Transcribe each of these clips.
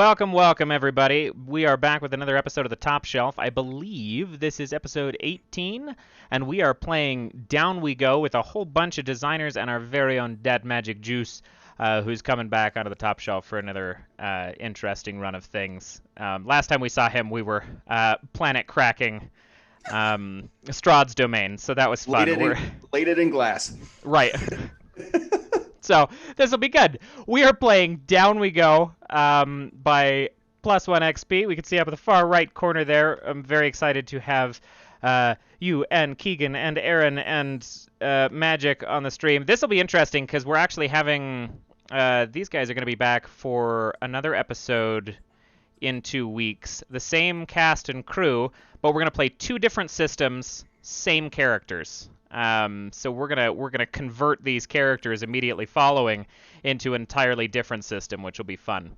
Welcome, welcome, everybody. We are back with another episode of the Top Shelf. I believe this is episode 18, and we are playing Down We Go with a whole bunch of designers and our very own Dead Magic Juice, who's coming back onto the Top Shelf for another interesting run of things. Last time we saw him, we were planet cracking Strahd's domain, so that was fun. Laid it in glass. Right. So this will be good. We are playing Down We Go by +1 XP. We can see up at the far right corner there. I'm very excited to have you and Keegan and Aaron and Magic on the stream. This will be interesting because we're actually having these guys are going to be back for another episode in 2 weeks. The same cast and crew, but we're going to play 2 different systems, same characters. So we're gonna convert these characters immediately following into an entirely different system, which will be fun.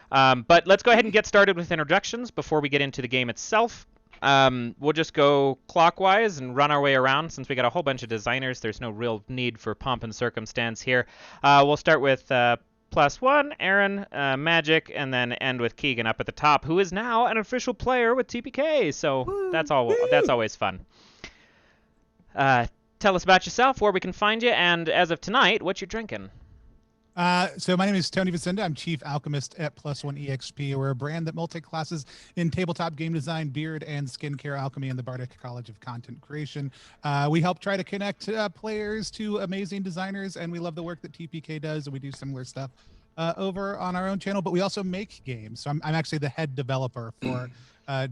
But let's go ahead and get started with introductions before we get into the game itself. We'll just go clockwise and run our way around. Since we got a whole bunch of designers, there's no real need for pomp and circumstance here. We'll start with +1, Aaron, Magic, and then end with Keegan up at the top, who is now an official player with TPK. So that's always fun. Tell us about yourself, where we can find you, and as of tonight, what you're drinking. So my name is Tony Vicenda. I'm Chief Alchemist at +1 EXP. We're a brand that multi-classes in tabletop game design, beard, and skincare alchemy in the Bardic College of Content Creation. We help try to connect players to amazing designers, and we love the work that TPK does, and we do similar stuff over on our own channel, but we also make games. So I'm actually the head developer for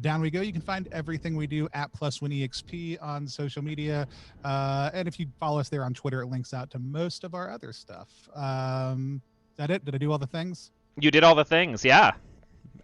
Down We Go. You can find everything we do at +1 EXP on social media. And if you follow us there on Twitter, it links out to most of our other stuff. Is that it? Did I do all the things? You did all the things, yeah.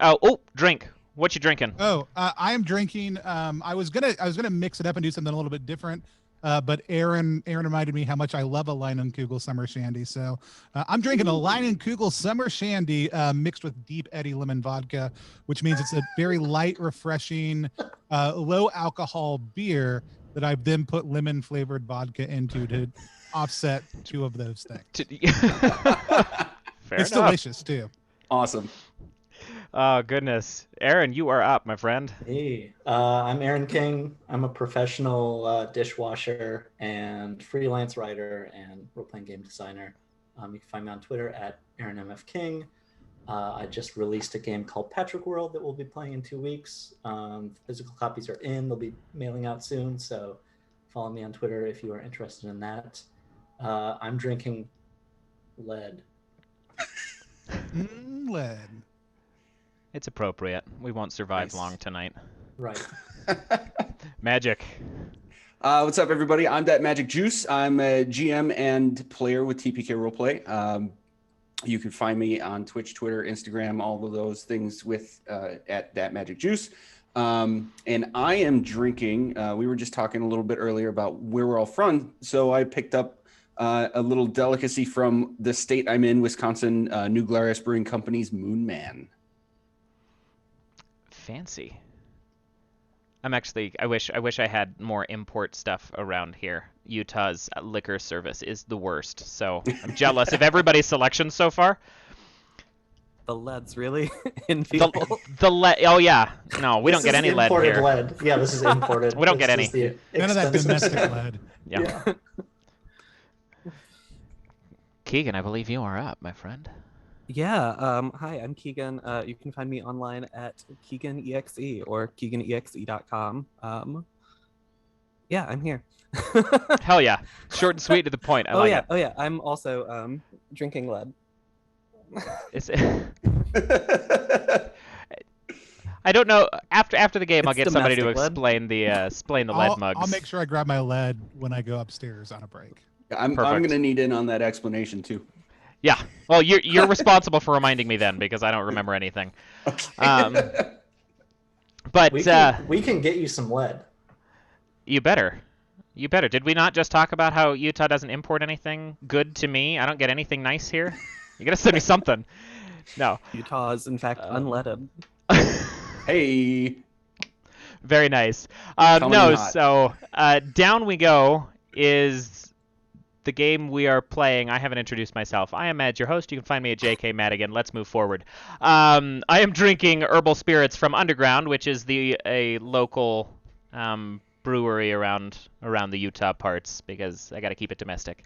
Oh, drink. What you drinking? I am drinking. I was gonna mix it up and do something a little bit different. But Aaron reminded me how much I love a Leinenkugel Summer Shandy. So I'm drinking a Leinenkugel Summer Shandy mixed with Deep Eddy Lemon Vodka, which means it's a very light, refreshing, low alcohol beer that I've then put lemon flavored vodka into to offset 2 of those things. It's delicious too. Awesome. Oh, goodness. Aaron, you are up, my friend. Hey, I'm Aaron King. I'm a professional dishwasher and freelance writer and role-playing game designer. You can find me on Twitter at AaronMFKing. I just released a game called Patrick World that we'll be playing in 2 weeks. Physical copies are in. They'll be mailing out soon, so follow me on Twitter if you are interested in that. I'm drinking lead. Lead. It's appropriate. We won't survive long tonight. Right. Magic. What's up, everybody? I'm That Magic Juice. I'm a GM and player with TPK Roleplay. You can find me on Twitch, Twitter, Instagram, all of those things with at That Magic Juice. And I am drinking. We were just talking a little bit earlier about where we're all from, so I picked up a little delicacy from the state I'm in, Wisconsin, New Glarus Brewing Company's Moon Man. Fancy. I wish I had more import stuff around here. Utah's liquor service is the worst, so I'm jealous of everybody's selection so far. The lead's really in people. The lead. Oh yeah, no, we don't get any lead here. Lead. Yeah, this is imported. We don't get any. None of that domestic lead. Yeah. Keegan, I believe you are up, my friend. Yeah. Hi, I'm Keegan. You can find me online at KeeganEXE or KeeganEXE.com. Yeah, I'm here. Hell yeah. Short and sweet to the point. I like it. Oh yeah. I'm also drinking lead. I don't know. After the game, I'll get somebody to domestic explain the lead mugs. I'll make sure I grab my lead when I go upstairs on a break. I'm going to need in on that explanation, too. Yeah. Well, you're responsible for reminding me then, because I don't remember anything. Okay. But we can get you some lead. You better. Did we not just talk about how Utah doesn't import anything good to me? I don't get anything nice here. You gotta send me something. No. Utah is in fact unleaded. Hey. Very nice. So Down We Go is the game we are playing, I haven't introduced myself. I am Mads, your host. You can find me at JK Madigan. Let's move forward. I am drinking herbal spirits from Underground, which is a local brewery around the Utah parts, because I got to keep it domestic.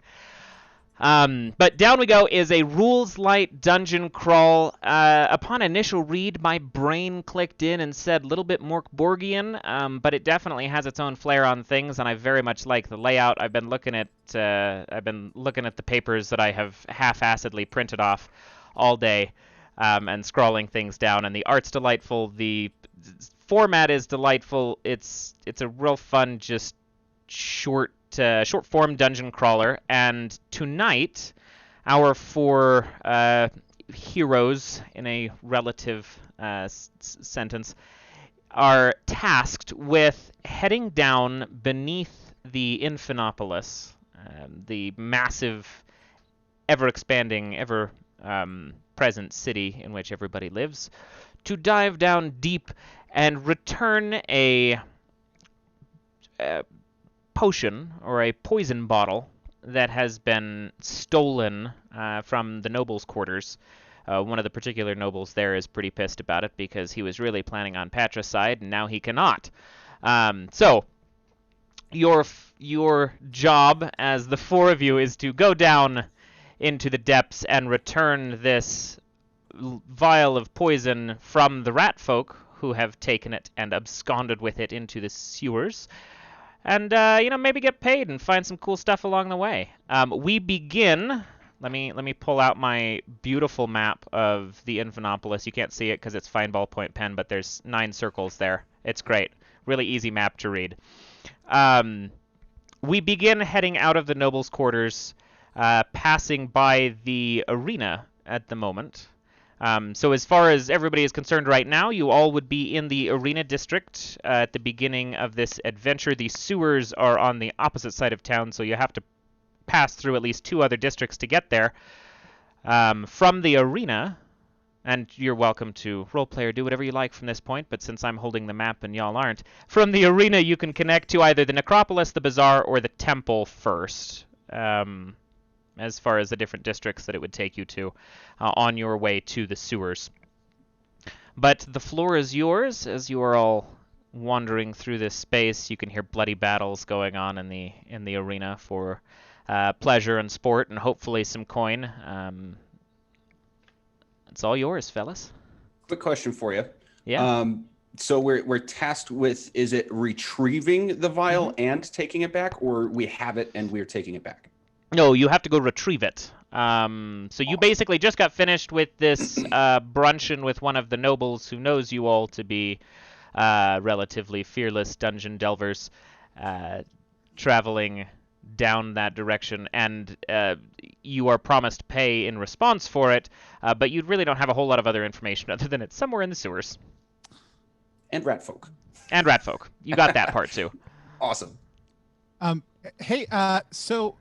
But Down We Go is a rules-lite dungeon crawl. Upon initial read, my brain clicked in and said a little bit more Borgian, but it definitely has its own flair on things, and I very much like the layout. I've been looking at the papers that I have half-assedly printed off all day, and scrolling things down, and the art's delightful. The format is delightful. It's a real fun, just short form dungeon crawler, and tonight our four heroes, in a relative sentence, are tasked with heading down beneath the Infinopolis, the massive, ever-expanding, ever-present city in which everybody lives, to dive down deep and return a potion, or a poison bottle, that has been stolen from the nobles' quarters. One of the particular nobles there is pretty pissed about it, because he was really planning on patricide, and now he cannot. So, your job as the four of you is to go down into the depths and return this vial of poison from the rat folk, who have taken it and absconded with it into the sewers. And, maybe get paid and find some cool stuff along the way. We begin... Let me pull out my beautiful map of the Infinopolis. You can't see it because it's fine ballpoint pen, but there's 9 circles there. It's great. Really easy map to read. We begin heading out of the nobles' quarters, passing by the arena at the moment. So as far as everybody is concerned right now, you all would be in the arena district at the beginning of this adventure. The sewers are on the opposite side of town, so you have to pass through at least 2 other districts to get there. From the arena, and you're welcome to roleplay or do whatever you like from this point, but since I'm holding the map and y'all aren't, from the arena you can connect to either the necropolis, the bazaar, or the temple first. As far as the different districts that it would take you to on your way to the sewers. But the floor is yours as you are all wandering through this space. You can hear bloody battles going on in the arena for pleasure and sport, and hopefully some coin. It's all yours, fellas. Quick question for you. Yeah. So we're tasked with, is it retrieving the vial and taking it back, or we have it and we're taking it back? No, you have to go retrieve it. So you basically just got finished with this brunchin' with one of the nobles who knows you all to be relatively fearless dungeon delvers, traveling down that direction, and you are promised pay in response for it, but you really don't have a whole lot of other information other than it's somewhere in the sewers. And rat folk. And rat folk. You got that part too. Awesome. Hey, so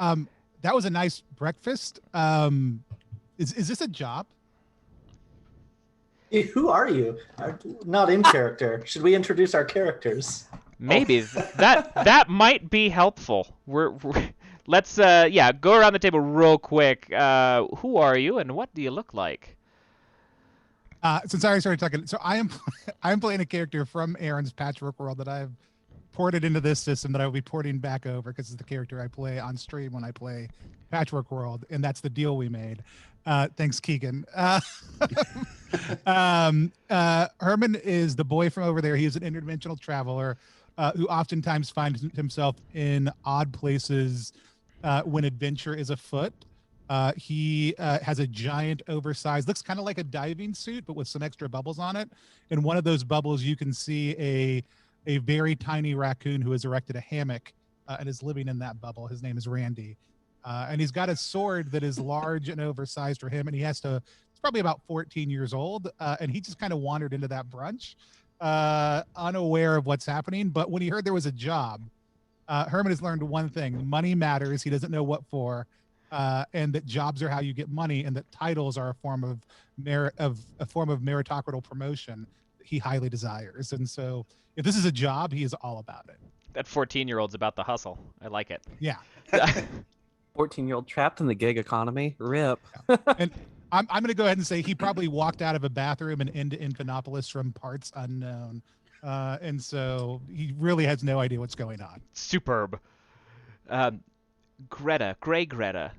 that was a nice breakfast. Is this a job? Hey, who are you? Not in character. Should we introduce our characters? Maybe that might be helpful. Let's go around the table real quick. Who are you and what do you look like? Since I already started talking, so I'm playing a character from Aaron's Patchwork World that I've ported into this system that I will be porting back over, because it's the character I play on stream when I play Patchwork World, and that's the deal we made. Thanks, Keegan. Herman is the boy from over there. He is an interdimensional traveler who oftentimes finds himself in odd places when adventure is afoot. He has a giant, oversized, looks kind of like a diving suit, but with some extra bubbles on it. In one of those bubbles, you can see a very tiny raccoon who has erected a hammock and is living in that bubble. His name is Randy. And he's got a sword that is large and oversized for him. And he's probably about 14 years old. And he just kind of wandered into that brunch, unaware of what's happening. But when he heard there was a job, Herman has learned one thing: money matters. He doesn't know what for. And that jobs are how you get money, and that titles are a form of meritocratic promotion that he highly desires. And so if this is a job, he is all about it. That 14-year-old's about the hustle. I like it. Yeah. 14-year-old trapped in the gig economy. Rip. And I'm going to go ahead and say he probably walked out of a bathroom and into Infinitopolis from parts unknown. And so he really has no idea what's going on. Superb. Greta, Gray Greta.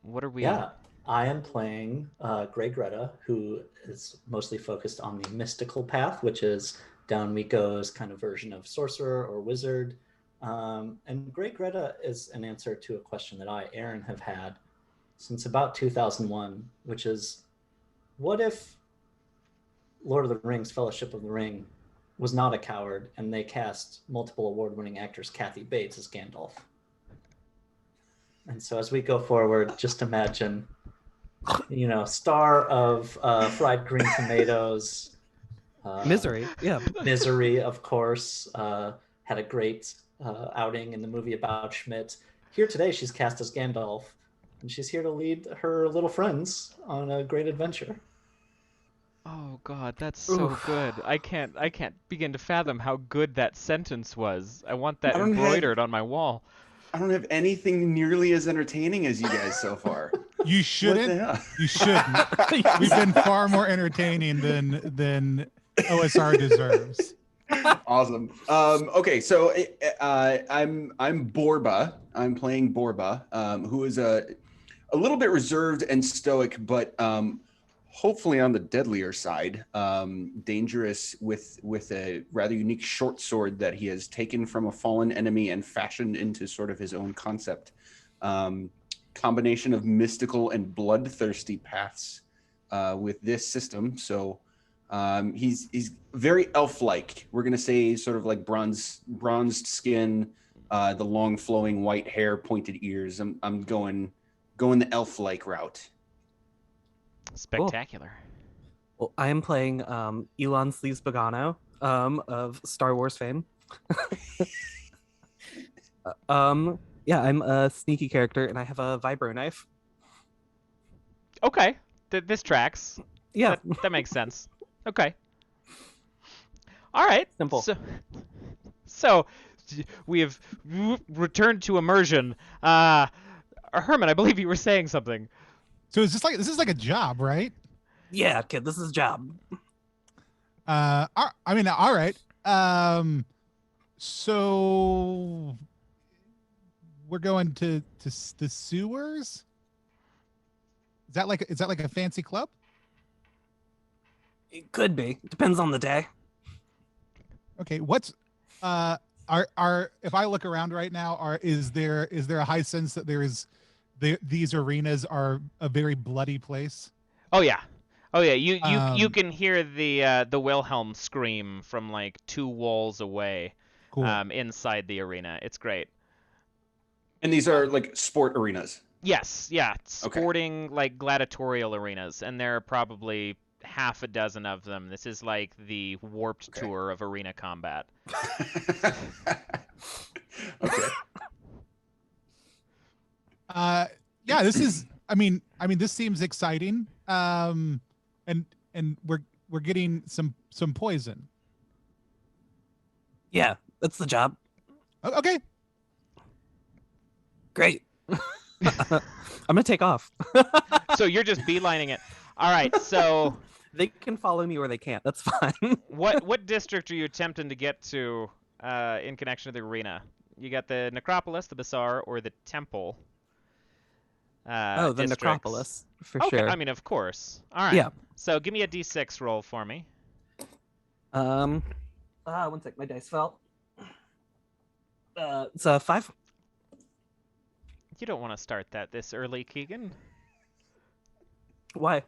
What are we? Yeah, I am playing Gray Greta, who is mostly focused on the mystical path, which is Down We Go's kind of version of sorcerer or wizard. And Gray Greta is an answer to a question that I, Aaron, have had since about 2001, which is, what if Lord of the Rings, Fellowship of the Ring, was not a coward and they cast multiple award-winning actress Kathy Bates as Gandalf? And so as we go forward, just imagine, star of Fried Green Tomatoes. Misery. Yeah. Misery, of course. Had a great outing in the movie about Schmidt. Here today, she's cast as Gandalf, and she's here to lead her little friends on a great adventure. Oh God, that's so good. I can't begin to fathom how good that sentence was. I want that embroidered on my wall. I don't have anything nearly as entertaining as you guys so far. You shouldn't. What the hell? You shouldn't. We've been far more entertaining than OSR deserves. Awesome. Okay, so I'm Borba. I'm playing Borba, who is a little bit reserved and stoic, but hopefully on the deadlier side. Dangerous with a rather unique short sword that he has taken from a fallen enemy and fashioned into sort of his own concept. Combination of mystical and bloodthirsty paths with this system. So he's very elf-like. We're gonna say sort of like bronzed skin, the long flowing white hair, pointed ears. I'm going the elf-like route. Spectacular. Well, I am playing Elon Sleazebaggano of Star Wars fame. Yeah, I'm a sneaky character, and I have a vibro knife. Okay, this tracks. Yeah, that makes sense. Okay. All right. Simple. So we have returned to immersion. Herman, I believe you were saying something. So this is like a job, right? Yeah, kid, this is a job. I mean, all right. So we're going to the sewers. Is that like a fancy club? It could be. Depends on the day. Okay, what's are if I look around right now, is there a high sense that these arenas are a very bloody place? Oh yeah. You can hear the Wilhelm scream from like 2 walls away. Cool. Inside the arena. It's great. And these are like sport arenas. Yes, yeah, sporting like gladiatorial arenas, and there are probably half a dozen of them. This is like the warped tour of arena combat. Okay. Yeah, this is. I mean, this seems exciting. And we're getting some poison. Yeah, that's the job. Okay. Great. I'm gonna take off. So you're just beelining it. All right. So they can follow me or they can't. That's fine. What district are you attempting to get to in connection to the arena? You got the Necropolis, the Bazaar, or the Temple? The districts. Necropolis for okay, sure. I mean, of course. All right. Yeah. So give me a D6 roll for me. 1 sec, my dice fell. It's a 5. You don't want to start that this early, Keegan. Why?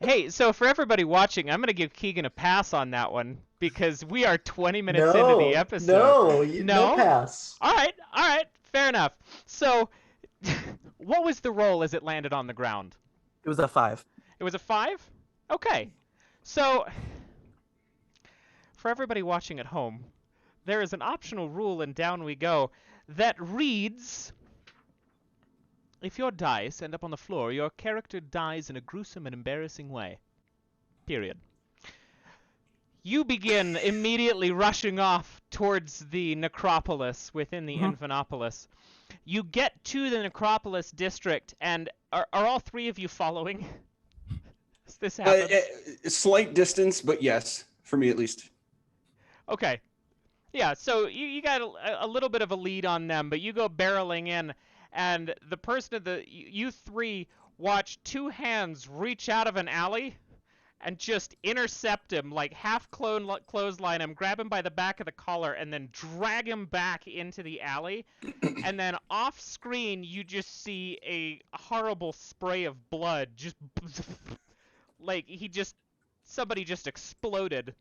Hey, so for everybody watching, I'm going to give Keegan a pass on that one because we are 20 minutes into the episode. No pass. All right, fair enough. So, what was the roll as it landed on the ground? It was a 5. It was a 5? Okay. So, for everybody watching at home, there is an optional rule in Down We Go that reads, if your dice end up on the floor, your character dies in a gruesome and embarrassing way. Period. You begin immediately rushing off towards the necropolis within the Infernopolis. You get to the necropolis district, and are all three of you following? As this happens? Slight distance, but yes, for me at least. Okay. Yeah, so you got a little bit of a lead on them, but you go barreling in, and the person you three watch two hands reach out of an alley and just intercept him, like half clothesline him, grab him by the back of the collar, and then drag him back into the alley. And then off screen, you just see a horrible spray of blood, just like somebody just exploded.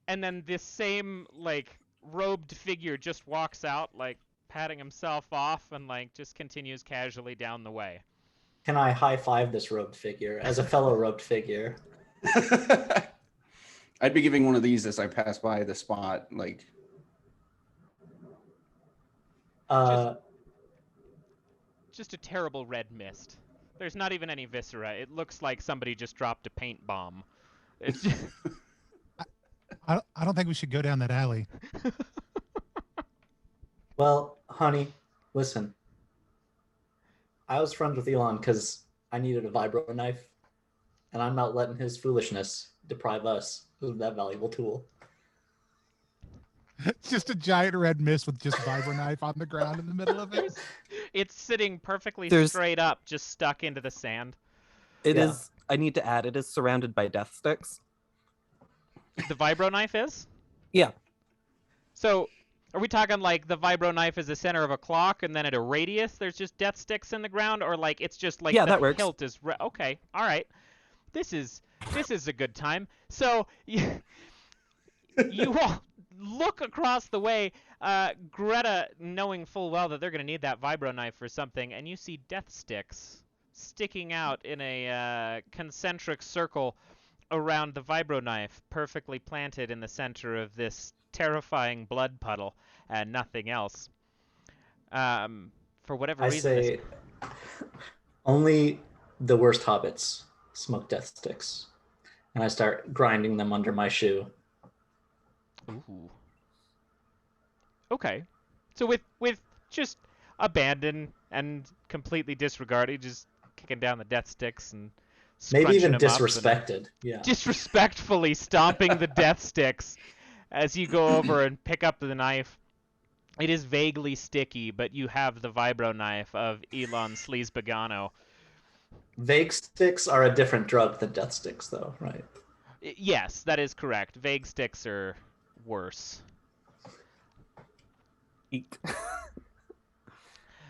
And then this same like robed figure just walks out, like patting himself off, and like just continues casually down the way. Can I high five this robed figure as a fellow robed figure? I'd be giving one of these as I pass by the spot, like. Just a terrible red mist. There's not even any viscera. It looks like somebody just dropped a paint bomb. It's just... I don't think we should go down that alley. Well, honey, listen. I was friends with Elon because I needed a vibro knife, and I'm not letting his foolishness deprive us of that valuable tool. Just a giant red mist with just vibro knife on the ground in the middle of it. It's sitting perfectly straight up, just stuck into the sand. It is. I need to add, it is surrounded by death sticks. The vibro knife is? Yeah. So, are we talking like the vibro knife is the center of a clock, and then at a radius there's just death sticks in the ground, or like it's just like the that works. Hilt is okay, all right. This is a good time. So you all look across the way, Greta, knowing full well that they're going to need that vibro knife for something, and you see death sticks sticking out in a concentric circle around the vibro knife, perfectly planted in the center of this terrifying blood puddle and nothing else. For whatever reason, I say only the worst hobbits smoke death sticks, and I start grinding them under my shoe. Ooh. Okay. So with just abandon and completely disregarded, just kicking down the death sticks and maybe even disrespected. Yeah. Disrespectfully stomping the death sticks as you go over and pick up the knife. It is vaguely sticky, but you have the vibro knife of Elon Sleazebaggano. Vague sticks are a different drug than death sticks, though, right? Yes, that is correct. Vague sticks are worse. Eek.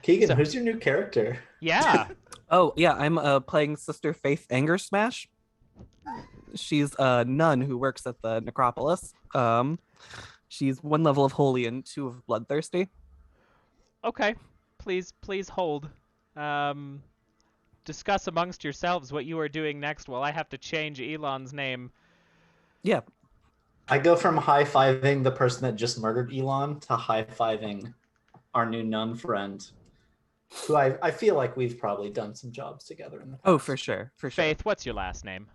Keegan, who's your new character? Yeah. Oh, yeah, I'm playing Sister Faith Anger Smash. She's a nun who works at the necropolis. She's 1 level of holy and 2 of bloodthirsty. Okay. Please hold. Discuss amongst yourselves what you are doing next while I have to change Elon's name. Yeah. I go from high-fiving the person that just murdered Elon to high-fiving our new nun friend, who I feel like we've probably done some jobs together in the past. Oh, for sure. Faith, what's your last name?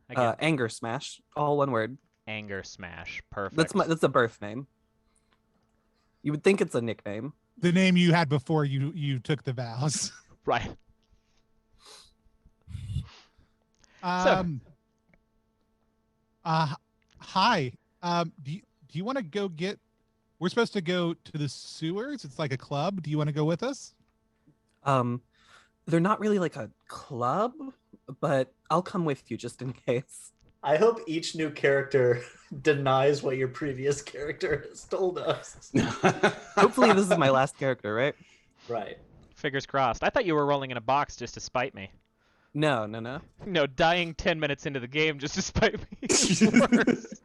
Anger Smash. All one word. Anger Smash. Perfect. That's a birth name. You would think it's a nickname. The name you had before you took the vows. Right. Hi. Do you want to go get? We're supposed to go to the sewers. It's like a club. Do you want to go with us? They're not really like a club, but I'll come with you just in case. I hope each new character denies what your previous character has told us. Hopefully this is my last character, right? Right. Fingers crossed. I thought you were rolling in a box just to spite me. No. No, dying 10 minutes into the game just to spite me is worse.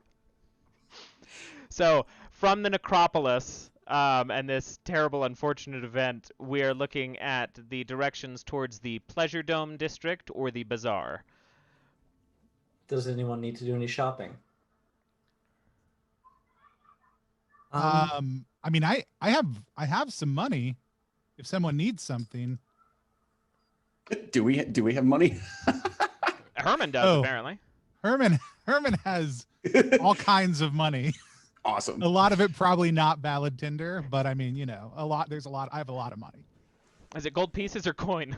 So, from the necropolis and this terrible, unfortunate event, we are looking at the directions towards the Pleasure Dome district or the bazaar. Does anyone need to do any shopping? I mean, I have some money. If someone needs something. Do we have money? Herman does, apparently. Herman Herman has all kinds of money. Awesome. A lot of it probably not valid Tinder, but I mean, a lot. There's a lot. I have a lot of money. Is it gold pieces or coin?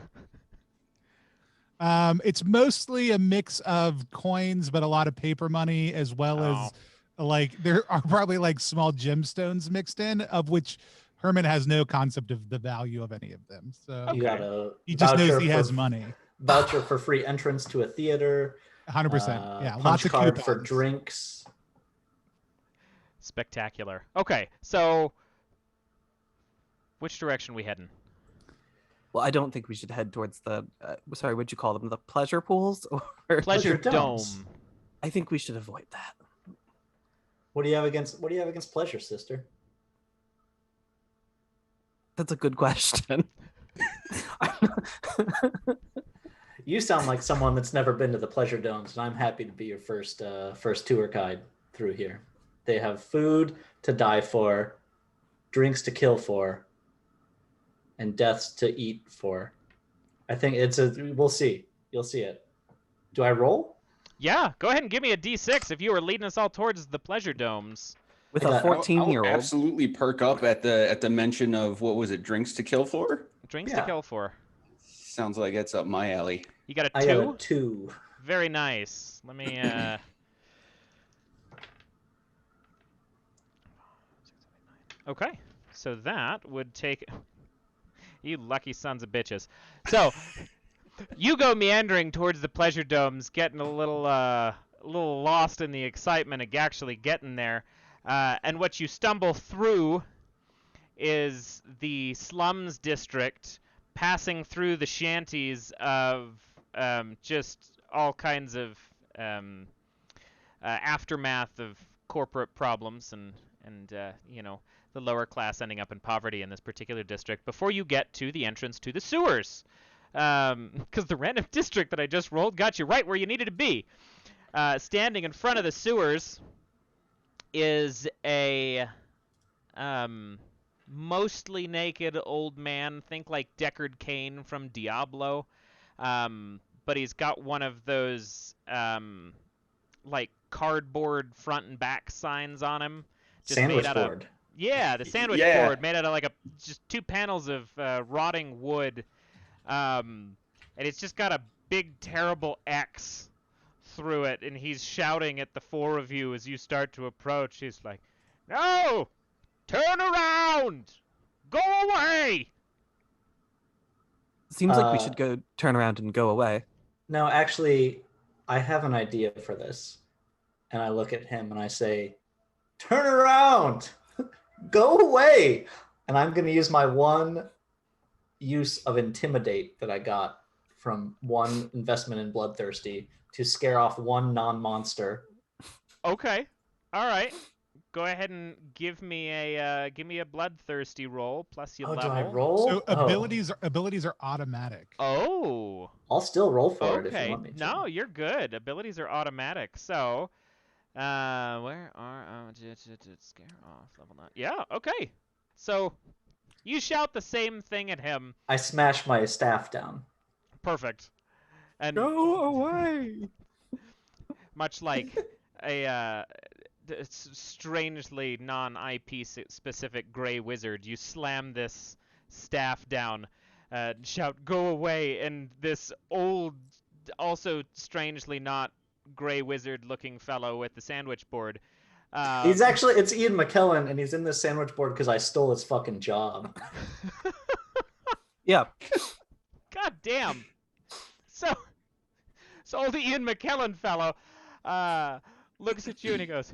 It's mostly a mix of coins, but a lot of paper money, as well as like there are probably like small gemstones mixed in, of which Herman has no concept of the value of any of them. So You got a he just knows he voucher has for- money. Voucher for free entrance to a theater. 100%. Yeah, Punch lots of card coupons. for drinks. Spectacular. Okay, so which direction we heading? Well, I don't think we should head towards the. Sorry, what'd you call them? The pleasure pools or Pleasure Pleasure domes. Dome. I think we should avoid that. What do you have against pleasure, sister? That's a good question. You sound like someone that's never been to the pleasure domes, and I'm happy to be your first tour guide through here. They have food to die for, drinks to kill for, and deaths to eat for. I think we'll see. You'll see it. Do I roll? Yeah, go ahead and give me a D6 if you were leading us all towards the pleasure domes. With I a got- I'll 14-year-old. absolutely perk up at the mention of what was it? Drinks to kill for? Drinks Yeah. to kill for. Sounds like it's up my alley. You got a I 2? got a 2. Very nice. Let me Okay. So that would take you lucky sons of bitches. So you go meandering towards the pleasure domes, getting a little lost in the excitement of actually getting there. And what you stumble through is the slums district, passing through the shanties of just all kinds of aftermath of corporate problems and the lower class ending up in poverty in this particular district before you get to the entrance to the sewers. Because the random district that I just rolled got you right where you needed to be. Standing in front of the sewers is a mostly naked old man. Think like Deckard Cain from Diablo. But he's got one of those like cardboard front and back signs on him. Just Sandwich made out of, board. yeah, the sandwich Yeah. board made out of like just 2 panels of rotting wood. And it's just got a big terrible X through it, and he's shouting at the 4 of you as you start to approach. He's like, "No! Turn around! Go away!" Seems like we should go turn around and go away. No, actually, I have an idea for this. And I look at him and I say, "Turn around! Go away!" And I'm going to use my one use of intimidate that I got from one investment in Bloodthirsty to scare off one non-monster. Okay. All right. Go ahead and give me a bloodthirsty roll plus your Oh, do level. I roll? So Oh, abilities are automatic. Oh. I'll still roll for it if you Okay. want me to. No, you're good. Abilities are automatic. So, where are scare off level 9? Yeah. Okay. So, you shout the same thing at him. I smash my staff down. Perfect. And Go away. much like a strangely non-IP specific gray wizard, you slam this staff down, shout, "Go away," and this old, also strangely not gray wizard-looking fellow with the sandwich board. It's Ian McKellen, and he's in this sandwich board because I stole his fucking job. Yeah. God damn. So old Ian McKellen fellow looks at you and he goes,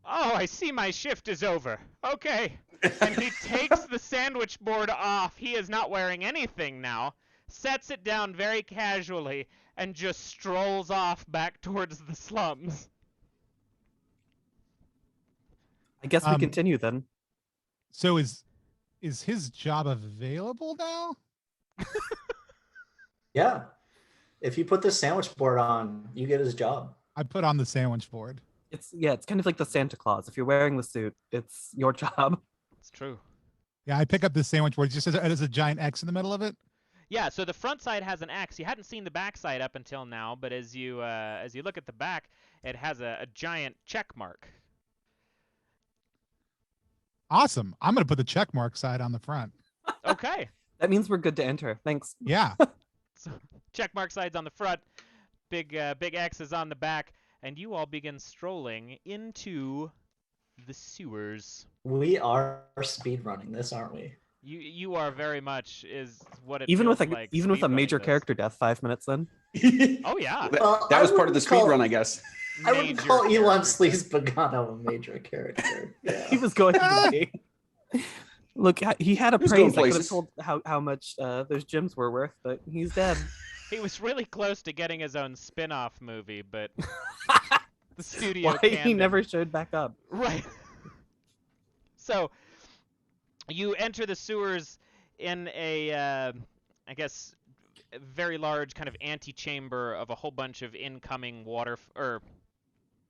"Oh, I see my shift is over. Okay." And he takes the sandwich board off. He is not wearing anything now. Sets it down very casually and just strolls off back towards the slums. I guess we continue then. So is his job available now? Yeah. If you put this sandwich board on, you get his job. I put on the sandwich board. It's kind of like the Santa Claus. If you're wearing the suit, it's your job. It's true. Yeah, I pick up the sandwich board. It just has a giant X in the middle of it. Yeah, so the front side has an axe. You hadn't seen the back side up until now, but as you look at the back, it has a giant check mark. Awesome. I'm going to put the check mark side on the front. Okay. That means we're good to enter. Thanks. Yeah. So check mark side's on the front, big X is on the back, and you all begin strolling into the sewers. We are speed running this, aren't we? You are very much is what it Even feels with like. even with a speedrunning major this. character death 5 minutes in. Oh yeah. That was part of the speed run, I guess. I wouldn't Major call Elon character. Sleazebaggano a major character. Yeah. He was going to be. Look, he had a He was going praise. I could have places. told how much those gems were worth, but he's dead. He was really close to getting his own spin-off movie, but the studio Why canned he him. never showed back up? Right. So you enter the sewers in a, I guess, a very large kind of antechamber of a whole bunch of incoming water,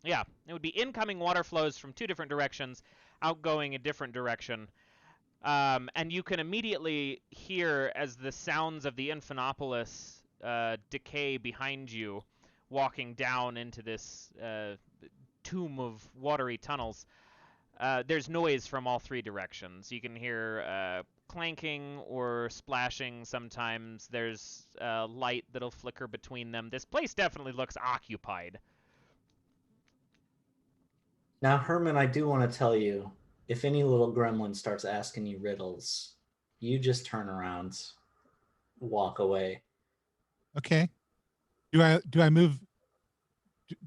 it would be incoming water flows from two different directions, outgoing a different direction. And you can immediately hear as the sounds of the Infinitopolis decay behind you, walking down into this tomb of watery tunnels. There's noise from all three directions. You can hear clanking or splashing sometimes. There's light that'll flicker between them. This place definitely looks occupied. Now, Herman, I do want to tell you, if any little gremlin starts asking you riddles, you just turn around, walk away. Okay. Do I move?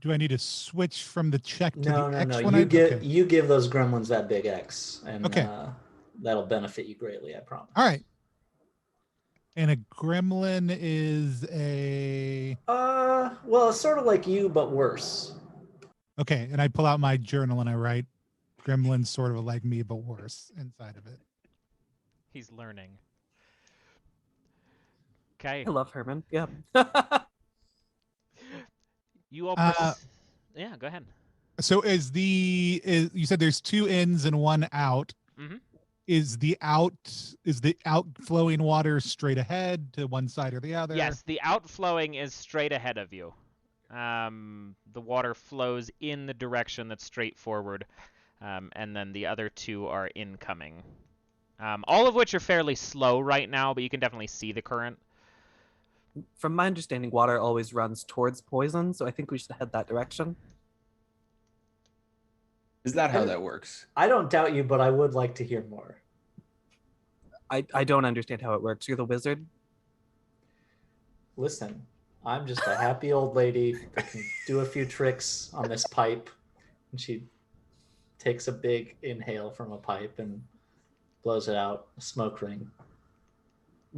Do I need to switch from the check to No, the no, X no. when You give those gremlins that big X, and Okay. That'll benefit you greatly, I promise. All right. And a gremlin is a Well, it's sort of like you, but worse. okay. And I pull out my journal and I write, "Gremlin's sort of like me, but worse" inside of it. He's learning. Okay. I love Herman. Yeah. You all. Yeah, go ahead. So you said there's two ins and one out. Mhm. Is the outflowing water straight ahead to one side or the other? Yes, the outflowing is straight ahead of you. The water flows in the direction that's straight forward, and then the other two are incoming. All of which are fairly slow right now, but you can definitely see the current. From my understanding, water always runs towards poison, so I think we should head that direction. Is that how that works? I don't doubt you, but I would like to hear more. I don't understand how it works. You're the wizard. Listen, I'm just a happy old lady that can do a few tricks on this pipe. And she takes a big inhale from a pipe and blows it out, a smoke ring.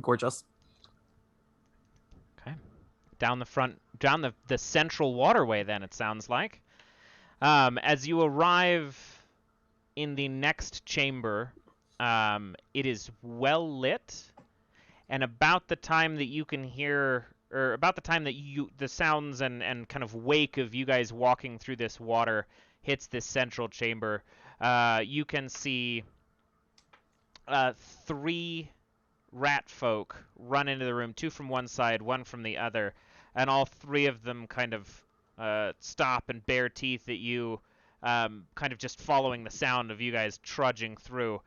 Gorgeous. Okay. Down the central waterway, then, it sounds like. As you arrive in the next chamber, it is well lit, and about the time that you can hear, or about the time that the sounds and kind of wake of you guys walking through this water hits this central chamber, you can see three rat folk run into the room, two from one side, one from the other, and all three of them kind of stop and bare teeth at you, kind of just following the sound of you guys trudging through.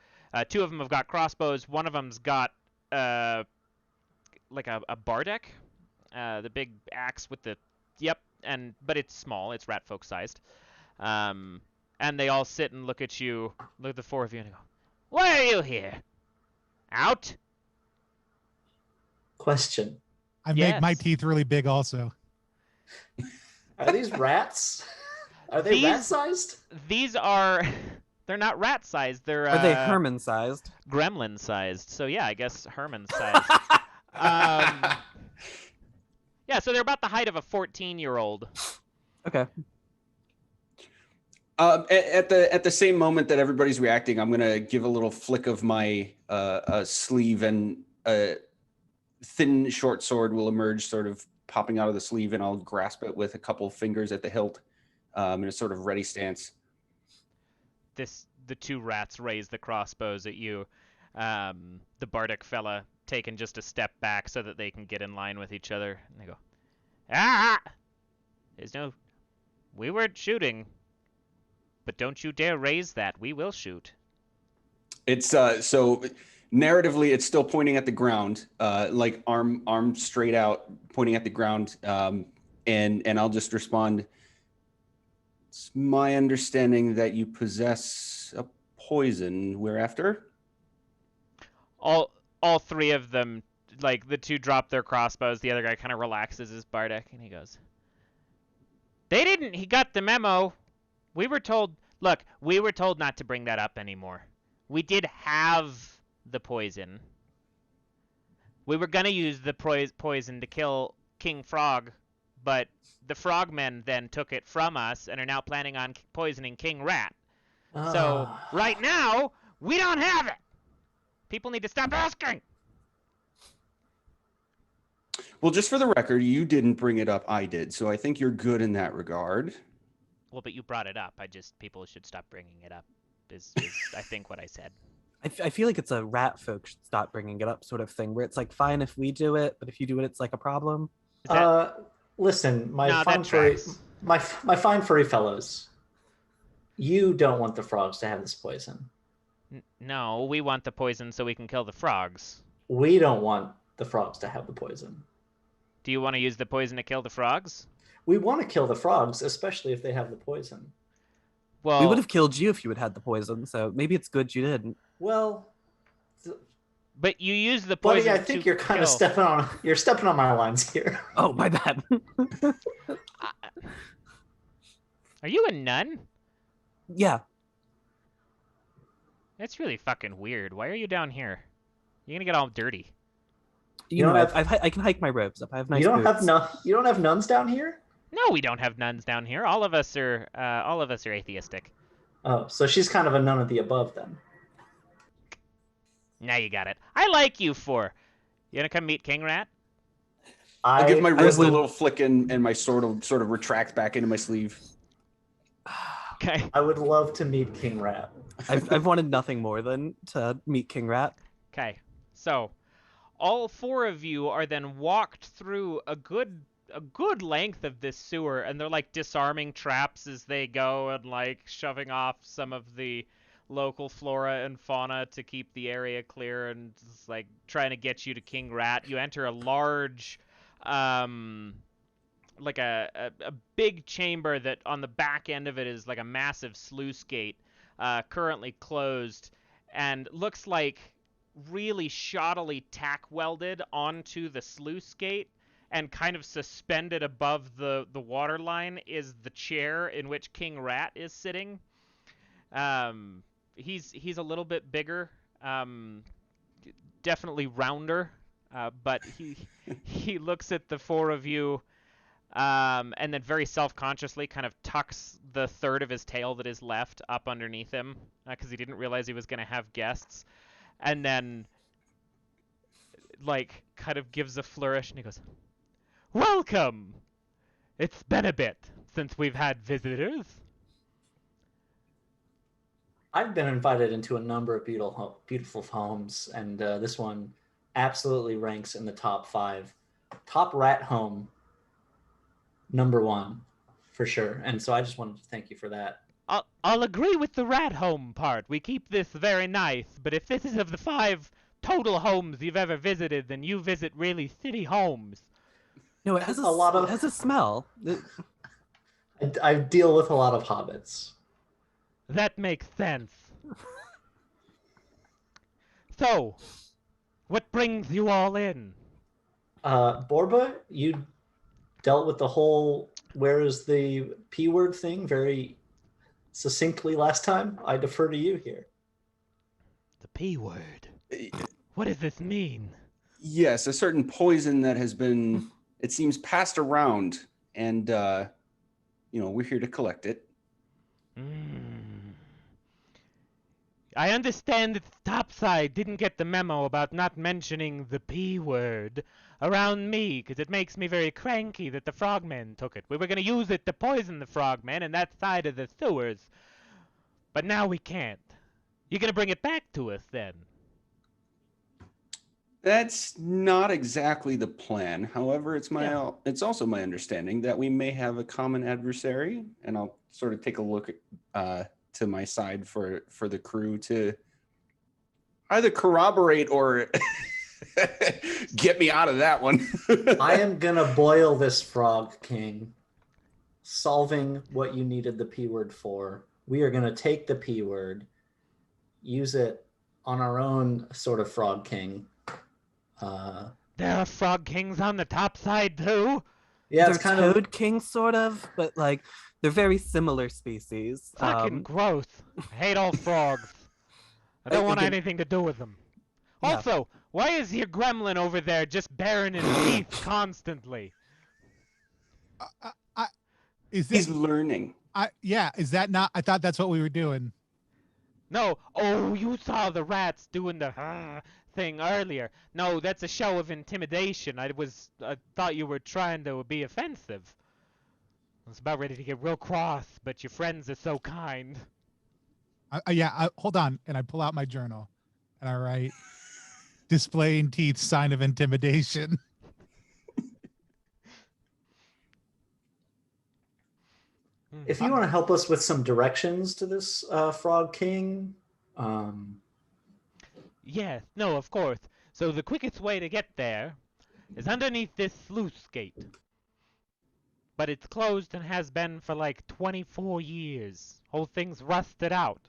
Two of them have got crossbows. One of them's got like a bardic, the big axe with the but it's small. It's rat folk sized. And they all sit and look at the four of you, and go, "Why are you here? Out?" Question. I make my Yes. teeth really big also. Are these rats? Are they rat-sized? These are. They're not rat sized. They're Are they Herman sized? gremlin sized. So yeah, I guess Herman sized. Yeah, so they're about the height of a 14-year-old. Okay. At the same moment that everybody's reacting, I'm gonna give a little flick of my sleeve, and a thin short sword will emerge, sort of popping out of the sleeve, and I'll grasp it with a couple fingers at the hilt, in a sort of ready stance. The two rats raise the crossbows at you. The bardic fella taken just a step back so that they can get in line with each other. And they go, "Ah! There's no... We weren't shooting. But don't you dare raise that. We will shoot." It's so narratively, it's still pointing at the ground, like arm straight out, pointing at the ground. And I'll just respond. It's my understanding that you possess a poison we're after. All three of them, like the two drop their crossbows. The other guy kind of relaxes his bardic and he goes, "They didn't. He got the memo. We were told. Look, we were told not to bring that up anymore. We did have the poison. We were gonna use the poison to kill King Frog, but the frogmen then took it from us and are now planning on poisoning King Rat. So right now, we don't have it. People need to stop asking." Well, just for the record, you didn't bring it up. I did. So I think you're good in that regard. Well, but you brought it up. People should stop bringing it up. Is I think what I said. I feel like it's a rat folk should stop bringing it up sort of thing, where it's like, fine if we do it, but if you do it, it's like a problem. Listen, my No, fine that furry, tracks. my fine furry fellows, you don't want the frogs to have this poison. No, we want the poison so we can kill the frogs. We don't want the frogs to have the poison. Do you want to use the poison to kill the frogs? We want to kill the frogs, especially if they have the poison. Well, We would have killed you if you had had the poison, so maybe it's good you didn't. Well, but you use the poison. buddy, I think to you're kind of kill. stepping on my lines here. Oh, my bad. Are you a nun? Yeah. That's really fucking weird. Why are you down here? You're gonna get all dirty. You don't know, have- I can hike my robes up. I have nice You don't boots. you don't have nuns down here? No, we don't have nuns down here. All of us are atheistic. Oh, so she's kind of a nun of the above then. Now you got it. I like you four. You gonna come meet King Rat? I'll give my wrist would- a little flick and my sword will sort of retract back into my sleeve. Okay. I would love to meet King Rat. I've wanted nothing more than to meet King Rat. Okay. So, all four of you are then walked through a good length of this sewer, and they're like disarming traps as they go and like shoving off some of the local flora and fauna to keep the area clear, and just like trying to get you to King Rat. You enter a large like a big chamber that on the back end of it is like a massive sluice gate, currently closed, and looks like really shoddily tack welded onto the sluice gate, and kind of suspended above the water line is the chair in which King Rat is sitting. He's a little bit bigger, definitely rounder, but he looks at the four of you, and then very self-consciously kind of tucks the third of his tail that is left up underneath him, because he didn't realize he was going to have guests, and then like kind of gives a flourish and he goes, "Welcome! It's been a bit since we've had visitors." I've been invited into a number of beautiful homes, and this one absolutely ranks in the top 5. Top rat home, number 1, for sure. And so I just wanted to thank you for that. I'll agree with the rat home part. We keep this very nice, but if this is of the 5 total homes you've ever visited, then you visit really city homes. No, it has A lot of- it has a smell. I deal with a lot of hobbits. That makes sense. So, what brings you all in? Borba, you dealt with the whole "where is the P word" thing very succinctly last time. I defer to you here. The P word. What does this mean? Yes, a certain poison that has been, it seems, passed around, and we're here to collect it. I understand that the top side didn't get the memo about not mentioning the P word around me, because it makes me very cranky that the frogmen took it. We were going to use it to poison the frogmen in that side of the sewers, but now we can't. You're going to bring it back to us then? That's not exactly the plan. However, it's also my understanding that we may have a common adversary, and I'll sort of take a look to my side for the crew to either corroborate or get me out of that one. I am gonna boil this frog king, solving what you needed the P word for. We are gonna take the P word, use it on our own sort of frog king. There are frog kings on the top side too. Yeah, They're it's kind toad of kings, sort of, but like they're very similar species. Fucking gross. I hate all frogs. I don't want again- anything to do with them. Yeah. Also, why is your gremlin over there just baring his teeth constantly? Is He's this? learning. Yeah. Is that not? I thought that's what we were doing. No. Oh, you saw the rats doing the thing earlier. No, that's a show of intimidation. I thought you were trying to be offensive. I was about ready to get real cross, but your friends are so kind. Hold on, and I pull out my journal, and I write, "Displaying teeth, sign of intimidation." if you want to help us with some directions to this frog king, Yeah, no, of course. So the quickest way to get there is underneath this sluice gate. But it's closed and has been for like 24 years. Whole thing's rusted out.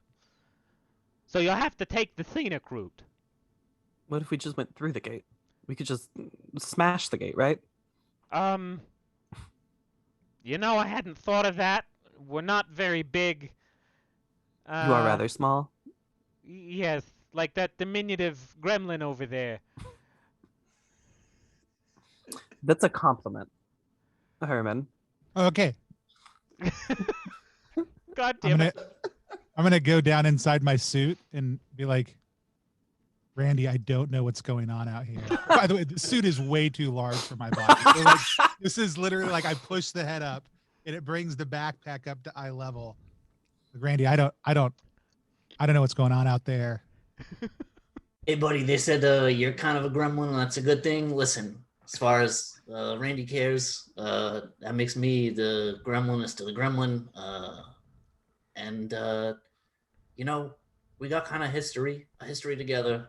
So you'll have to take the scenic route. What if we just went through the gate? We could just smash the gate, right? You know, I hadn't thought of that. We're not very big. You are rather small. Yes, like that diminutive gremlin over there. That's a compliment, Herman. Okay, God damn it. I'm gonna go down inside my suit and be like, Randy, I don't know what's going on out here. By the way, the suit is way too large for my body. So, like, this is literally like I push the head up and it brings the backpack up to eye level. Randy, I don't know what's going on out there. Hey, buddy, they said you're kind of a gremlin, and that's a good thing. Listen, as far as Randy cares, that makes me the gremlinest of the gremlin. And you know, we got kind of a history together.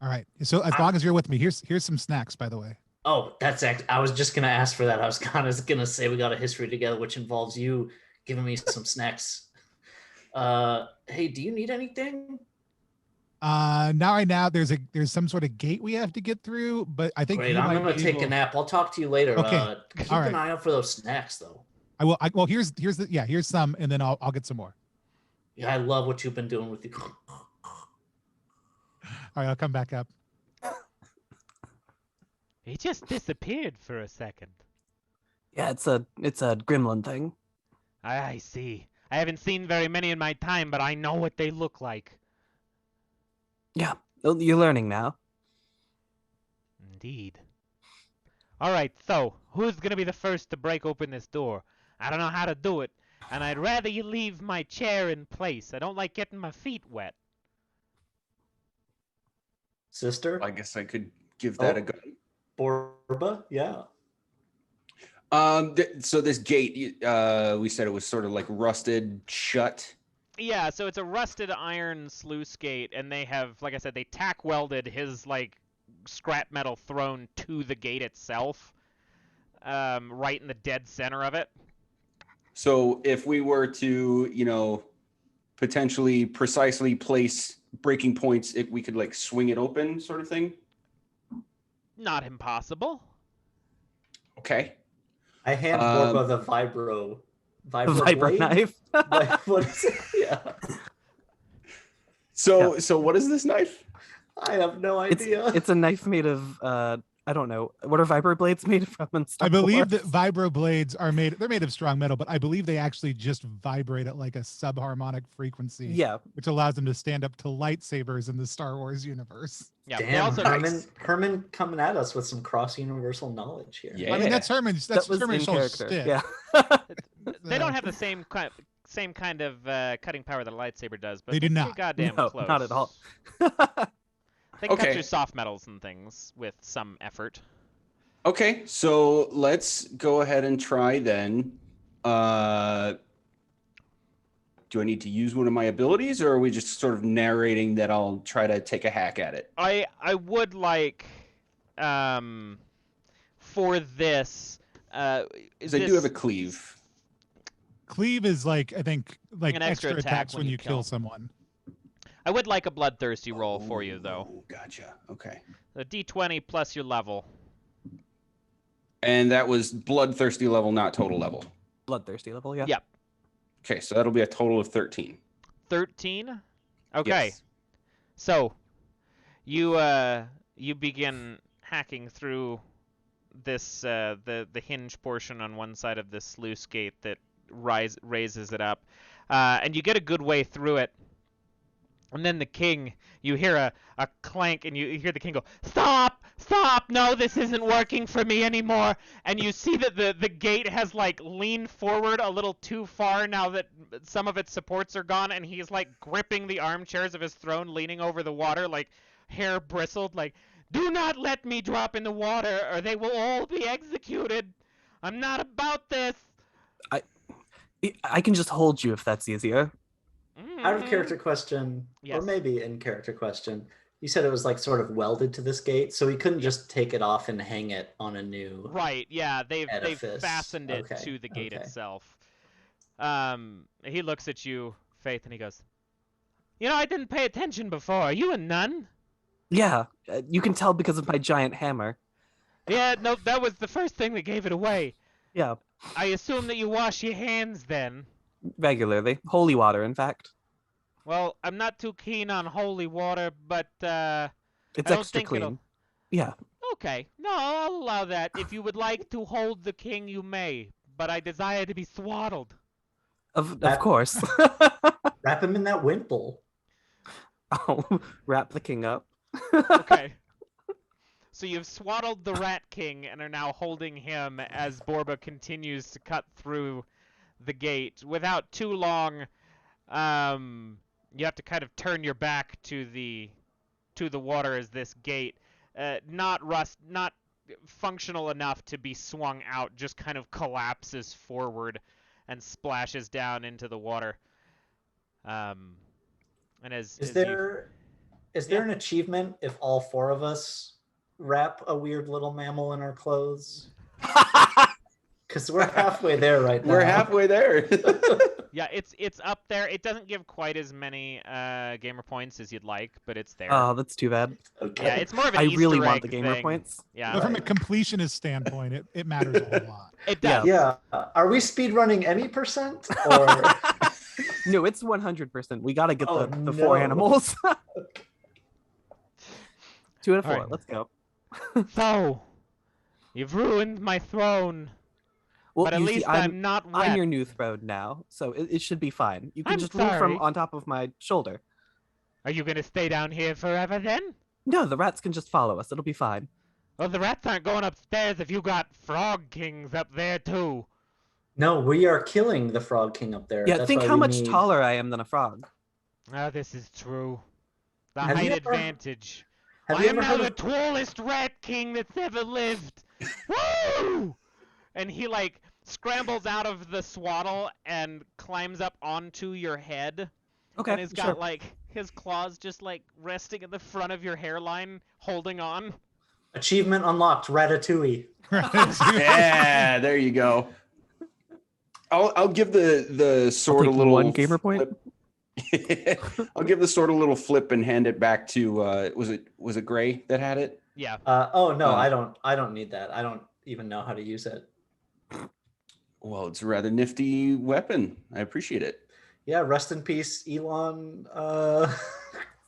All right. So as long as you're with me, here's some snacks, by the way. Oh, I was just gonna ask for that. I was kind of gonna say we got a history together, which involves you giving me some snacks. Hey, do you need anything? Now there's some sort of gate we have to get through, but I think Great, you I'm might gonna be take able- a nap. I'll talk to you later. Okay. Keep All an right. eye out for those snacks, though. I will. Well, here's some, and then I'll get some more. Yeah, I love what you've been doing with you. All right, I'll come back up. He just disappeared for a second. Yeah, it's a gremlin thing. I see. I haven't seen very many in my time, but I know what they look like. Yeah, you're learning now. Indeed. Alright, so, who's gonna be the first to break open this door? I don't know how to do it, and I'd rather you leave my chair in place. I don't like getting my feet wet. sister, I guess I could give that Oh. a go. Borba, yeah. So this gate, we said it was sort of like rusted shut. Yeah, so it's a rusted iron sluice gate, and they have, like I said, they tack welded his, like, scrap metal throne to the gate itself, right in the dead center of it. So if we were to, potentially precisely place breaking points, we could like swing it open, sort of thing. Not impossible. Okay. I hand Borba the vibro Viper blade? knife. What is it? Yeah. So what is this knife? I have no idea. It's a knife made of I don't know. What are viper blades made from in Star I believe that Wars? vibro blades they're made of strong metal, but I believe they actually just vibrate at like a subharmonic frequency, Yeah, which allows them to stand up to lightsabers in the Star Wars universe. Yeah, they Damn, also Herman coming at us with some cross universal knowledge here. Yeah. I mean, that's Herman's. That's that was Herman's in whole character. shtick. Yeah. they don't have the same kind of cutting power that a lightsaber does, but They do they're not. pretty goddamn No, close. not at all. They can cut Okay. through soft metals and things with some effort. Okay, so let's go ahead and try then. Do I need to use one of my abilities, or are we just sort of narrating that I'll try to take a hack at it? I would like, for this, Because I do have a cleave. Cleave is like, I think, like An extra extra attack attacks when when you you kill. kill someone. I would like a bloodthirsty roll for you, though. Oh, gotcha. Okay. A d20 plus your level. And that was bloodthirsty level, not total level. Bloodthirsty level, yeah. Yep. Okay, so that'll be a total of 13. 13? Okay. Yes. So, you begin hacking through this the hinge portion on one side of this sluice gate that raises it up, and you get a good way through it. And then the king, you hear a clank, and you hear the king go, "Stop! Stop! No, this isn't working for me anymore." And you see that the gate has, like, leaned forward a little too far now that some of its supports are gone, and he's, like, gripping the armchairs of his throne, leaning over the water, like, hair bristled, like, "Do not let me drop in the water, or they will all be executed. I'm not about this." I can just hold you if that's easier. Out of character question, Yes. or maybe in character question, you said it was like sort of welded to this gate, so we couldn't just take it off and hang it on a new. Right, yeah, they've edifice. fastened it Okay, to the gate okay. itself. He looks at you, Faith, and he goes, "You know, I didn't pay attention before. Are you a nun?" Yeah, you can tell because of my giant hammer. "Yeah, no, that was the first thing that gave it away. Yeah, I assume that you wash your hands then." regularly. Holy water, in fact. "Well, I'm not too keen on holy water, but It's I don't extra think clean. it'll- Yeah. Okay, no, I'll allow that. If you would like to hold the king, you may, but I desire to be swaddled." Of That- course. Wrap him in that wimple. Oh, wrap the king up. Okay. So you've swaddled the Rat King and are now holding him as Borba continues to cut through the gate. Without too long, you have to kind of turn your back to the water as this gate, not functional enough to be swung out, just kind of collapses forward and splashes down into the water. And Is as there an achievement if all four of us wrap a weird little mammal in our clothes? Because we're halfway there right now. We're halfway there. Yeah, it's up there. It doesn't give quite as many gamer points as you'd like, but it's there. Oh, that's too bad. Okay. Yeah, it's more of an I Easter really want egg the gamer thing. points. Yeah, But from a completionist standpoint, it matters a whole lot. it does. Yeah. Are we speedrunning any percent? Or No, it's 100%. We gotta get Oh, the four no. animals. 2 out of 4. Alright. Let's go. So, you've ruined my throne, Well, but at you see, least I'm not wet. I'm your new throne now, so it should be fine. You can I'm just move from sorry. on top of my shoulder. Are you gonna stay down here forever then? No, the rats can just follow us. It'll be fine. Well, the rats aren't going upstairs if you got frog kings up there too. no, we are killing the Frog King up there. Yeah, That's think why how we much need- taller I am than a frog. Oh, this is true. The Have you height ever- advantage. Have I you am ever now heard the of tallest rat king that's ever lived. Woo! And he like scrambles out of the swaddle and climbs up onto your head. Okay, And he's got sure. like his claws just like resting at the front of your hairline, holding on. achievement unlocked? Ratatouille. Yeah, there you go. I'll give the sword take a little 1 gamer point. flip. I'll give the sword a little flip and hand it back to was it Gray that had it? Yeah. Oh no, Uh, I don't need that. I don't even know how to use it. Well, it's a rather nifty weapon. I appreciate it. Yeah, rest in peace, Elon.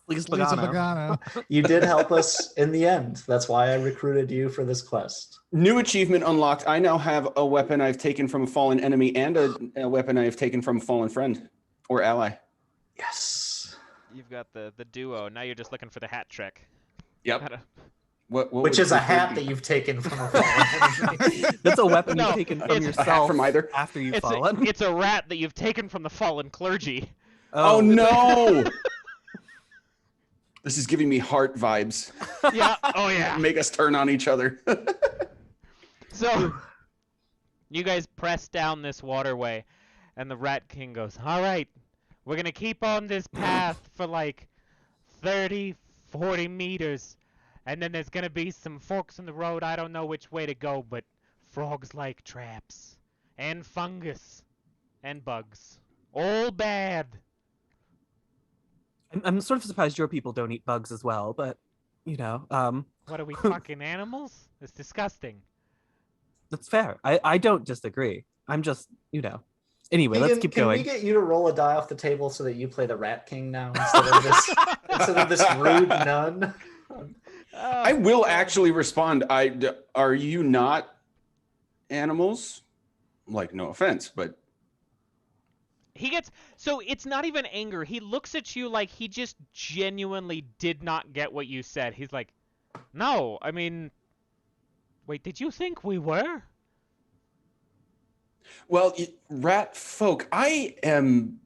Please, Lisa Logano. Pagano. You did help us in the end. That's why I recruited you for this quest. New achievement unlocked. I now have a weapon I've taken from a fallen enemy and a weapon I have taken from a fallen friend or ally. Yes. You've got the duo. Now you're just looking for the hat trick. Yep. Gotta- What Which would is a preferred hat be? that you've taken from a fallen enemy. That's a weapon No, you've taken from it's a hat yourself from either. after you've It's fallen. it's a rat that you've taken from the fallen clergy. Oh no! This is giving me heart vibes. Yeah. Oh yeah. Make us turn on each other. So you guys press down this waterway, and the Rat King goes, "All right, we're gonna keep on this path for like 30, 40 meters, and then there's gonna be some forks in the road. I don't know which way to go, but frogs like traps, and fungus, and bugs, all bad." I'm sort of surprised your people don't eat bugs as well, but you know, What are we, fucking animals? It's disgusting. that's fair. I don't disagree. I'm just, you know. Anyway, let's keep going. Can we get you to roll a die off the table so that you play the Rat King now instead of this rude nun? I will actually respond. Are you not animals? Like, no offense, but He gets, so it's not even anger. He looks at you like he just genuinely did not get what you said. He's like, "No, I mean, wait, did you think we were?" well, rat folk, I am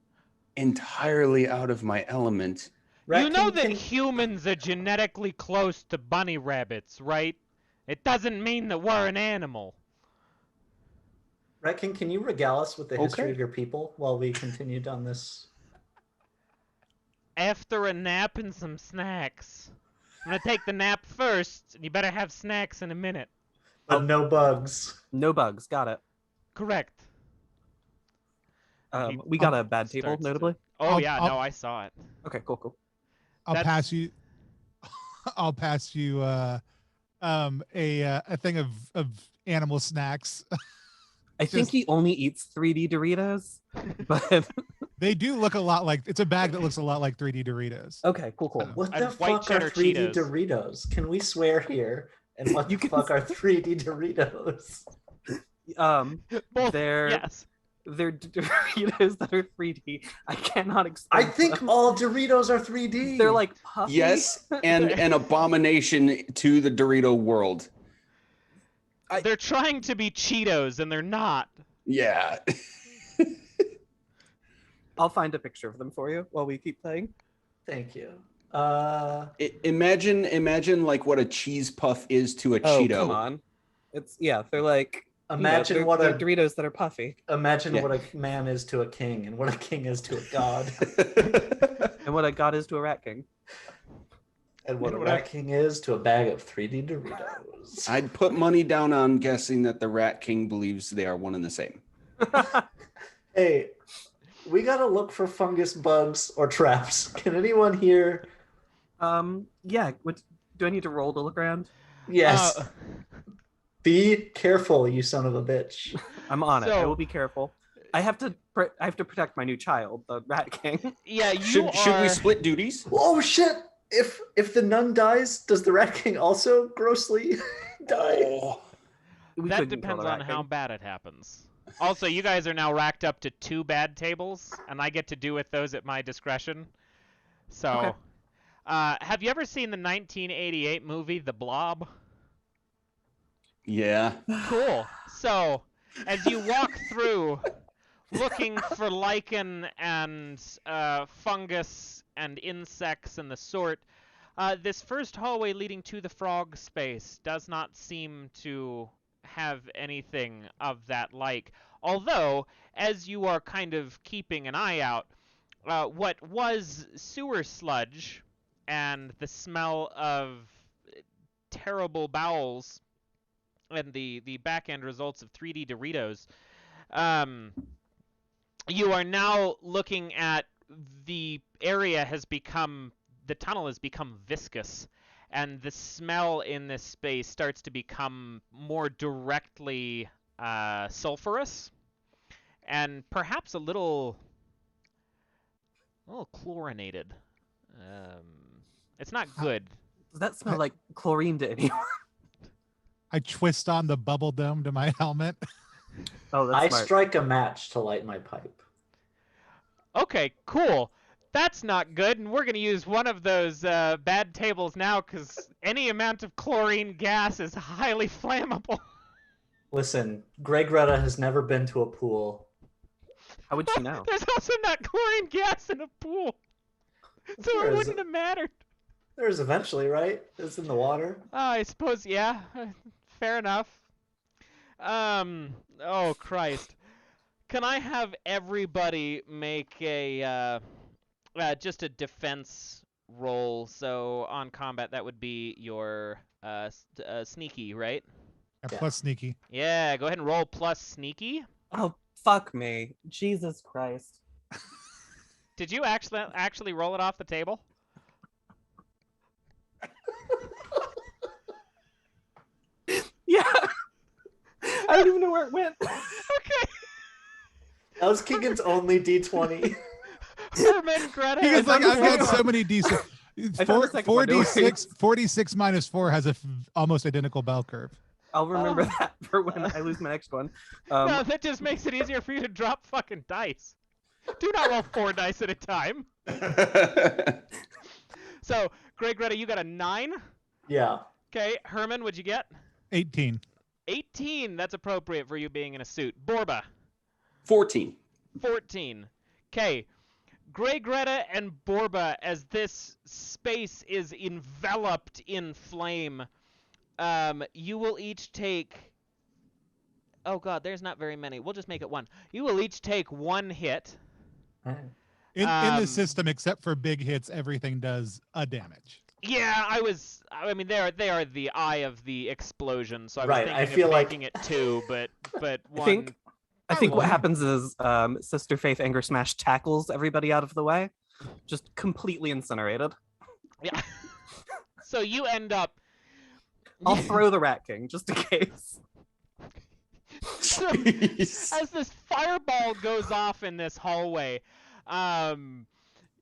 entirely out of my element. You know that humans are genetically close to bunny rabbits, right? It doesn't mean that we're an animal. Rat King, can you regale us with the history Okay. of your people while we continue down this? After a nap and some snacks. I'm gonna take the nap first, and you better have snacks in a minute. But no bugs. No bugs. Got it. Correct. We got a bad table, Starts to- notably. Oh I'll- yeah, I'll- no, I saw it. Okay, cool. I'll That's- pass you. I'll pass you a thing of animal snacks. I think he only eats 3D Doritos, but They do look a lot like, it's a bag that looks a lot like 3D Doritos. okay, cool. What And the white fuck are cheddar 3D Cheetos. Doritos? Can we swear here? And what You the can- fuck are 3D Doritos? Both. They're Yes. they're Doritos that are 3D. I cannot explain. I think them. all Doritos are 3D. they're like puffy. Yes, and an abomination to the Dorito world. They're trying to be Cheetos, and they're not. Yeah. I'll find a picture of them for you while we keep playing. Thank you. Imagine like what a cheese puff is to a Oh, Cheeto. come on. They're like Imagine they're, what they're a Doritos that are puffy, imagine Yeah. what a man is to a king, and what a king is to a god, and what a god is to a rat king. and what a What a- rat king is to a bag of 3D Doritos. I'd put money down on guessing that the Rat King believes they are one and the same. Hey, we gotta look for fungus, bugs, or traps. Can anyone here? Yeah. What do I need to roll to look around? Yes. Uh, Be careful, you son of a bitch. I'm on it. I So- will be careful. I have to protect my new child, the Rat King. yeah, you Should we are- split duties? Oh shit! If the nun dies, does the rat king also grossly die? Oh. We That couldn't kill depends the on Rat how King. bad it happens. Also, you guys are now racked up to 2 bad tables, and I get to do with those at my discretion. So, Okay. Have you ever seen the 1988 movie The Blob? Yeah. Cool. So, as you walk through, looking for lichen and fungus and insects and the sort, this first hallway leading to the frog space does not seem to have anything of that like. Although, as you are kind of keeping an eye out, what was sewer sludge and the smell of terrible bowels and the back end results of 3D Doritos, you are now looking at the area has become, the tunnel has become viscous, and the smell in this space starts to become more directly sulfurous, and perhaps a little chlorinated. It's not good. Does that smell like chlorine to anyone? I twist on the bubble dome to my helmet. Oh, that's I smart. strike a match to light my pipe. Okay, cool. That's not good, and we're going to use one of those bad tables now because any amount of chlorine gas is highly flammable. Listen, Greta has never been to a pool. How would she know? There's also not chlorine gas in a pool, so There it is. wouldn't have mattered. There's eventually, right? It's in the water. I suppose, yeah. Fair enough. Oh Christ. Can I have everybody make a just a defense roll? So on combat, that would be your sneaky, right? Yeah, plus sneaky. Yeah, go ahead and roll plus sneaky. Oh, fuck me. Jesus Christ. Did you actually roll it off the table? Yeah. I don't even know where it went. Okay. That was Keegan's only D20. Herman, Greta. Keegan's like, I've got so one. many D6. I found the second one, no worries. 46 minus 4 has a almost identical bell curve. I'll remember that for when I lose my next one. No, that just makes it easier for you to drop fucking dice. Do not roll 4 dice at a time. So, Greta, you got a 9? Yeah. Okay, Herman, what'd you get? 18. 18. That's appropriate for you being in a suit. Borba. 14. 14. Okay. Greta and Borba, as this space is enveloped in flame, you will each take... Oh god, there's not very many. We'll just make it 1. You will each take 1 hit. In the system, except for big hits, everything does a damage. Yeah, I mean, they are the eye of the explosion, so I was Right, thinking I feel of like- making it 2, but 1... I think what Probably. happens is Sister Faith Anger Smash tackles everybody out of the way. Just completely incinerated. Yeah. So you end up... I'll throw the Rat King, just in case. So, as this fireball goes off in this hallway,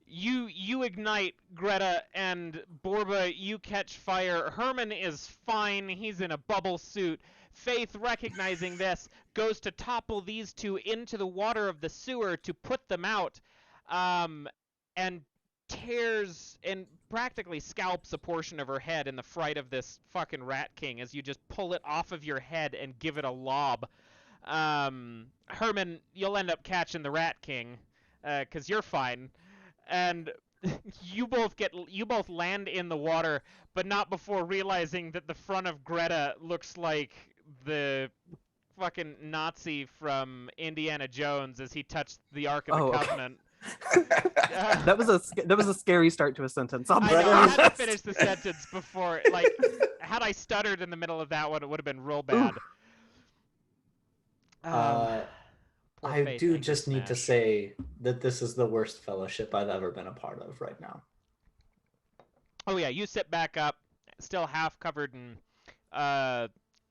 you ignite Greta, and Borba, you catch fire. Herman is fine. He's in a bubble suit. Faith, recognizing this, goes to topple these two into the water of the sewer to put them out, and tears and practically scalps a portion of her head in the fright of this fucking Rat King as you just pull it off of your head and give it a lob. Herman, you'll end up catching the Rat King, 'cause you're fine. And you both land in the water, but not before realizing that the front of Greta looks like the fucking Nazi from Indiana Jones as he touched the Ark of the Oh, okay. Covenant. That was a scary start to a sentence. I know, I had to honest. finish the sentence before, like, had I stuttered in the middle of that one, it would have been real bad. Poor I Faith do Anger just need to Smash. say that this is the worst fellowship I've ever been a part of right now. Oh yeah, you sit back up, still half covered in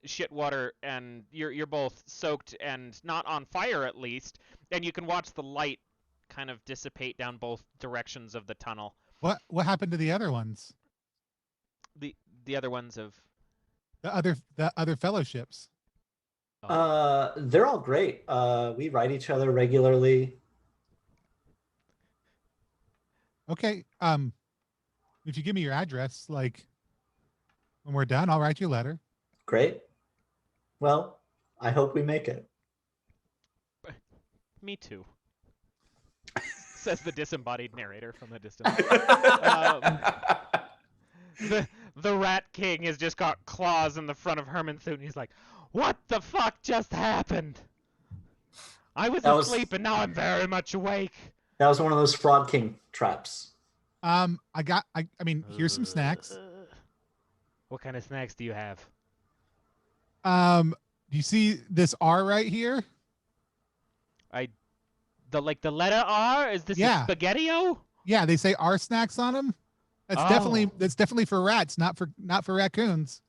shit water, and you're both soaked and not on fire at least, and you can watch the light kind of dissipate down both directions of the tunnel. What happened to the other ones? The other ones of The other fellowships. They're all great. We write each other regularly. Okay. If you give me your address, like when we're done, I'll write you a letter. Great. Well, I hope we make it. Me too. Says the disembodied narrator from the distance. The Rat King has just got claws in the front of Herman's suit, and he's like, "What the fuck just happened? I was asleep, and now I'm very much awake." That was one of those Frog King traps. I mean, here's some snacks. What kind of snacks do you have? Do you see this R right here? The letter R? Is this Yeah. a spaghetti-o? Yeah, they say R snacks on them. That's definitely for rats, not for raccoons.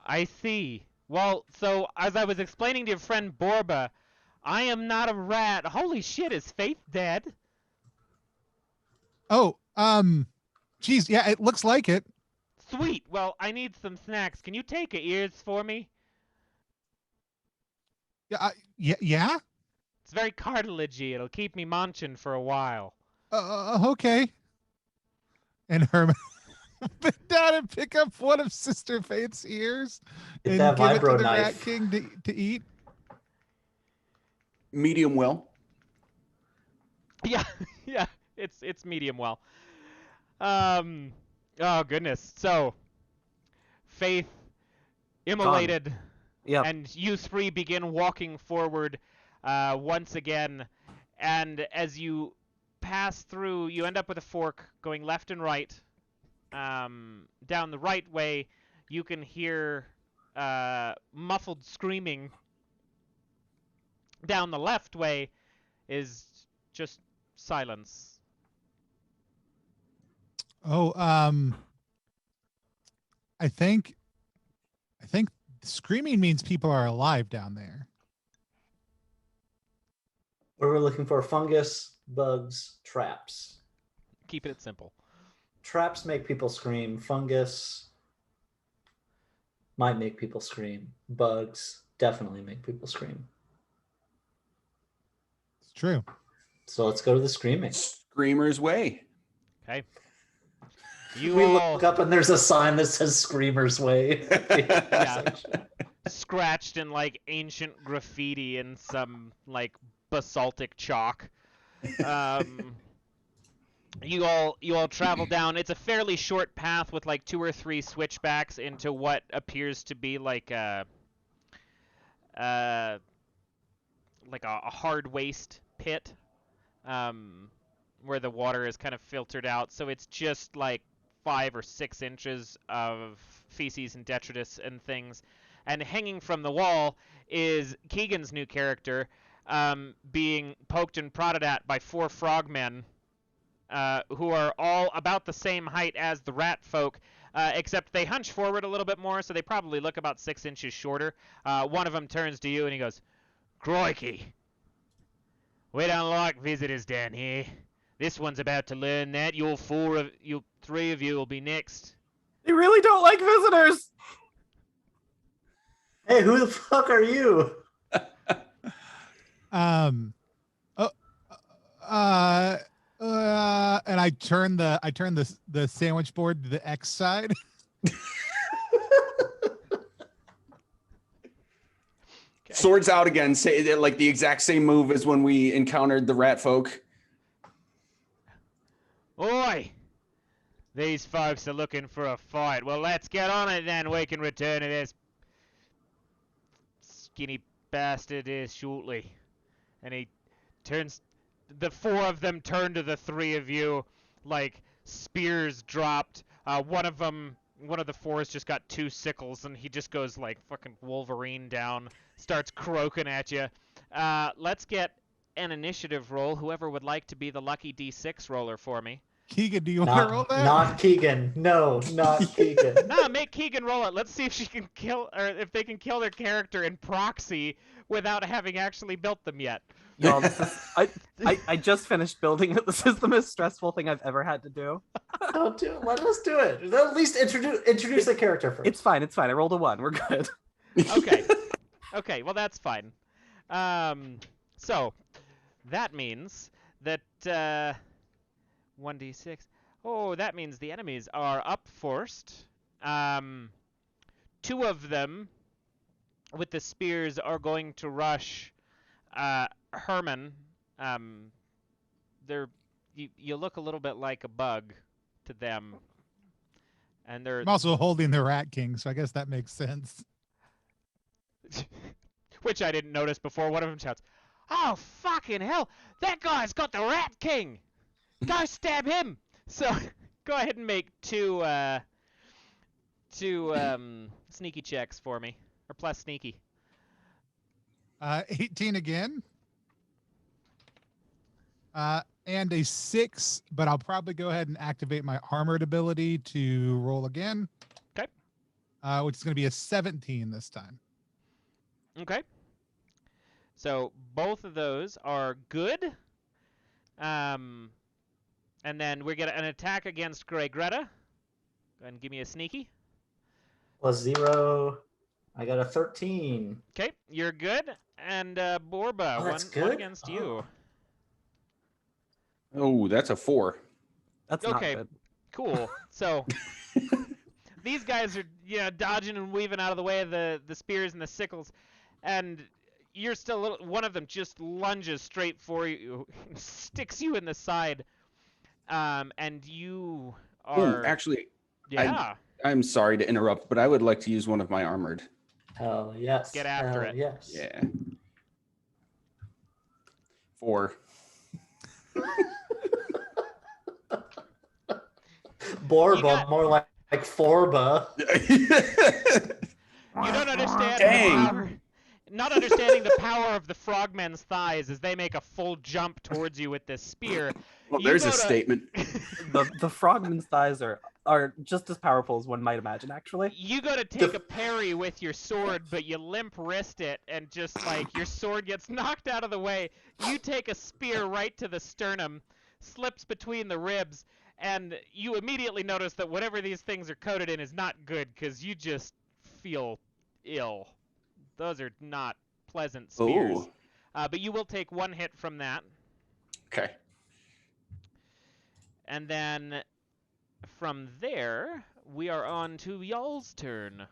I see. Well, so as I was explaining to your friend Borba, I am not a rat. Holy shit, is Faith dead? Oh, geez, yeah, it looks like it. Sweet. Well, I need some snacks. Can you take her ears for me? Yeah. It's very cartilagey. It'll keep me munching for a while. Okay. And Herman bend down and pick up one of Sister Faith's ears Get and that give it to vibro the knife. Rat King to eat. Medium well. Yeah, yeah. It's medium well. Oh goodness. So, Faith immolated, Yep. and you three begin walking forward once again. And as you pass through, you end up with a fork going left and right. Down the right way, you can hear muffled screaming. Down the left way is just silence. Oh, I think screaming means people are alive down there. Where we're looking for fungus, bugs, traps. Keeping it simple. Traps make people scream. Fungus might make people scream. Bugs definitely make people scream. It's true. So let's go to the screaming. Screamer's Way. Okay. You We all look up and there's a sign that says Screamer's Way. Yeah. Scratched in like ancient graffiti and some like basaltic chalk. You all travel down. It's a fairly short path with like 2 or 3 switchbacks into what appears to be like a hard waste pit, where the water is kind of filtered out. So it's just like 5 or 6 inches of feces and detritus and things. And hanging from the wall is Keegan's new character, being poked and prodded at by 4 frogmen, who are all about the same height as the rat folk, except they hunch forward a little bit more, so they probably look about 6 inches shorter. One of them turns to you and he goes, "Crikey, we don't like visitors down here. This one's about to learn that. You 3 of you will be next." They really don't like visitors. Hey, who the fuck are you? And I turn the sandwich board to the X side. Swords out again. Say like the exact same move as when we encountered the rat folk. Oi! These folks are looking for a fight. Well, let's get on it then. We can return to this skinny bastard here shortly. And he turns. The 4 of them turn to the 3 of you, like spears dropped. One of the 4's just got 2 sickles, and he just goes like fucking Wolverine down, starts croaking at you. Let's get an initiative roll. Whoever would like to be the lucky D6 roller for me. Keegan, do you want to roll that? Not Keegan. No, not Keegan. Nah, make Keegan roll it. Let's see if she can kill, or if they can kill their character in proxy without having actually built them yet. Y'all, I just finished building it. This is the most stressful thing I've ever had to do. Don't do it. Let us do it. At least introduce the character first. It's fine. I rolled a 1. We're good. Okay. Okay, well that's fine. So that means that 1d6. Oh, that means the enemies are up first. 2 of them with the spears are going to rush Herman. You look a little bit like a bug to them, and they're I'm also holding the Rat King, so I guess that makes sense. which I didn't notice before. One of them shouts, "Oh fucking hell! That guy's got the Rat King! Go stab him!" So go ahead and make 2 sneaky checks for me, or plus sneaky. 18 again. And a 6, but I'll probably go ahead and activate my armored ability to roll again. Okay. Which is going to be a 17 this time. Okay. So both of those are good. And then we get an attack against Greta. Go ahead and give me a sneaky. +0. I got a 13. Okay, you're good. And Borba, Oh, that's one good? against you. Oh, that's a 4. That's Okay. not good. Cool. So these guys are dodging and weaving out of the way of the spears and the sickles, and you're still a little. One of them just lunges straight for you, sticks you in the side, and you are. Ooh, actually, Yeah. I'm sorry to interrupt, but I would like to use one of my armored. Hell yes. Get after Hell it. Yes. Yeah. 4. Borba, more like Forba. You don't understand Dang. the power. Not understanding the power of the frogmen's thighs as they make a full jump towards you with this spear. Well, You there's go a to- statement. The frogman's thighs are just as powerful as one might imagine, actually. You go to take a parry with your sword, but you limp wrist it, and just like your sword gets knocked out of the way. You take a spear right to the sternum, slips between the ribs, and you immediately notice that whatever these things are coated in is not good, because you just feel ill. Those are not pleasant spears. Ooh. But you will take 1 hit from that. Okay. And then from there, we are on to y'all's turn.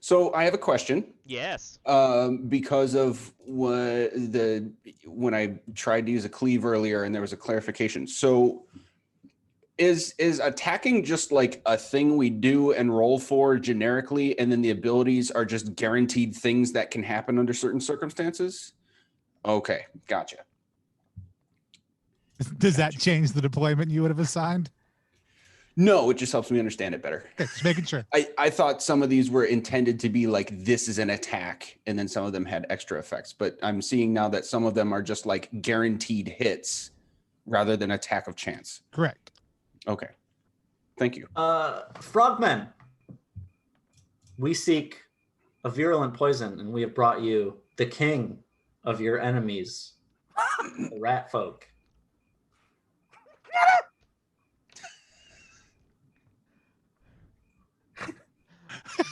So I have a question. Yes. Because of when I tried to use a cleave earlier and there was a clarification. So is attacking just like a thing we do and roll for generically, and then the abilities are just guaranteed things that can happen under certain circumstances? Okay, gotcha. Does that change the deployment you would have assigned? No, it just helps me understand it better. Okay, just making sure. I thought some of these were intended to be like, this is an attack, and then some of them had extra effects. But I'm seeing now that some of them are just like guaranteed hits rather than attack of chance. Correct. Okay. Thank you. Frogmen, we seek a virulent poison, and we have brought you the king of your enemies, the rat folk.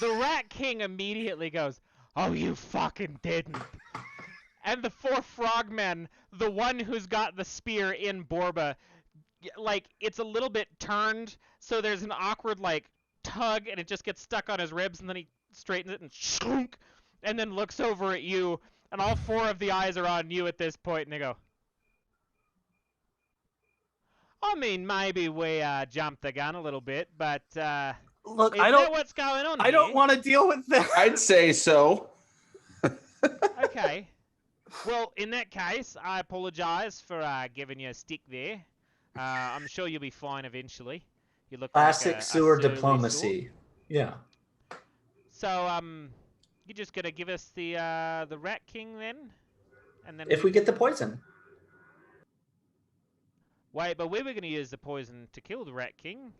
The Rat King immediately goes, "Oh, you fucking didn't." And the 4 frogmen, the one who's got the spear in Borba, like, it's a little bit turned, so there's an awkward, like, tug, and it just gets stuck on his ribs, and then he straightens it and shunk, and then looks over at you, and all 4 of the eyes are on you at this point, and they go, I mean, maybe we jumped the gun a little bit, but Look, is I that don't. what's going on I don't here? want to deal with this. I'd say so. Okay. Well, in that case, I apologize for giving you a stick there. I'm sure you'll be fine eventually. You look Classic like a sewer surly diplomacy. Yeah. sort. So, you're just gonna give us the Rat King then, and then If we get the poison. wait, but we were gonna use the poison to kill the Rat King.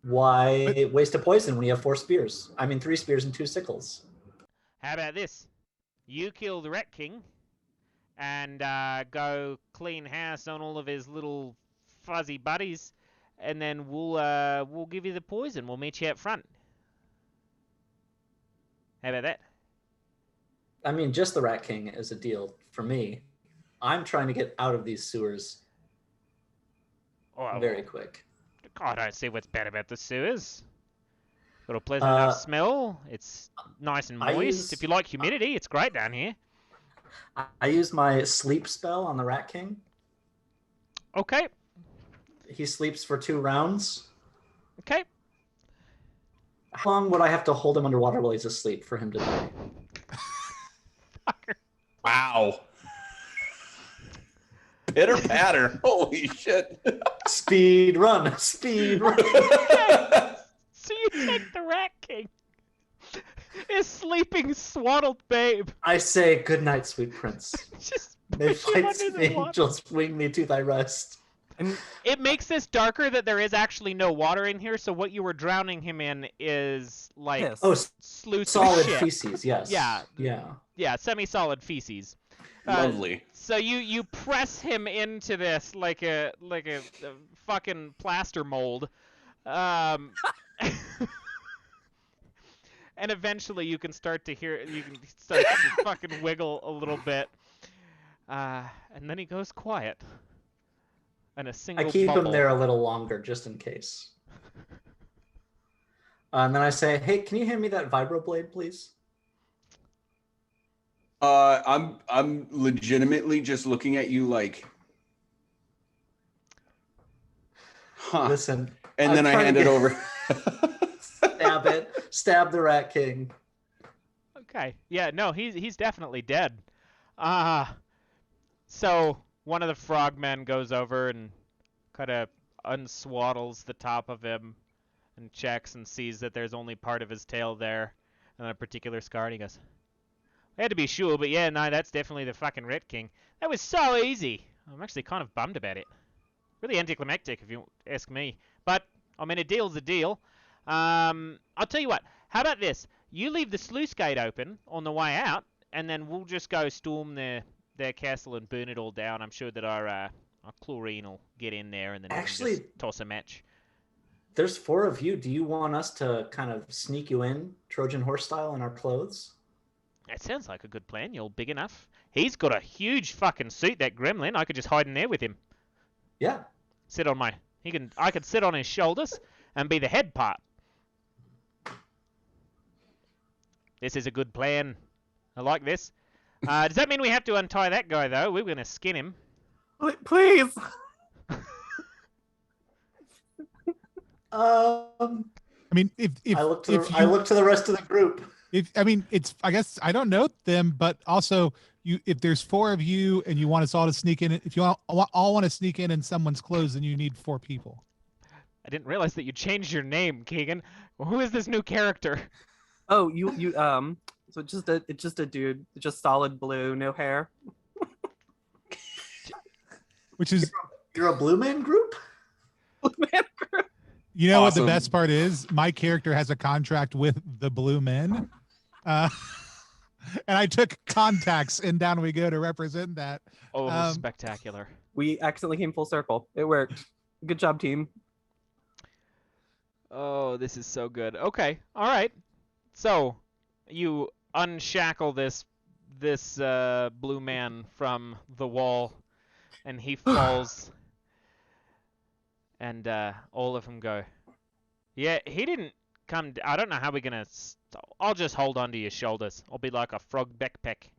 Why waste a poison when you have 4 spears? I mean, 3 spears and 2 sickles. How about this? You kill the Rat King, and go clean house on all of his little fuzzy buddies, and then we'll give you the poison. We'll meet you out front. How about that? I mean, just the Rat King is a deal for me. I'm trying to get out of these sewers Oh, very quick. I don't see what's bad about the sewers. Got a pleasant enough smell. It's nice and moist. If you like humidity, it's great down here. I use my sleep spell on the Rat King. Okay. He sleeps for 2 rounds. Okay. How long would I have to hold him underwater while he's asleep for him to die? Fucker. Wow. Pitter patter. Holy shit. Speed run. Speed run. So you take the Rat King. His sleeping swaddled babe. I say, good night, sweet prince. Just May push him flight's under the water. angels wing me to thy rest. And It makes this darker that there is actually no water in here, so what you were drowning him in is like Piss. Oh, sluice solid of shit. feces, yes. Yeah. Yeah. Yeah, semi-solid feces. Lovely. So you press him into this like a fucking plaster mold, and eventually you can start to fucking wiggle a little bit, and then he goes quiet. And a I single keep bubble. him there a little longer just in case. And then I say, hey, can you hand me that vibroblade, please? I'm legitimately just looking at you like, huh? Listen. And I'm then I trying to hand it get- over. Stab it. Stab the Rat King. Okay. Yeah, no, he's definitely dead. So one of the frogmen goes over and kind of unswaddles the top of him and checks and sees that there's only part of his tail there and a particular scar. And he goes, I had to be sure, but yeah, no, that's definitely the fucking Rat King. That was so easy. I'm actually kind of bummed about it. Really anticlimactic, if you ask me. But, I mean, a deal's a deal. I'll tell you what. How about this? You leave the sluice gate open on the way out, and then we'll just go storm their castle and burn it all down. I'm sure that our chlorine will get in there, and then we can Actually, just toss a match. there's 4 of you. Do you want us to kind of sneak you in, Trojan horse style, in our clothes? That sounds like a good plan. You're big enough. He's got a huge fucking suit, that gremlin. I could just hide in there with him. Yeah. Sit on I could sit on his shoulders and be the head part. This is a good plan. I like this. Does that mean we have to untie that guy, though? We're going to skin him. Please. I mean, if I look to the rest of the group. I guess I don't know them, but also if there's 4 of you and you want us all to sneak in, if you all want to sneak in someone's clothes, then you need 4 people. I didn't realize that you changed your name, Keegan. Well, who is this new character? Oh, so it's just a dude, just solid blue, no hair. Which is You're a Blue Man group? Blue man group. You know Awesome. what the best part is? My character has a contract with the Blue Men. And I took contacts in Down We Go to represent that. Oh, spectacular. We accidentally came full circle. It worked. Good job, team. Oh, this is so good. Okay, all right. So, you unshackle this blue man from the wall, and he falls. And all of them go, yeah, he didn't come. I don't know how we're going to... I'll just hold on to your shoulders. I'll be like a frog backpack.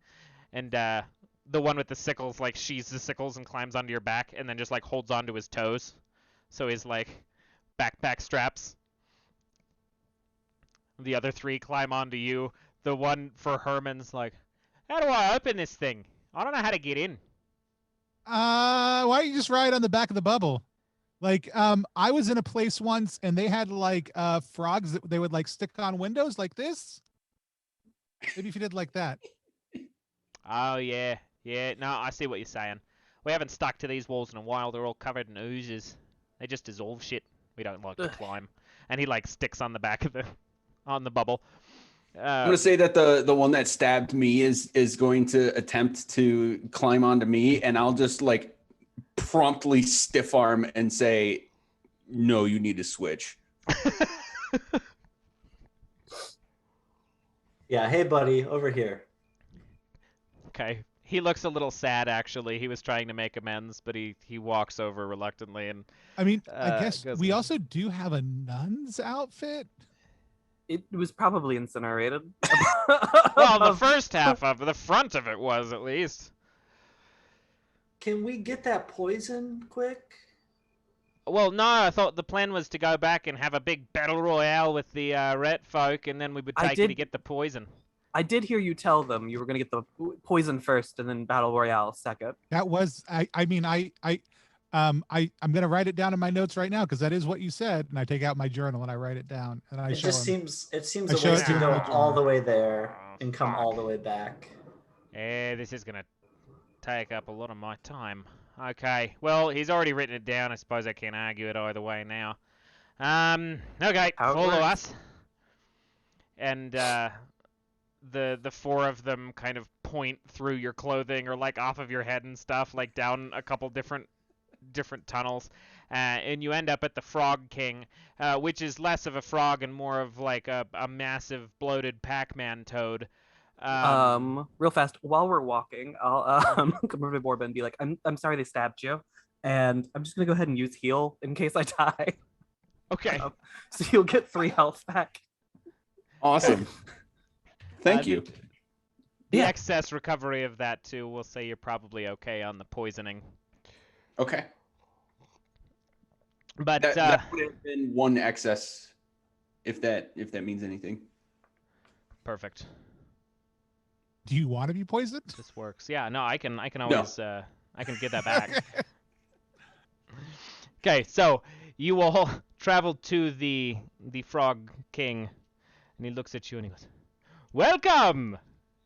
And the one with the sickles, like, sheathes the sickles and climbs onto your back, and then just, like, holds onto his toes. So his, like, backpack straps. The other 3 climb onto you. The one for Herman's like, how do I open this thing? I don't know how to get in. Why don't you just ride on the back of the bubble? Like, I was in a place once and they had like frogs that they would like stick on windows like this. Maybe if you did like that. Oh, yeah. Yeah, no, I see what you're saying. We haven't stuck to these walls in a while. They're all covered in oozes. They just dissolve shit. We don't like to climb. And he like sticks on the back of on the bubble. I'm gonna say that the one that stabbed me is going to attempt to climb onto me, and I'll just like promptly stiff arm and say, "No, you need to switch." Yeah, hey buddy, over here. Okay. He looks a little sad, actually. He was trying to make amends, but he walks over reluctantly. And I mean, I guess we on. also do have a nun's outfit. It was probably incinerated. Well, the first half of the front of it was, at least. Can we get that poison quick? Well, no, I thought the plan was to go back and have a big battle royale with the rat folk, and then we would take you to get the poison. I did hear you tell them you were going to get the poison first and then battle royale second. That was, I'm going to write it down in my notes right now because that is what you said. And I take out my journal and I write it down. And I It show just him. seems a show waste it to to go him. all the way there and come fuck. all the way back. Yeah, this is going to take up a lot of my time. Okay, well, he's already written it down. I suppose I can't argue it either way now. Okay, follow us. And the 4 of them kind of point through your clothing or like off of your head and stuff, like down a couple different tunnels, and you end up at the Frog King, which is less of a frog and more of like a massive bloated Pac-Man toad. Real fast, while we're walking, I'll come over to Borba and be like, I'm sorry they stabbed you, and I'm just gonna go ahead and use heal in case I die. Okay. So you'll get 3 health back. Awesome. Thank you. The excess recovery of that too, we'll say you're probably okay on the poisoning. Okay. But that would have been 1 excess if that means anything. Perfect. Do you want to be poisoned? This works. Yeah, no, I can always I can get that back. Okay, so you all travel to the Frog King, and he looks at you and he goes, "Welcome!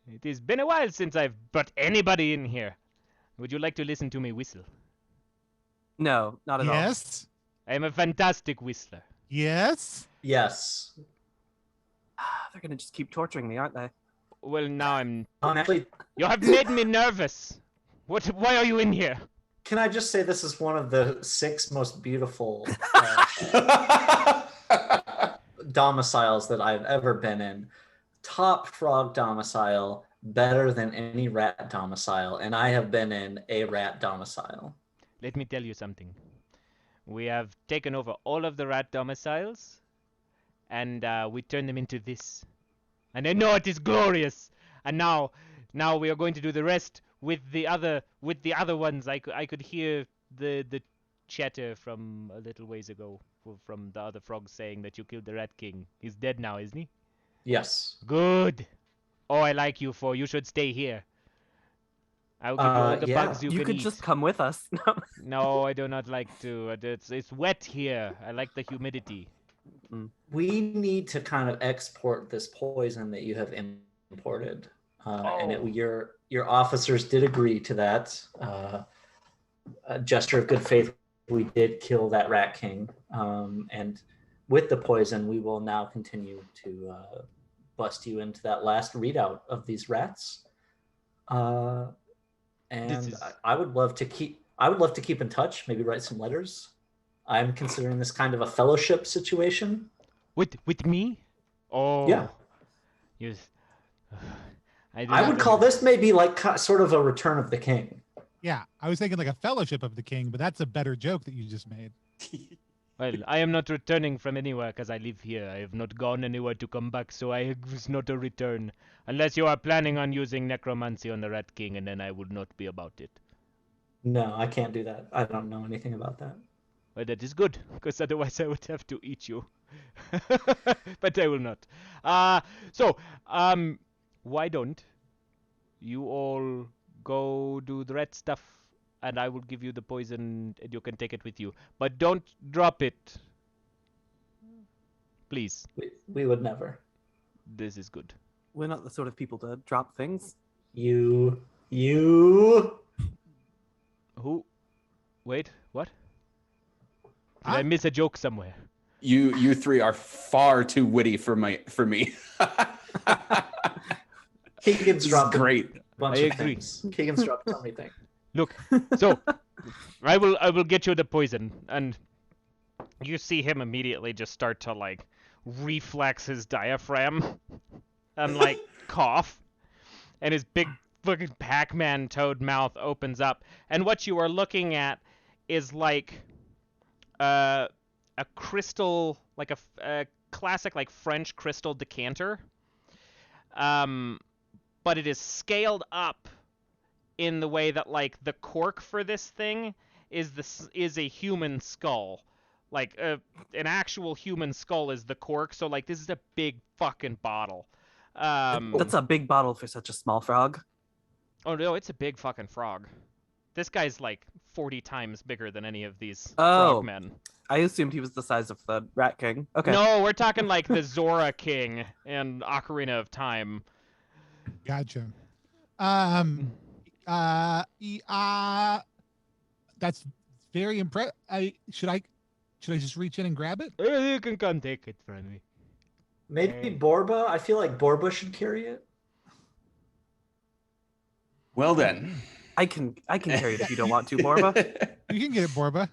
It has been a while since I've brought anybody in here. Would you like to listen to me whistle? No, not at all. Yes. I am a fantastic whistler." Yes. Yes. They're gonna just keep torturing me, aren't they? Well, now Actually, You have made me nervous. Why are you in here? can I just say this is one of the 6 most beautiful domiciles that I've ever been in. Top frog domicile, better than any rat domicile, and I have been in a rat domicile. Let me tell you something. We have taken over all of the rat domiciles, and we turned them into this. And I know it is glorious. And now we are going to do the rest with the other ones. I could hear the chatter from a little ways ago from the other frogs saying that you killed the Rat King. He's dead now, isn't he? Yes. Good. Oh, I like you for. You should stay here. I'll give you all the yeah. bugs you You can could eat. just come with us. No, I do not like to. It's wet here. I like the humidity. We need to kind of export this poison that you have imported, and your officers did agree to that. A gesture of good faith. We did kill that Rat King, and with the poison, we will now continue to bust you into that last readout of these rats. And I would love to keep in touch. Maybe write some letters. I'm considering this kind of a fellowship situation. With me? Oh. Yeah. You. I would call this maybe like sort of a Return of the King. Yeah, I was thinking like a Fellowship of the King, but that's a better joke that you just made. Well, I am not returning from anywhere because I live here. I have not gone anywhere to come back, so I was not a return. Unless you are planning on using necromancy on the Rat King, and then I would not be about it. No, I can't do that. I don't know anything about that. Well, that is good, because otherwise I would have to eat you. But I will not. Why don't you all go do the rat stuff, and I will give you the poison, and you can take it with you. But don't drop it. Please. We would never. This is good. We're not the sort of people to drop things. You. Who? Wait, what? Did I miss a joke somewhere? You 3 are far too witty for me. Keegan's dropped great. a bunch I of agree. things. Keegan's dropped so many things. Look, so I will get you the poison, and you see him immediately just start to like reflex his diaphragm and like cough, and his big fucking Pac-Man toad mouth opens up, and what you are looking at is like a crystal, like a classic like French crystal decanter, but it is scaled up in the way that like the cork for this thing is a human skull. Like an actual human skull is the cork, so like this is a big fucking bottle. That's a big bottle for such a small frog. Oh no, it's a big fucking frog. This guy's like 40 times bigger than any of these Oh. frogmen. I assumed he was the size of the Rat King. Okay. No, we're talking like the Zora King and Ocarina of Time. Gotcha. That's very impressive. Should I just reach in and grab it? You can come take it from me. Maybe Borba. I feel like Borba should carry it. Well then. I can carry it if you don't want to, Borba. You can get it, Borba.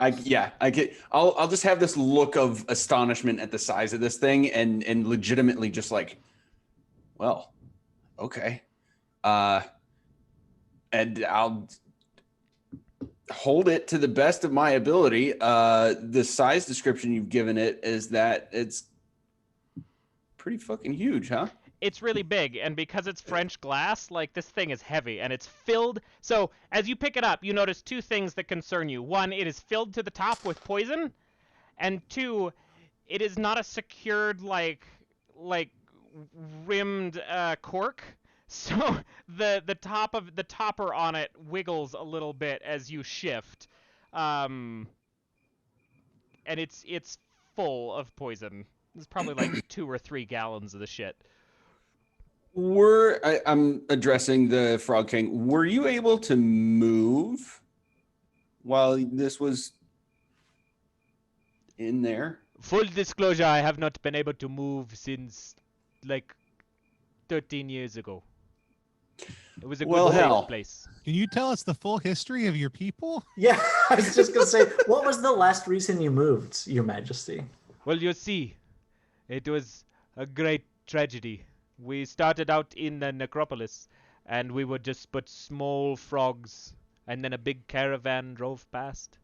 I'll just have this look of astonishment at the size of this thing and legitimately just like, well, okay. And I'll hold it to the best of my ability. The size description you've given it is that it's pretty fucking huge, huh? It's really big, and because it's French glass, like, this thing is heavy, and it's filled. So, as you pick it up, you notice two things that concern you. One, it is filled to the top with poison, and two, it is not a secured like rimmed cork. So the topper on it wiggles a little bit as you shift, and it's full of poison. It's probably like 2 or 3 gallons of the shit. I'm addressing the Frog King. Were you able to move while this was in there? Full disclosure, I have not been able to move since like 13 years ago. It was a good safe place. Can you tell us the full history of your people? Yeah, I was just gonna say, what was the last reason you moved, Your Majesty? Well, you see, it was a great tragedy. We started out in the necropolis, and we were just but small frogs, and then a big caravan drove past,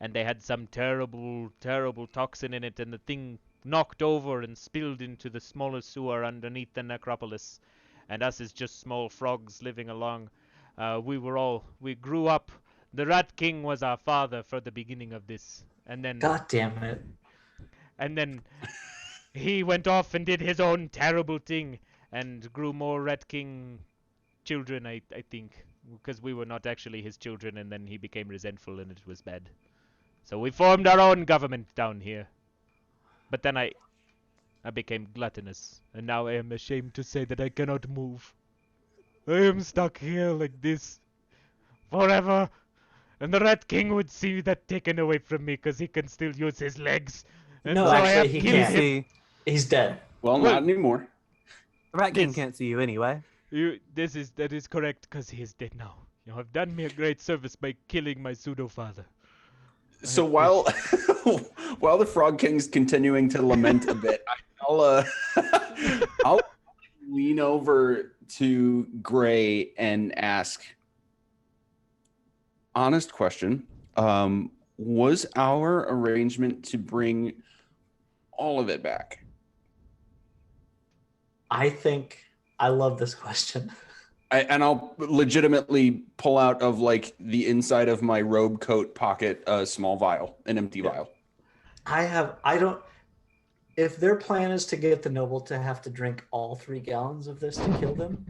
and they had some terrible, terrible toxin in it, and the thing knocked over and spilled into the smallest sewer underneath the necropolis. And us as just small frogs living along, we grew up. The Rat King was our father for the beginning of this, and then God damn it! And then he went off and did his own terrible thing, and grew more Rat King children, I think, because we were not actually his children, and then he became resentful, and it was bad. So we formed our own government down here. But then I became gluttonous, and now I am ashamed to say that I cannot move. I am stuck here like this forever, and the Rat King would see that taken away from me because he can still use his legs. And No, so I actually, have he killed can't. him. He's dead. Well, not anymore. The Rat King can't see you anyway. That is correct, because he is dead now. You have done me a great service by killing my pseudo-father. So while the Frog King's continuing to lament a bit, I'll lean over to Gray and ask, honest question, was our arrangement to bring all of it back? I love this question. I'll legitimately pull out of like the inside of my robe coat pocket a small vial, an empty vial. If their plan is to get the noble to have to drink all 3 gallons of this to kill them,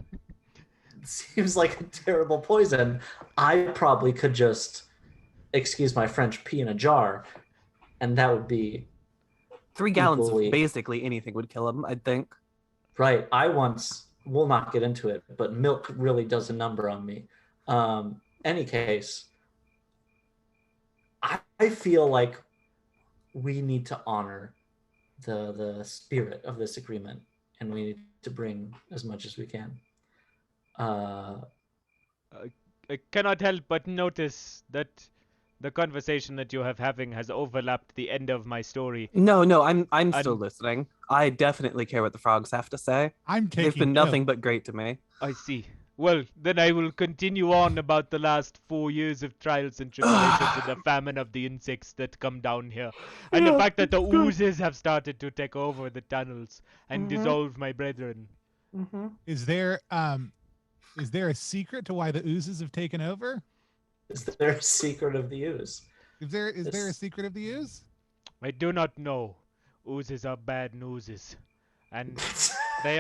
it seems like a terrible poison. I probably could just, excuse my French, pee in a jar, and that would be 3 gallons equally... of basically anything would kill him, I think. Right. We'll not get into it, but milk really does a number on me. Any case, I feel like we need to honor the spirit of this agreement, and we need to bring as much as we can. I cannot help but notice that the conversation that you have having has overlapped the end of my story. No, I'm still listening. I definitely care what the frogs have to say. They've been nothing but great to me. I see. Well, then I will continue on about the last 4 years of trials and tribulations and the famine of the insects that come down here. And the fact that the oozes have started to take over the tunnels and dissolve my brethren. Is there a secret to why the oozes have taken over? Is there a secret of the ooze? Is there a secret of the ooze? I do not know. Oozes are bad newses. And they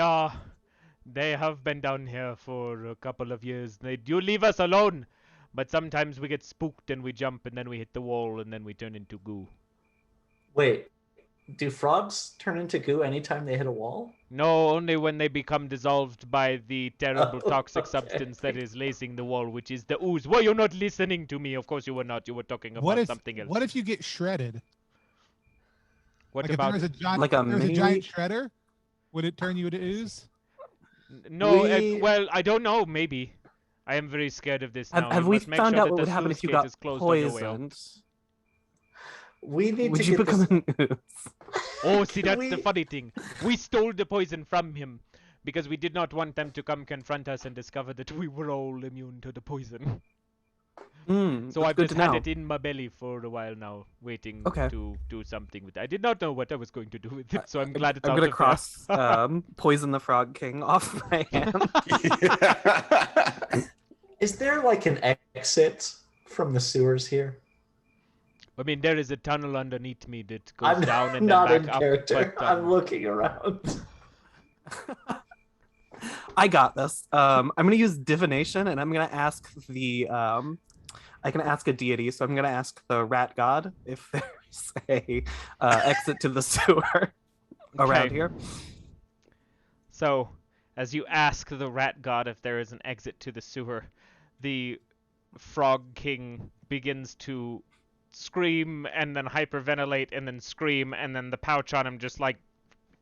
have been down here for a couple of years. They do leave us alone. But sometimes we get spooked and we jump and then we hit the wall and then we turn into goo. Wait, do frogs turn into goo anytime they hit a wall? No, only when they become dissolved by the terrible toxic substance that is lacing the wall, which is the ooze. Well, you're not listening to me. Of course you were not. You were talking about something else. What if you get shredded? What like about if there was a giant shredder? Would it turn you into ooze? No, well, I don't know. Maybe. I am very scared of this now. Have we found out what would happen if you got poisoned? We need Would to you get become this... an ooze? Oh, see, that's the funny thing. We stole the poison from him because we did not want them to come confront us and discover that we were all immune to the poison. So I've just had it in my belly for a while now, waiting to do something with it. I did not know what I was going to do with it, so I'm glad it's out of there. I'm going to cross Poison the Frog King off my hand. Is there like an exit from the sewers here? I mean, there is a tunnel underneath me that goes I'm down and not then in back up. character. But, I'm looking around. I got this. I'm gonna use divination, and I'm gonna ask I can ask a deity, so I'm gonna ask the rat god if there's a exit to the sewer around Okay. here. So, as you ask the rat god if there is an exit to the sewer, the frog king begins to scream and then hyperventilate and then scream, and then the pouch on him just like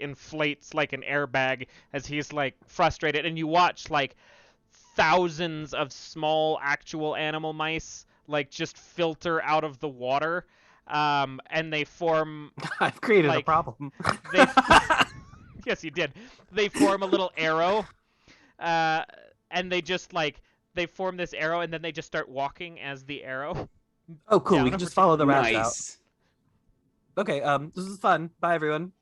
inflates like an airbag as he's like frustrated, and you watch like thousands of small actual animal mice like just filter out of the water, and they form I've created a like, problem. they yes, you did. They form a little arrow, and they form this arrow, and then they just start walking as the arrow. Oh, cool. Yeah, We I'm can a just follow the rats out. Nice. Okay. This is fun. Bye, everyone.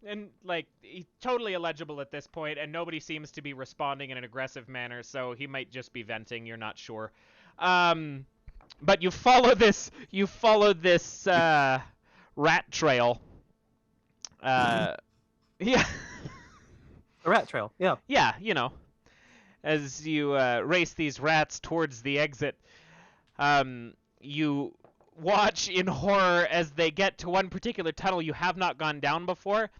And like he's totally illegible at this point, and nobody seems to be responding in an aggressive manner, so he might just be venting. You're not sure. But you follow this rat trail. Yeah. A rat trail. Yeah. Yeah, you know, as you race these rats towards the exit, you watch in horror as they get to one particular tunnel you have not gone down before,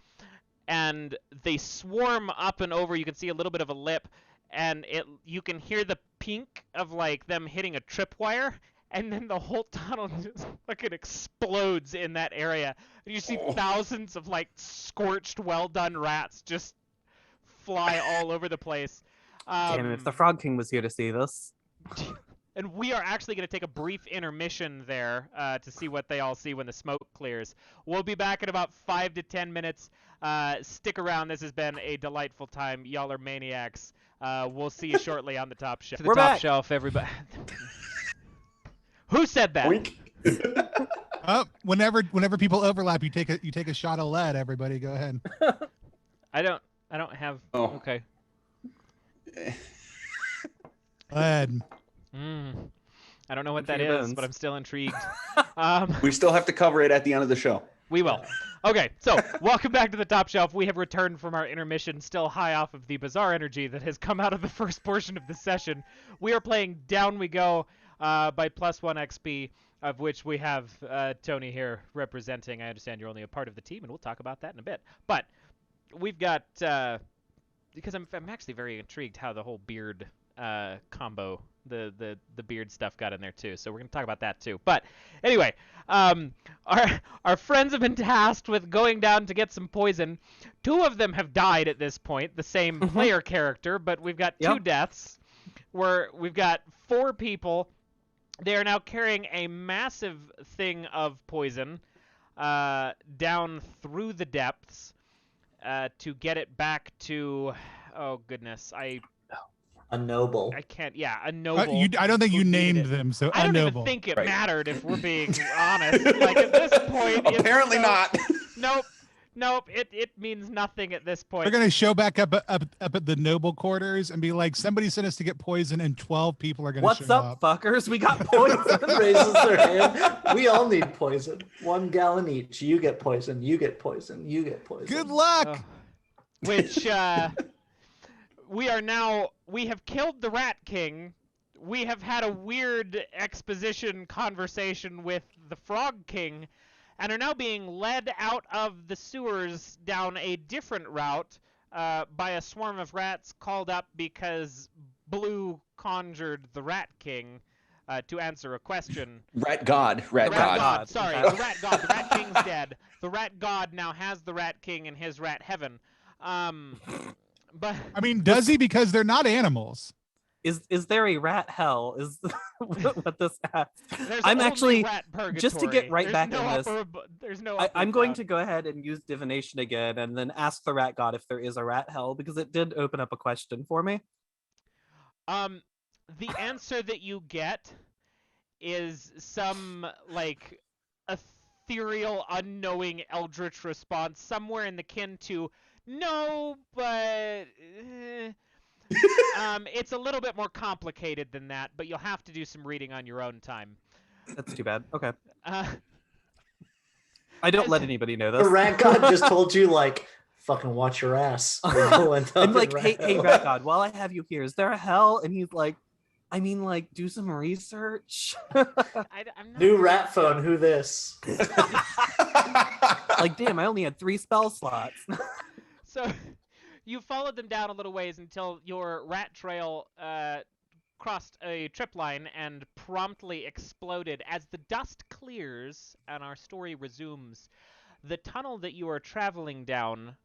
and they swarm up and over. You can see a little bit of a lip, and you can hear the pink of like them hitting a tripwire, and then the whole tunnel just fucking explodes in that area. And you see thousands of like scorched, well done rats just fly all over the place. Damn it, if the Frog King was here to see this. And we are actually going to take a brief intermission there to see what they all see when the smoke clears. We'll be back in about 5 to 10 minutes. Stick around. This has been a delightful time. Y'all are maniacs. We'll see you shortly on the top shelf. To the We're top back. shelf, everybody. Who said that? Wink. Whenever people overlap, you take a shot of lead. Everybody, go ahead. I don't have. Oh. Okay. Lead. I don't know what For that your is, bones. but I'm still intrigued. We still have to cover it at the end of the show. We will. Okay, so welcome back to the top shelf. We have returned from our intermission, still high off of the bizarre energy that has come out of the first portion of the session. We are playing Down We Go by +1 XP, of which we have Tony here representing. I understand you're only a part of the team, and we'll talk about that in a bit. But we've got, because I'm actually very intrigued how the whole beard combo, the beard stuff got in there too. So we're going to talk about that too. But anyway, our friends have been tasked with going down to get some poison. 2 of them have died at this point, the same player character, but we've got 2 deaths. We've got 4 people. They are now carrying a massive thing of poison down through the depths to get it back to, oh goodness, A noble. I can't. Yeah, a noble. I don't think who you needed named it. them, so I a don't noble. even think it Right. mattered, if we're being honest. Like at this point, it's Apparently not. Nope. It means nothing at this point. They're gonna show back up at the noble quarters and be like, somebody sent us to get poison, and 12 people are gonna What's show up, fuckers? We got poison. Raises their hand. We all need poison. 1 gallon each. You get poison. You get poison. You get poison. Good luck. Ugh. Which we have killed the Rat King. We have had a weird exposition conversation with the Frog King, and are now being led out of the sewers down a different route by a swarm of rats called up because Blue conjured the Rat King to answer a question. Rat God. The Rat God. God. Sorry, Okay. the Rat God. The Rat King's dead. The Rat God now has the Rat King in his rat heaven. But I mean, does he? Because they're not animals. Is there a rat hell? Is what this asks. there's I'm only actually rat just to get purgatory. right There's back no in this. There's no. I'm going to go ahead and use divination again, and then ask the rat god if there is a rat hell, because it did open up a question for me. The answer that you get is some like ethereal, unknowing eldritch response, somewhere in the kin to no, but It's a little bit more complicated than that, but you'll have to do some reading on your own time. That's too bad. Okay. Uh, I don't As- let anybody know The this. rat god just told you, like, fucking watch your ass. or you'll end up I'm in like, hey, hell." Rat God, while I have you here, is there a hell? And he's like, I mean, like, do some research. I'm not New rat phone, who this? Like, damn, I only had 3 spell slots. So you followed them down a little ways until your rat trail crossed a trip line and promptly exploded. As the dust clears and our story resumes, the tunnel that you are traveling down,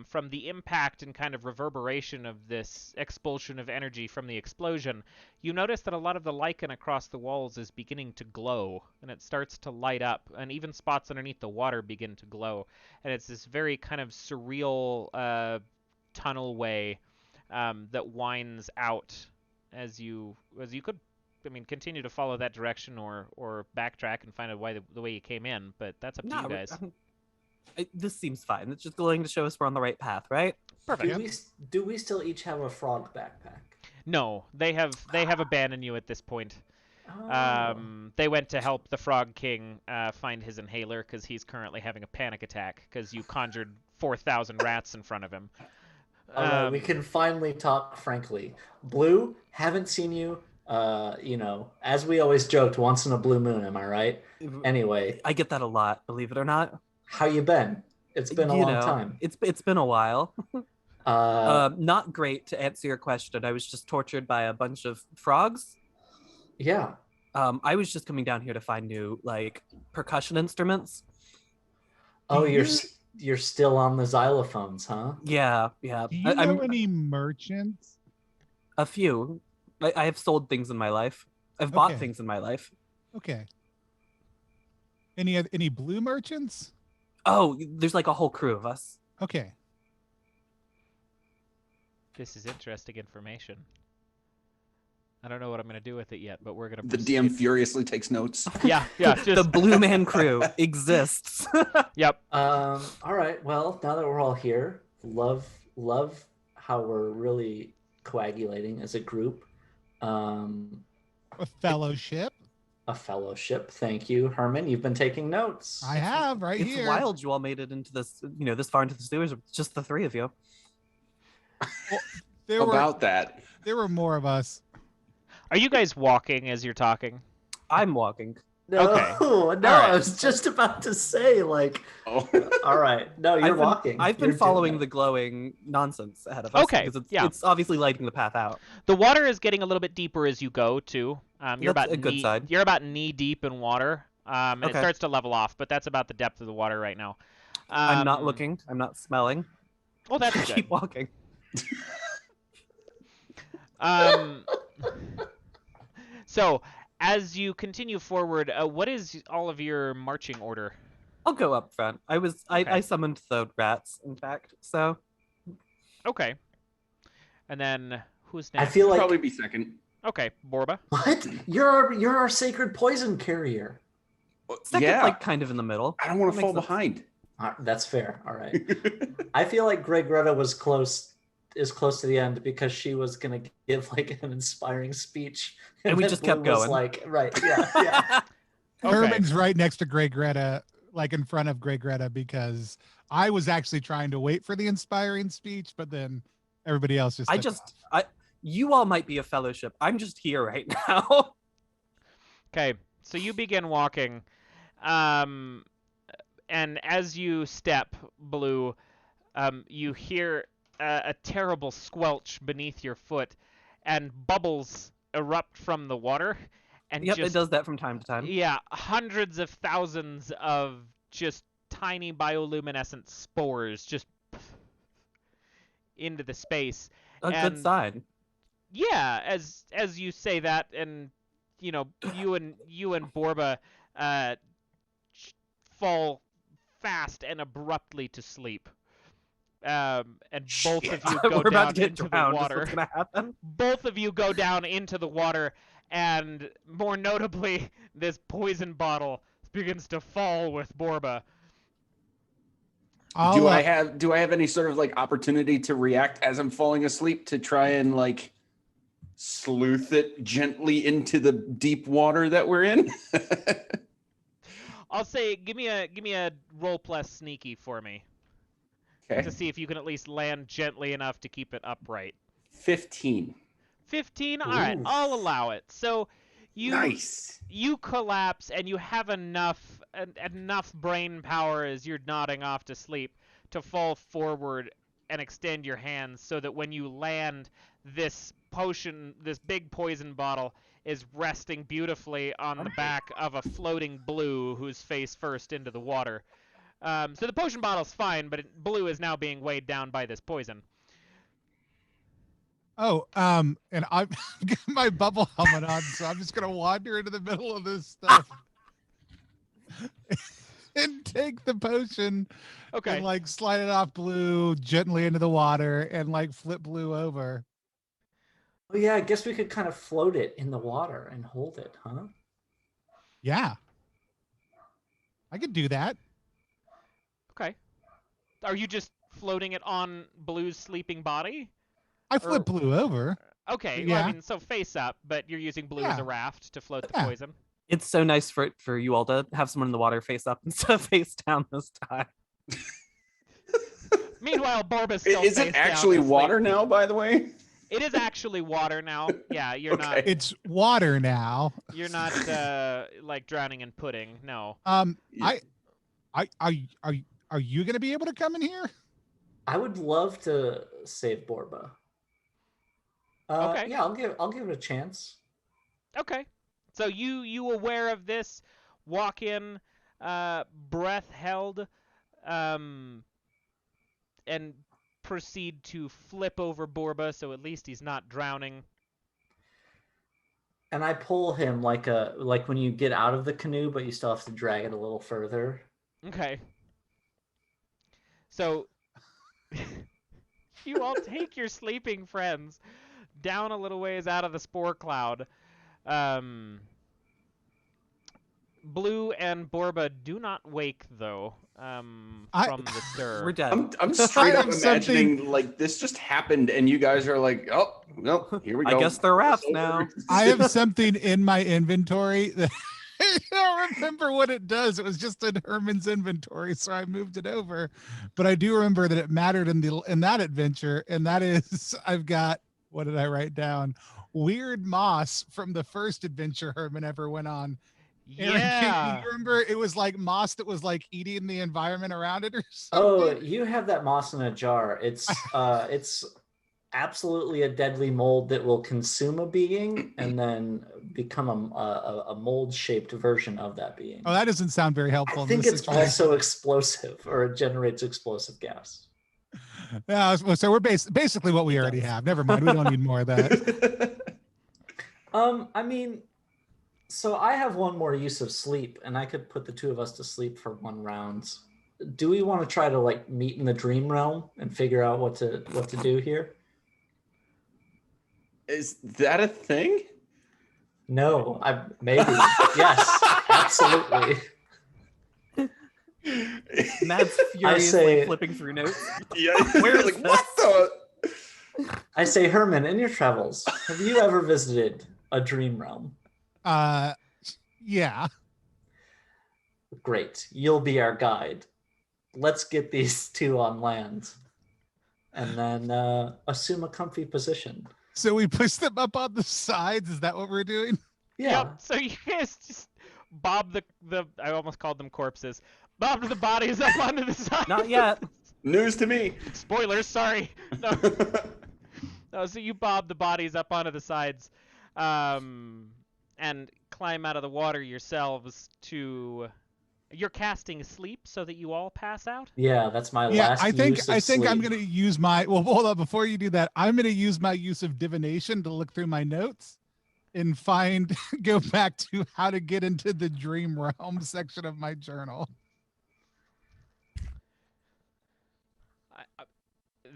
from the impact and kind of reverberation of this expulsion of energy from the explosion, you notice that a lot of the lichen across the walls is beginning to glow, and it starts to light up, and even spots underneath the water begin to glow. And it's this very kind of surreal tunnel way that winds out as you could, I mean, continue to follow that direction or backtrack and find out why the way you came in, but that's up to you guys. This seems fine. It's just going to show us we're on the right path, right? Perfect. Do we still each have a frog backpack? No, they have abandoned you at this point. Oh. They went to help the Frog King find his inhaler because he's currently having a panic attack because you conjured 4,000 rats in front of him. All right, we can finally talk frankly. Blue, haven't seen you. As we always joked, once in a blue moon. Am I right? Anyway, I get that a lot, believe it or not. how you been? It's been a long time. It's been a while. Uh, Not great, to answer your question. I was just tortured by a bunch of frogs. yeah. I was just coming down here to find new, like, percussion instruments. Oh, you're still on the xylophones, huh? Yeah. Do you I'm know any merchants? a few. I have sold things in my life. I've bought Okay. things in my life. Okay. Any blue merchants? Oh, there's like a whole crew of us. Okay. This is interesting information. I don't know what I'm going to do with it yet, but we're going to The DM furiously takes notes. Yeah, just... The Blue Man crew exists. Yep. All right. Well, now that we're all here, love how we're really coagulating as a group. A fellowship. A fellowship. Thank you, Herman. You've been taking notes. I have right It's here. wild you all made it into this, this far into the sewers. Just the 3 of you. There That. there were more of us. Are you guys walking as you're talking? I'm walking. No, Okay. no, right. I was just about to say, like, Oh. all right. No, you're walking. I've been You're following doing the glowing nonsense ahead of us. Okay, Because yeah. it's obviously lighting the path out. The water is getting a little bit deeper as you go, too. You're That's about a good sign. You're about knee deep in water, and it Okay. starts to level off, but that's about the depth of the water right now. I'm not looking. I'm not smelling. Oh, that's good. Keep walking. So, as you continue forward, what is all of your marching order? I'll go up front. Okay. I summoned the rats, in fact. So Okay. And then who's I next? feel like Probably be second. Okay, Borba. what? You're our sacred poison carrier. second, Yeah. like kind of in the middle. I don't want That to fall makes sense. behind. That's fair. All right. I feel like Greta is close to the end because she was gonna give like an inspiring speech, And we then just kept Blue was going. Like, right, yeah. Okay. Herman's right next to Greta, like in front of Greta, because I was actually trying to wait for the inspiring speech, but then everybody else just. You all might be a fellowship. I'm just here right now. Okay, so you begin walking, and as you step, Blue, you hear a terrible squelch beneath your foot, and bubbles erupt from the water, and Yep, just it does that from time to time. yeah, hundreds of thousands of just tiny bioluminescent spores just into the space. A And- good sign. Yeah, as you say that, and you and Borba fall fast and abruptly to sleep. And both of you go We're about down to get into the drowned. Is water. what's gonna happen? Both of you go down into the water, and more notably, this poison bottle begins to fall with Borba. Do I have any sort of like opportunity to react as I'm falling asleep to try and like sleuth it gently into the deep water that we're in? I'll say, give me a roll plus sneaky for me Okay. to see if you can at least land gently enough to keep it upright. 15. 15. All right, I'll allow it. So Nice. you collapse and you have enough brain power as you're nodding off to sleep to fall forward and extend your hands so that when you land, this potion, this big poison bottle, is resting beautifully on the back of a floating Blue who's face first into the water. So the potion bottle's fine, but Blue is now being weighed down by this poison. Oh, and I've got my bubble helmet on, so I'm just gonna wander into the middle of this stuff and take the potion. Okay. And like slide it off Blue gently into the water and like flip Blue over. Oh yeah, I guess we could kind of float it in the water and hold it, huh? Yeah. I could do that. Okay. Are you just floating it on Blue's sleeping body? I flip Blue over. Okay, Yeah. well, I mean, so face up, but you're using Blue as a raft to float the poison. It's so nice for you all to have someone in the water face up instead of face down this time. Meanwhile, Borba's still Is it actually water now, by the way? It is actually water now. Yeah, you're not. It's water now. You're not like drowning in pudding. No. Are you gonna be able to come in here? I would love to save Borba. Okay. Yeah, I'll give it a chance. Okay. So you aware of this? Walk in, breath held, and proceed to flip over Borba, so at least he's not drowning. And I pull him like when you get out of the canoe, but you still have to drag it a little further. Okay. So you all take your sleeping friends down a little ways out of the spore cloud. Blue and Borba do not wake, though, from the stir. We're dead. I'm straight up imagining like this just happened and you guys are like, oh, no, here we go. I guess they're rafts now. I have something in my inventory that I don't remember what it does. It was just in Herman's inventory, so I moved it over. But I do remember that it mattered in that adventure, and that is I've got, what did I write down? Weird moss from the first adventure Herman ever went on. Yeah. You remember it was like moss that was like eating the environment around it or something? Oh, you have that moss in a jar. It's absolutely a deadly mold that will consume a being and then become a mold-shaped version of that being. Oh, that doesn't sound very helpful. I think it's also explosive, or it generates explosive gas. Yeah, so we're basically what we already have. Never mind, we don't need more of that. I mean, so I have one more use of sleep, and I could put the two of us to sleep for one round. Do we want to try to like meet in the dream realm and figure out what to do here? Is that a thing? No, maybe. Yes, absolutely. Matt's furiously flipping through notes. Yeah, we're like, what the? I say, Herman, in your travels, have you ever visited a dream realm? Yeah. Great. You'll be our guide. Let's get these two on land and then assume a comfy position. So we push them up on the sides. Is that what we're doing? Yeah. Yep. So you guys just bob the I almost called them corpses. Bob the bodies up onto the sides. Not yet. News to me. Spoilers, sorry. No. No, so you bob the bodies up onto the sides, and climb out of the water yourselves to. You're casting sleep so that you all pass out? Yeah, that's my last I think use of I'm sleep. gonna use my hold on, before you do that, I'm gonna use my use of divination to look through my notes and go back to how to get into the dream realm section of my journal.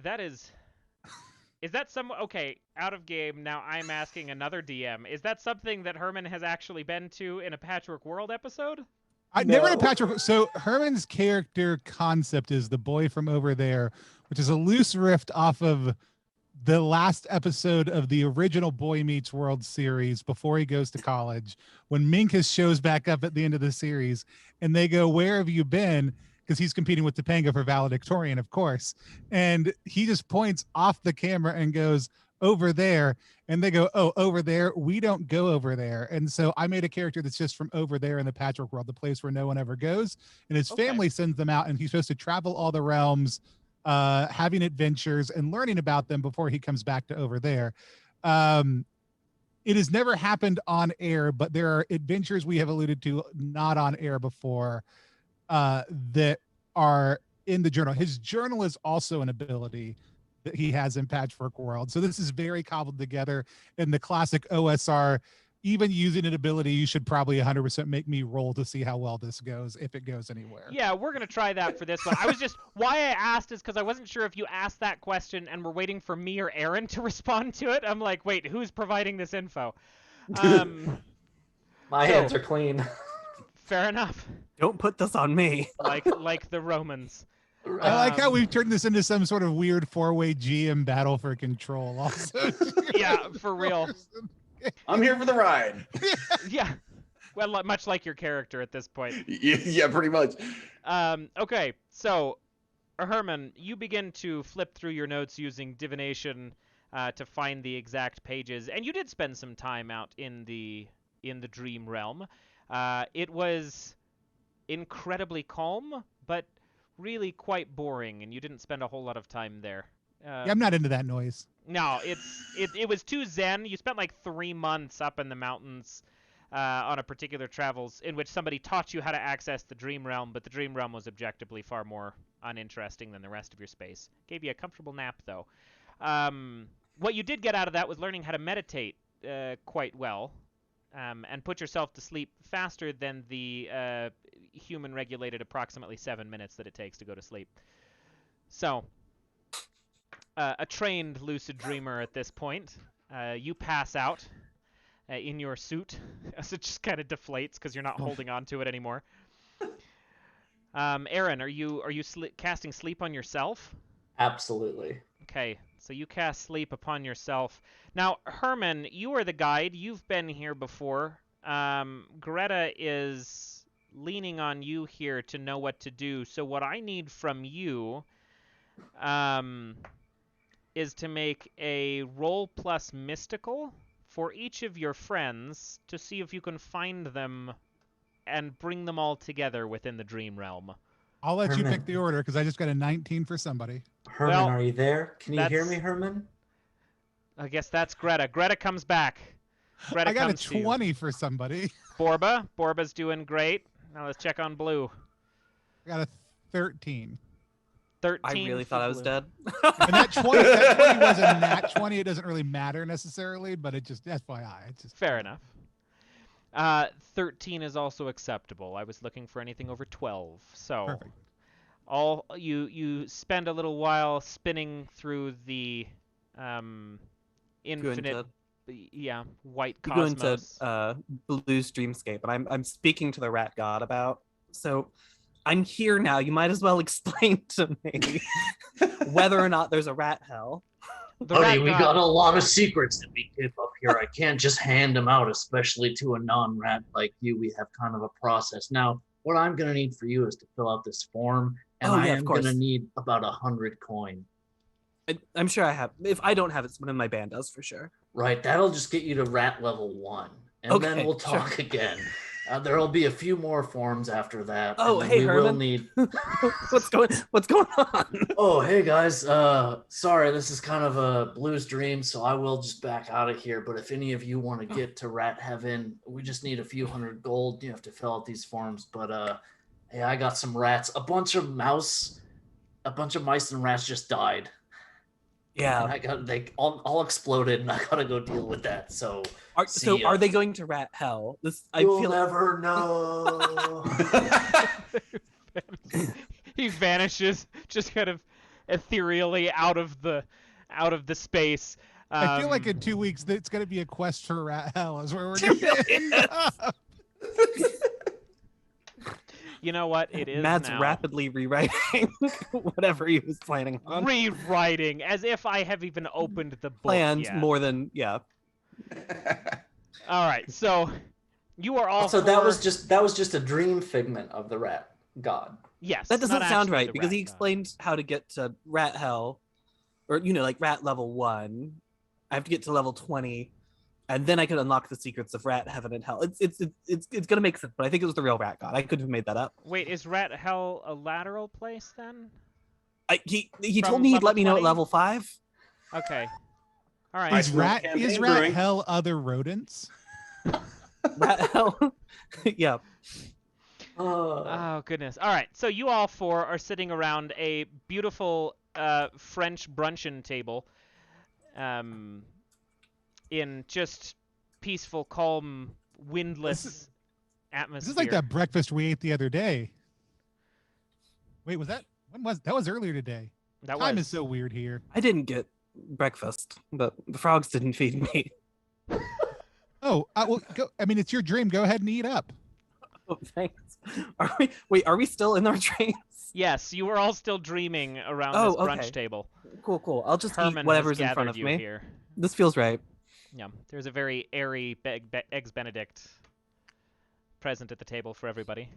That is that okay, out of game, now I'm asking another DM. Is that something that Herman has actually been to in a Patchwork World episode? I never had a patchwork. So Herman's character concept is the boy from over there, which is a loose riff off of the last episode of the original Boy Meets World series before he goes to college, when Minkus shows back up at the end of the series and they go, "Where have you been?" Because he's competing with Topanga for valedictorian, of course. And he just points off the camera and goes, "Over there." And they go, "Oh, over there? We don't go over there." And so I made a character that's just from over there in the Patchwork world, the place where no one ever goes. And his family sends them out, and he's supposed to travel all the realms, having adventures and learning about them before he comes back to over there. It has never happened on air, but there are adventures we have alluded to not on air before that are in the journal. His journal is also an ability that he has in Patchwork World. So this is very cobbled together in the classic OSR. Even using an ability, you should probably 100% make me roll to see how well this goes, if it goes anywhere. Yeah, we're going to try that for this one. I was just, why I asked is because I wasn't sure if you asked that question and were waiting for me or Aaron to respond to it. I'm like, wait, who's providing this info? My hands are clean. Fair enough. Don't put this on me. Like the Romans. I like how we've turned this into some sort of weird 4-way GM battle for control also. Yeah, for real. I'm here for the ride. Yeah. Well, much like your character at this point. Yeah, pretty much. Okay, so Herman, you begin to flip through your notes using divination to find the exact pages, and you did spend some time out in the dream realm. It was incredibly calm, but really quite boring, and you didn't spend a whole lot of time there. Yeah, I'm not into that noise. No, it was too zen. You spent like 3 months up in the mountains on a particular travels in which somebody taught you how to access the dream realm, but the dream realm was objectively far more uninteresting than the rest of your space. Gave you a comfortable nap, though. What you did get out of that was learning how to meditate quite well and put yourself to sleep faster than the human-regulated approximately 7 minutes that it takes to go to sleep. So... a trained lucid dreamer at this point. You pass out in your suit as it just kind of deflates because you're not holding on to it anymore. Aaron, are you casting sleep on yourself? Absolutely. Okay, so you cast sleep upon yourself. Now, Herman, you are the guide. You've been here before. Greta is leaning on you here to know what to do. So what I need from you... is to make a roll plus mystical for each of your friends to see if you can find them and bring them all together within the dream realm. I'll let you Herman. pick the order because I just got a 19 for somebody. Herman, Well, are you there? Can you hear that's- me, Herman? I guess that's Greta. Greta comes back. Greta I got a comes to you. 20 for somebody. Borba's doing great. Now let's check on Blue. I got a 13. 13. I really for thought I was Blue. dead. And that 20 was a nat 20. It doesn't really matter necessarily, but it just FYI. It's just Fair enough. 13 is also acceptable. I was looking for anything over 12. So perfect. all you spend a little while spinning through the infinite white You go cosmos. into Blue's dreamscape, and I'm speaking to the rat god about. So I'm here now. You might as well explain to me whether or not there's a rat hell. The Buddy, rat we god- got a lot of secrets that we keep up here. I can't just hand them out, especially to a non-rat like you. We have kind of a process. Now, what I'm going to need for you is to fill out this form, and Oh, I yeah, am of going to course. need about 100 coin. I'm sure I have. If I don't have it, someone in my band does for sure. Right, that'll just get you to rat level 1, and Okay, then we'll talk again. There'll be a few more forms after that. Oh, and then hey, we will Herman. need. What's going on? Oh, hey guys. Sorry, this is kind of a blues dream, so I will just back out of here. But if any of you want to get to rat heaven, we just need a few hundred gold. You have to fill out these forms. But hey, I got some rats. A bunch of mice and rats just died. And Yeah. I got they all exploded, and I gotta go deal with that. So see ya. Are they going to rat hell? I you'll feel never know. He vanishes, just kind of ethereally out of the space. I feel like in 2 weeks it's going to be a quest for rat hell is where we're going to end up. You know what? It is Matt's now. rapidly rewriting whatever he was planning on. Rewriting, as if I have even opened the book Planned yet. more than All right, so you are all. So that was just a dream figment of the rat god. Yes. That doesn't not sound actually right the because he rat god. explained how to get to rat hell, or like rat level 1. I have to get to level 20, and then I can unlock the secrets of rat heaven and hell. It's gonna make sense, but I think it was the real rat god. I couldn't have made that up. Wait, is rat hell a lateral place then? He From told me he'd level let me know at 20? level 5. Okay. All right. Is rat campaign rat brewing. hell other rodents? Rat hell. Yeah. Oh goodness. All right. So you all four are sitting around a beautiful French bruncheon table, in just peaceful, calm, windless atmosphere. This is like that breakfast we ate the other day. Wait, was that? When was that? Was earlier today. That Time was is so weird here. I didn't get breakfast, but the frogs didn't feed me. Oh, well, go. I mean, it's your dream. Go ahead and eat up. Oh, thanks. Are we still in our trains? Yes, you were all still dreaming around Oh, this brunch okay. table. Cool. I'll just Herman eat whatever's has in front gathered of you me. here. This feels right. Yeah, there's a very airy Eggs Benedict present at the table for everybody.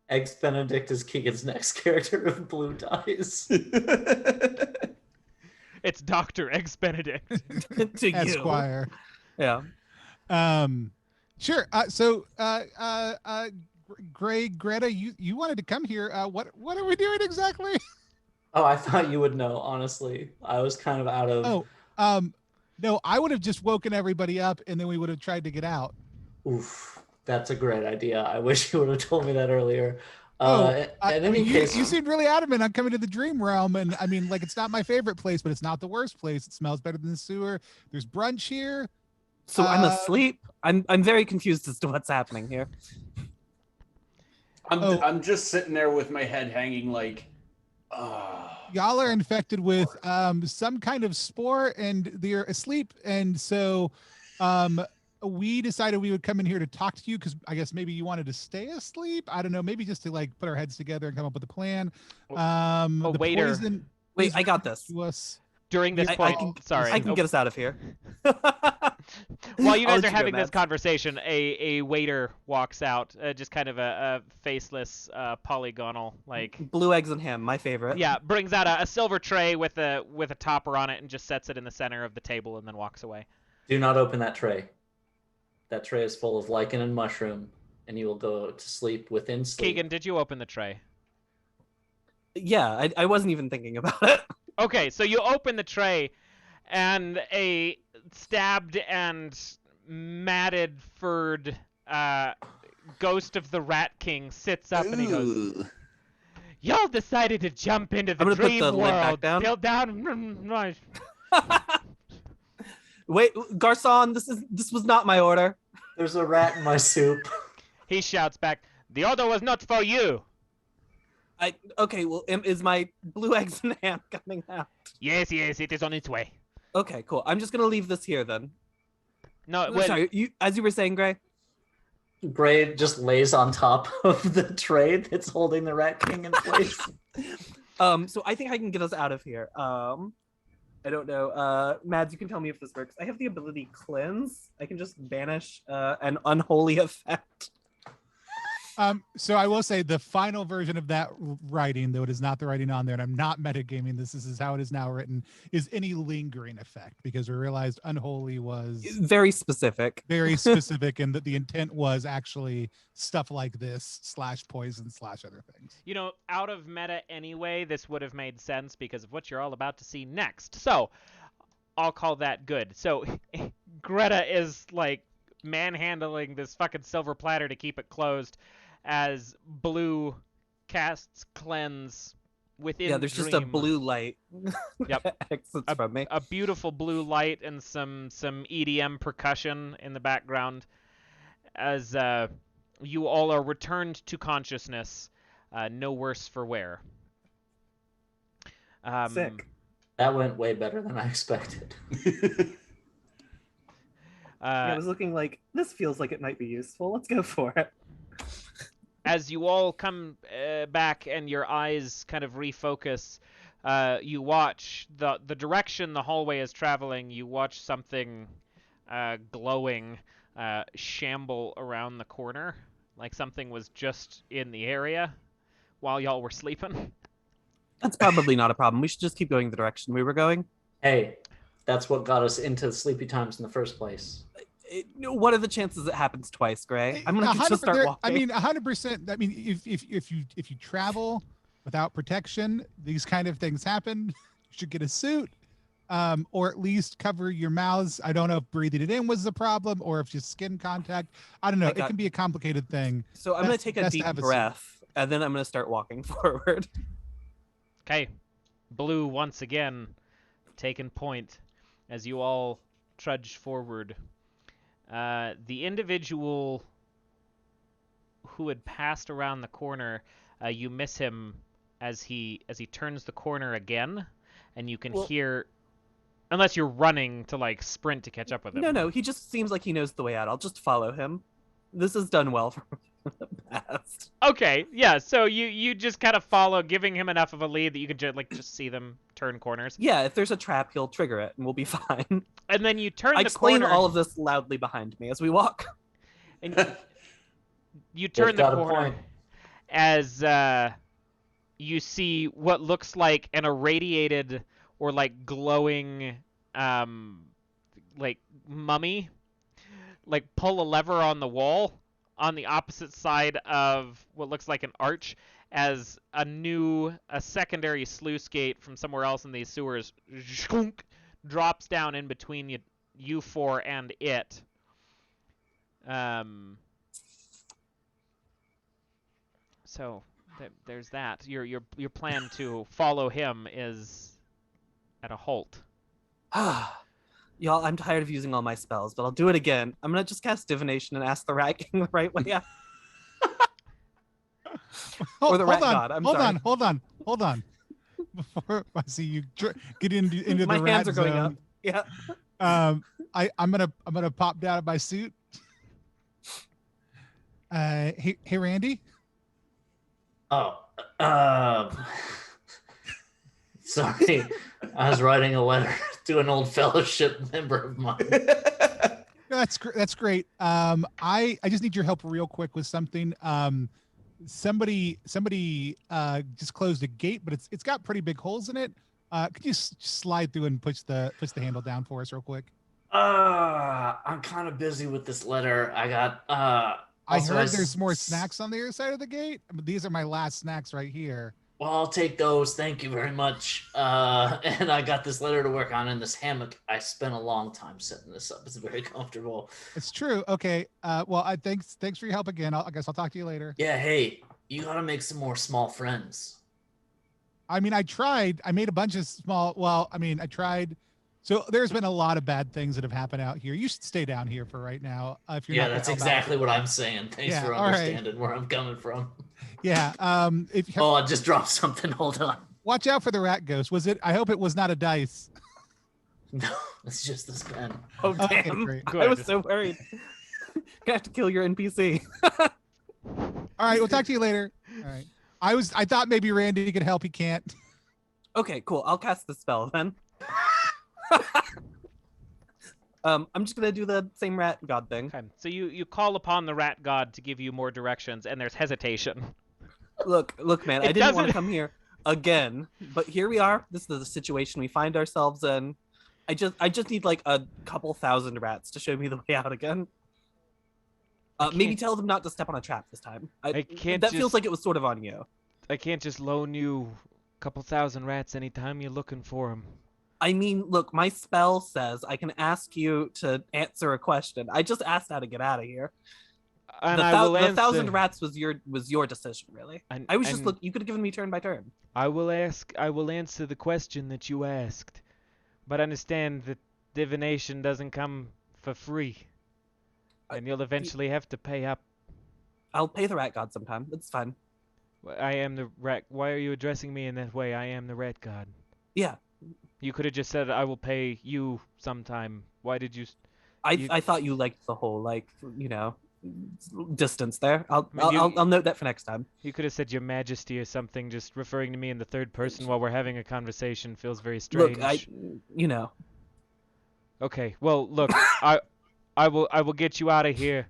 Eggs Benedict is Keegan's next character of Blue Dice. It's Dr. Eggs Benedict. To you. Esquire. Yeah. Sure. Greta, you wanted to come here. What are we doing exactly? Oh, I thought you would know, honestly. I was kind of out of... No, I would have just woken everybody up and then we would have tried to get out. Oof, that's a great idea. I wish you would have told me that earlier. I In any mean, case... you seemed really adamant on coming to the dream realm, and I mean, like, it's not my favorite place, but it's not the worst place. It smells better than the sewer. There's brunch here. So I'm asleep. I'm very confused as to what's happening here. I'm just sitting there with my head hanging like, Y'all are infected with some kind of spore, and they're asleep, and so we decided we would come in here to talk to you because I guess maybe you wanted to stay asleep. I don't know, maybe just to like put our heads together and come up with a plan. The waiter. poison Wait, is I got this. to us. During this point, sorry. I can get us out of here. While you I'll guys let are you go, having this Mads. conversation, a waiter walks out, just kind of a faceless, polygonal, like... Blue eggs and ham, my favorite. Yeah, brings out a silver tray with a topper on it and just sets it in the center of the table and then walks away. Do not open that tray. That tray is full of lichen and mushroom, and you will go to sleep within sleep. Keegan, did you open the tray? Yeah, I wasn't even thinking about it. Okay, so you open the tray, and a stabbed and matted, furred ghost of the Rat King sits up and he goes, "Y'all decided to jump into the I'm gonna put dream the lid back world. down. Build down." Wait, Garcon, this was not my order. There's a rat in my soup. He shouts back, "The order was not for you." Okay, well, is my blue eggs and ham coming out? Yes, it is on its way. Okay, cool. I'm just gonna leave this here then. No, well, Sorry, as you were saying, Gray. Gray just lays on top of the tray that's holding the Rat King in place. So I think I can get us out of here. I don't know. Mads, you can tell me if this works. I have the ability cleanse. I can just banish an unholy effect. So I will say the final version of that writing, though it is not the writing on there, and I'm not metagaming this is how it is now written, is any lingering effect, because we realized unholy was Very specific. very specific and that the intent was actually stuff like this / poison / other things. you know, out of meta anyway, this would have made sense because of what you're all about to see next. So, I'll call that good. So, Greta is like manhandling this fucking silver platter to keep it closed as Blue casts cleanse within Yeah, there's just a Dream. blue light. Yep. Exits from me. A beautiful blue light and some EDM percussion in the background as you all are returned to consciousness, no worse for wear. Sick. That went way better than I expected. I was looking like, this feels like it might be useful. Let's go for it. as you all come back and your eyes kind of refocus, you watch the direction the hallway is traveling. You watch something glowing shamble around the corner, like something was just in the area while y'all were sleeping. That's probably not a problem. We should just keep going the direction we were going. Hey, that's what got us into sleepy times in the first place. What are the chances it happens twice, Gray? I'm gonna just start walking. I mean, 100%. I mean, if you travel without protection, these kind of things happen. You should get a suit, or at least cover your mouths. I don't know if breathing it in was the problem, or if just skin contact. I don't know. It can be a complicated thing. So I'm gonna take a deep breath, and then I'm gonna start walking forward. Okay, Blue once again taking point as you all trudge forward. The individual who had passed around the corner, you miss him as he turns the corner again, and you can hear, unless you're running to like sprint to catch up with him. No, he just seems like he knows the way out. I'll just follow him. This has done well for the past. Okay, yeah. So you just kind of follow, giving him enough of a lead that you can just see them turn corners. Yeah, if there's a trap, he'll trigger it, and we'll be fine. And then you turn I the explain corner. all of this loudly behind me as we walk. And you turn the corner as you see what looks like an irradiated or like glowing like mummy like pull a lever on the wall on the opposite side of what looks like an arch as a secondary sluice gate from somewhere else in these sewers drops down in between you four and it. So there's that. Your plan to follow him is at a halt. Y'all, I'm tired of using all my spells, but I'll do it again. I'm gonna just cast divination and ask the Rat King the right way out. Or the Rat God. Hold on. Before I see you get into my the rat hands are going zone, up. Yeah. I'm gonna pop down at my suit. Hey Randy. Oh, sorry. I was writing a letter to an old fellowship member of mine. That's great. I just need your help real quick with something. Somebody just closed a gate, but it's got pretty big holes in it. Could you slide through and push the handle down for us real quick? I'm kind of busy with this letter. I got I heard there's more snacks on the other side of the gate. These are my last snacks right here. Well, I'll take those. Thank you very much. And I got this letter to work on in this hammock. I spent a long time setting this up. It's very comfortable. It's true. Okay. Well, thanks for your help again. I guess I'll talk to you later. Yeah. Hey, you got to make some more small friends. I mean, I tried. I made a bunch of small. Well, I mean, I tried. So there's been a lot of bad things that have happened out here. You should stay down here for right now. If you're that's exactly what I'm saying. Thanks for understanding where I'm coming from. Yeah. I just dropped something. Hold on. Watch out for the rat ghost. Was it? I hope it was not a dice. No, it's just this pen. Oh damn! Okay, I was so worried. Gonna have to kill your NPC. All right, we'll talk to you later. All right. I thought maybe Randy could help. He can't. Okay, cool. I'll cast the spell then. I'm just gonna do the same rat god thing. Okay. So you call upon the rat god to give you more directions, and there's hesitation. Look, man. I didn't want to come here again, but here we are. This is the situation we find ourselves in. I just need like a couple thousand rats to show me the way out again. Maybe tell them not to step on a trap this time. I can't. That feels like it was sort of on you. I can't just loan you a couple thousand rats anytime you're looking for them. I mean, look, my spell says I can ask you to answer a question. I just asked how to get out of here. And the 1,000 rats was your decision, really. I was just you could have given me turn by turn. I will answer the question that you asked, but understand that divination doesn't come for free, and you'll eventually have to pay up. I'll pay the rat god sometime. It's fine. I am the rat. Why are you addressing me in that way? I am the rat god. Yeah. You could have just said, I will pay you sometime. Why did you... I thought you liked the whole, distance there. I'll I mean, I'll note that for next time. You could have said Your Majesty or something. Just referring to me in the third person while we're having a conversation feels very strange. Look, you know. Okay, well, look, I will get you out of here,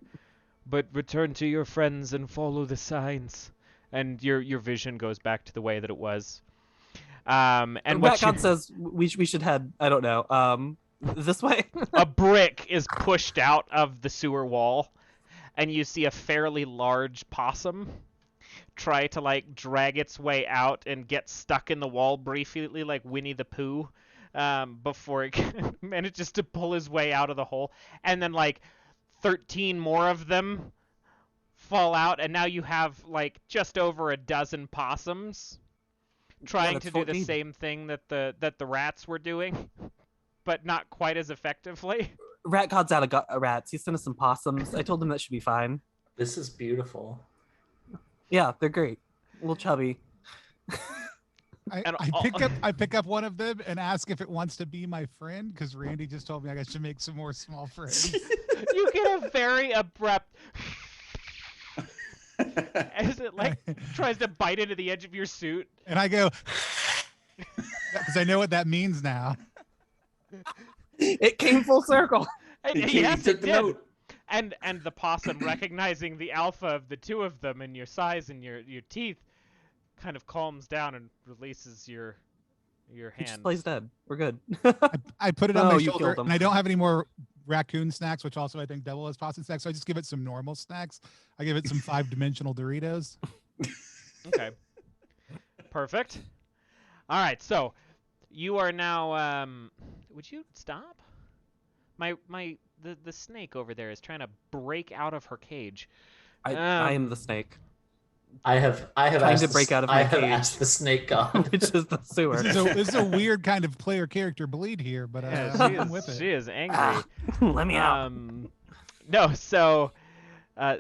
but return to your friends and follow the signs. And your vision goes back to the way that it was. And what Ratcon says we should head. I don't know. This way. a brick is pushed out of the sewer wall, and you see a fairly large possum try to like drag its way out and get stuck in the wall briefly, like Winnie the Pooh, before it manages to pull his way out of the hole. And then like 13 more of them fall out, and now you have like just over a dozen possums trying to do the 14. same thing that the rats were doing, but not quite as effectively. Rat God's out of rats. He sent us some possums. I told him that should be fine. This is beautiful. Yeah, they're great. A little chubby. I pick up one of them and ask if it wants to be my friend, because Randy just told me I should make some more small friends. You get a very abrupt as it like tries to bite into the edge of your suit. And I go, because I know what that means now. It came full circle. And, He yes, took it the did. note. And the possum, recognizing the alpha of the two of them and your size and your teeth, kind of calms down and releases your He hand. just plays dead. We're good. I put it on No, my you shoulder, killed him. and I don't have any more raccoon snacks, which also I think double as possum snacks. So I just give it some normal snacks. I give it some 5-dimensional Doritos. Okay. Perfect. All right, so you are now. Would you stop? The snake over there is trying to break out of her cage. I am the snake, I have Trying asked to break out of I my have cage. asked the snake god. which is the sewer. This is a weird kind of player character bleed here, but Yeah, I'm with it. she is angry. Let me out. No, so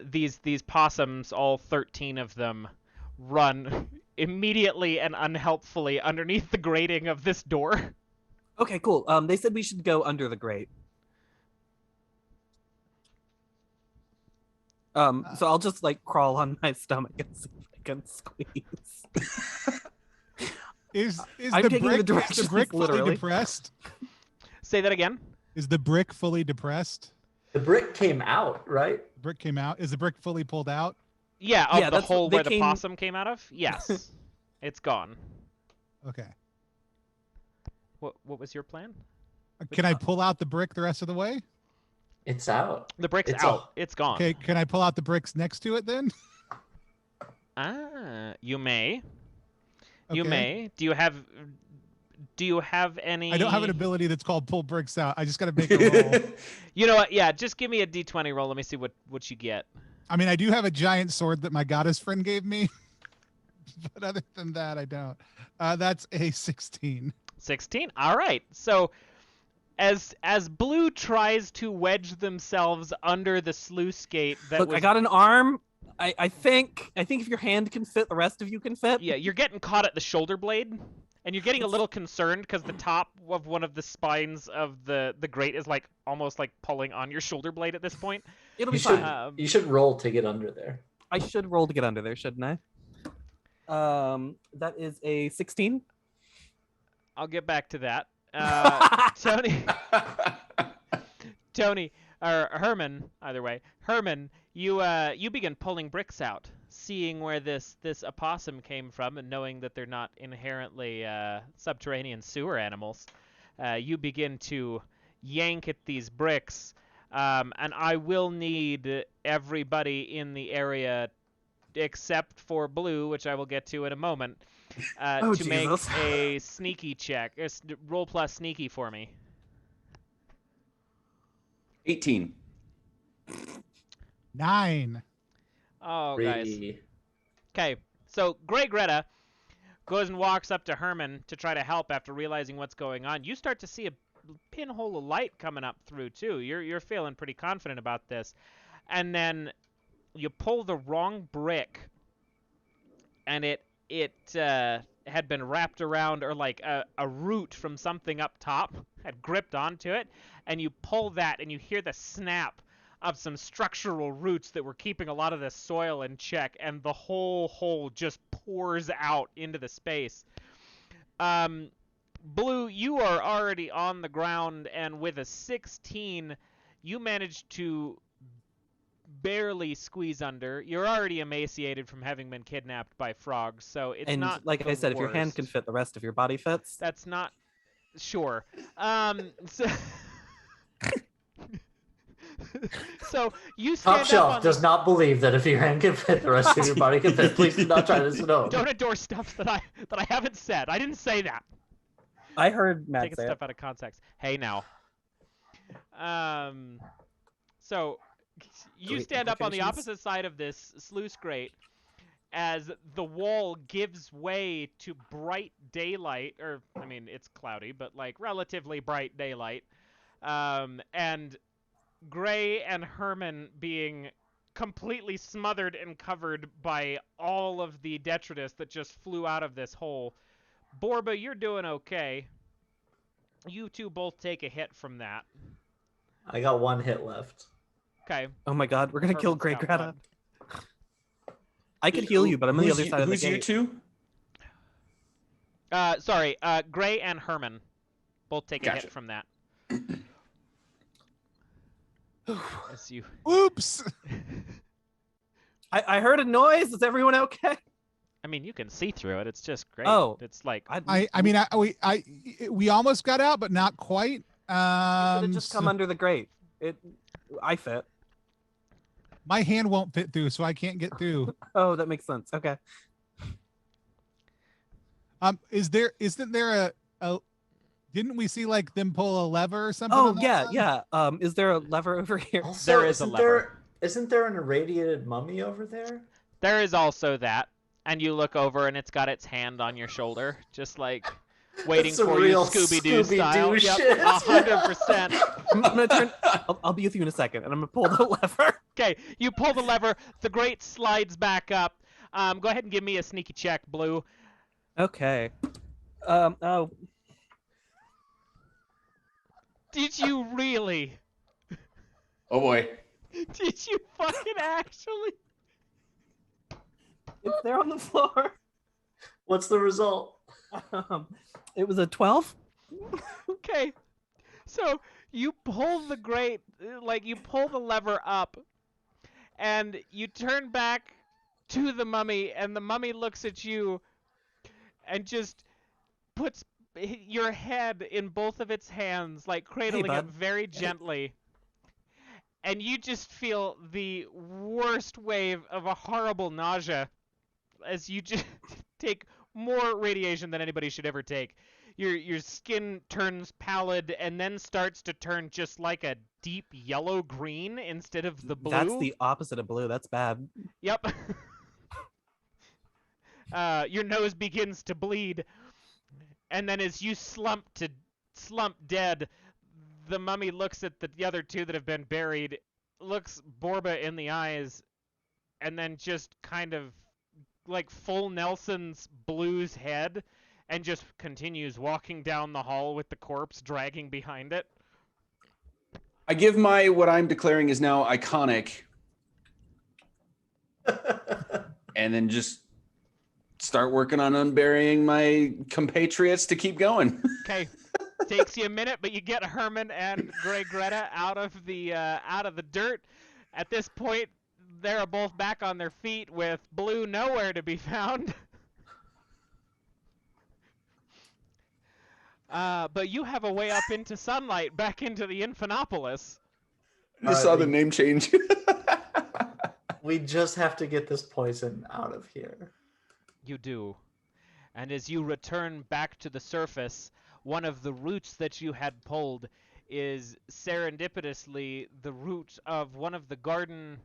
these possums, all 13 of them, run immediately and unhelpfully underneath the grating of this door. Okay, cool. They said we should go under the grate. So I'll just like crawl on my stomach and see if I can squeeze. Is I'm the taking the brick, directions is the brick fully literally. depressed? Say that again. Is the brick fully depressed? The brick came out, right? The brick came out. Is the brick fully pulled out? Yeah, Yeah, of the that's hole what they where the came- possum came out of? Yes. It's gone. Okay. What was your plan? Can I pull out the brick the rest of the way? It's out. The brick's It's out. It's gone. Okay. Can I pull out the bricks next to it then? You may. You Okay. may. Do you have any? I don't have an ability that's called pull bricks out. I just got to make a roll. You know what? Yeah, just give me a d20 roll. Let me see what you get. I mean, I do have a giant sword that my goddess friend gave me, but other than that, I don't. That's a 16. 16. All right. So as Blue tries to wedge themselves under the sluice gate that Look, was I got an arm. I think if your hand can fit, the rest of you can fit. Yeah, you're getting caught at the shoulder blade, and you're getting a little concerned because the top of one of the spines of the grate is like almost like pulling on your shoulder blade at this point. It'll be You should, fine. you should roll to get under there. I should roll to get under there, shouldn't I? That is a 16. I'll get back to that. Tony, or Herman, either way. Herman, you begin pulling bricks out, seeing where this opossum came from, and knowing that they're not inherently subterranean sewer animals. You begin to yank at these bricks, and I will need everybody in the area except for Blue, which I will get to in a moment, Oh, to make Jesus. a sneaky check. Roll plus sneaky for me. 18. 9. Oh, guys. Three. Okay, so Greta goes and walks up to Herman to try to help after realizing what's going on. You start to see a pinhole of light coming up through too. You're feeling pretty confident about this, and then you pull the wrong brick, and it had been wrapped around, or like a root from something up top had gripped onto it, and you pull that, and you hear the snap of some structural roots that were keeping a lot of this soil in check, and the whole hole just pours out into the space. Blue, you are already on the ground, and with a 16, you managed to barely squeeze under. You're already emaciated from having been kidnapped by frogs, so it's And not like the I said, if your hand worst. can fit, the rest of your body fits. That's not sure. So, so you Top stand up Shelf on does not believe that if your hand can fit, the rest of your body can fit. Please do not try this at home. Don't endorse stuff that I haven't said. I didn't say that. I heard Matt Taking say stuff it. out of context. Hey now. So you Great stand up on the implications. opposite side of this sluice grate as the wall gives way to bright daylight, or I mean it's cloudy, but like relatively bright daylight. And Gray and Herman being completely smothered and covered by all of the detritus that just flew out of this hole. Borba, you're doing okay. You two both take a hit from that. I got 1 hit left. Okay. Oh my god, we're gonna kill Herman's Great got Greta. one. I could heal you, but I'm on the other side of the Who's you gate. two? Sorry, Gray and Herman both take a Gotcha. hit from that. As you... Oops. I heard a noise. Is everyone okay? I mean, you can see through it. It's just great. Oh. It's like... We almost got out, but not quite. should have just come under the grate. I fit. My hand won't fit through, so I can't get through. Oh, that makes sense. Okay. Isn't there a didn't we see like them pull a lever or something? Oh on that yeah, side? yeah. Is there a lever over here? Also, There is a lever. Isn't there an irradiated mummy over there? There is also that. And you look over and it's got its hand on your shoulder, just like waiting That's some for you, real Scooby-Doo style. Scooby-Doo Yep, shit. 100%. I'm gonna turn. I'll be with you in a second, and I'm gonna pull the lever. Okay, you pull the lever. The grate slides back up. Go ahead and give me a sneaky check, Blue. Okay. Oh. Did you really? Oh boy. Did you fucking actually? It's there on the floor. What's the result? It was a 12. Okay. So you pull the grate, like you pull the lever up, and you turn back to the mummy, and the mummy looks at you and just puts your head in both of its hands, like cradling it bud. very gently. And you just feel the worst wave of a horrible nausea as you just take more radiation than anybody should ever take. Your skin turns pallid and then starts to turn just like a deep yellow green instead of the blue. That's the opposite of blue. That's bad. Yep. Your nose begins to bleed, and then as you slump dead, the mummy looks at the other two that have been buried, looks Borba in the eyes, and then just kind of like full Nelson's Blue's head, and just continues walking down the hall with the corpse dragging behind it. I give my what I'm declaring is now iconic, and then just start working on unburying my compatriots to keep going. Okay. Takes you a minute, but you get Herman and Greta out of the dirt. At this point, they're both back on their feet with Blue nowhere to be found. But you have a way up into sunlight, back into the Infernopolis. I saw the name change. We just have to get this poison out of here. You do. And as you return back to the surface, one of the roots that you had pulled is serendipitously the root of one of the garden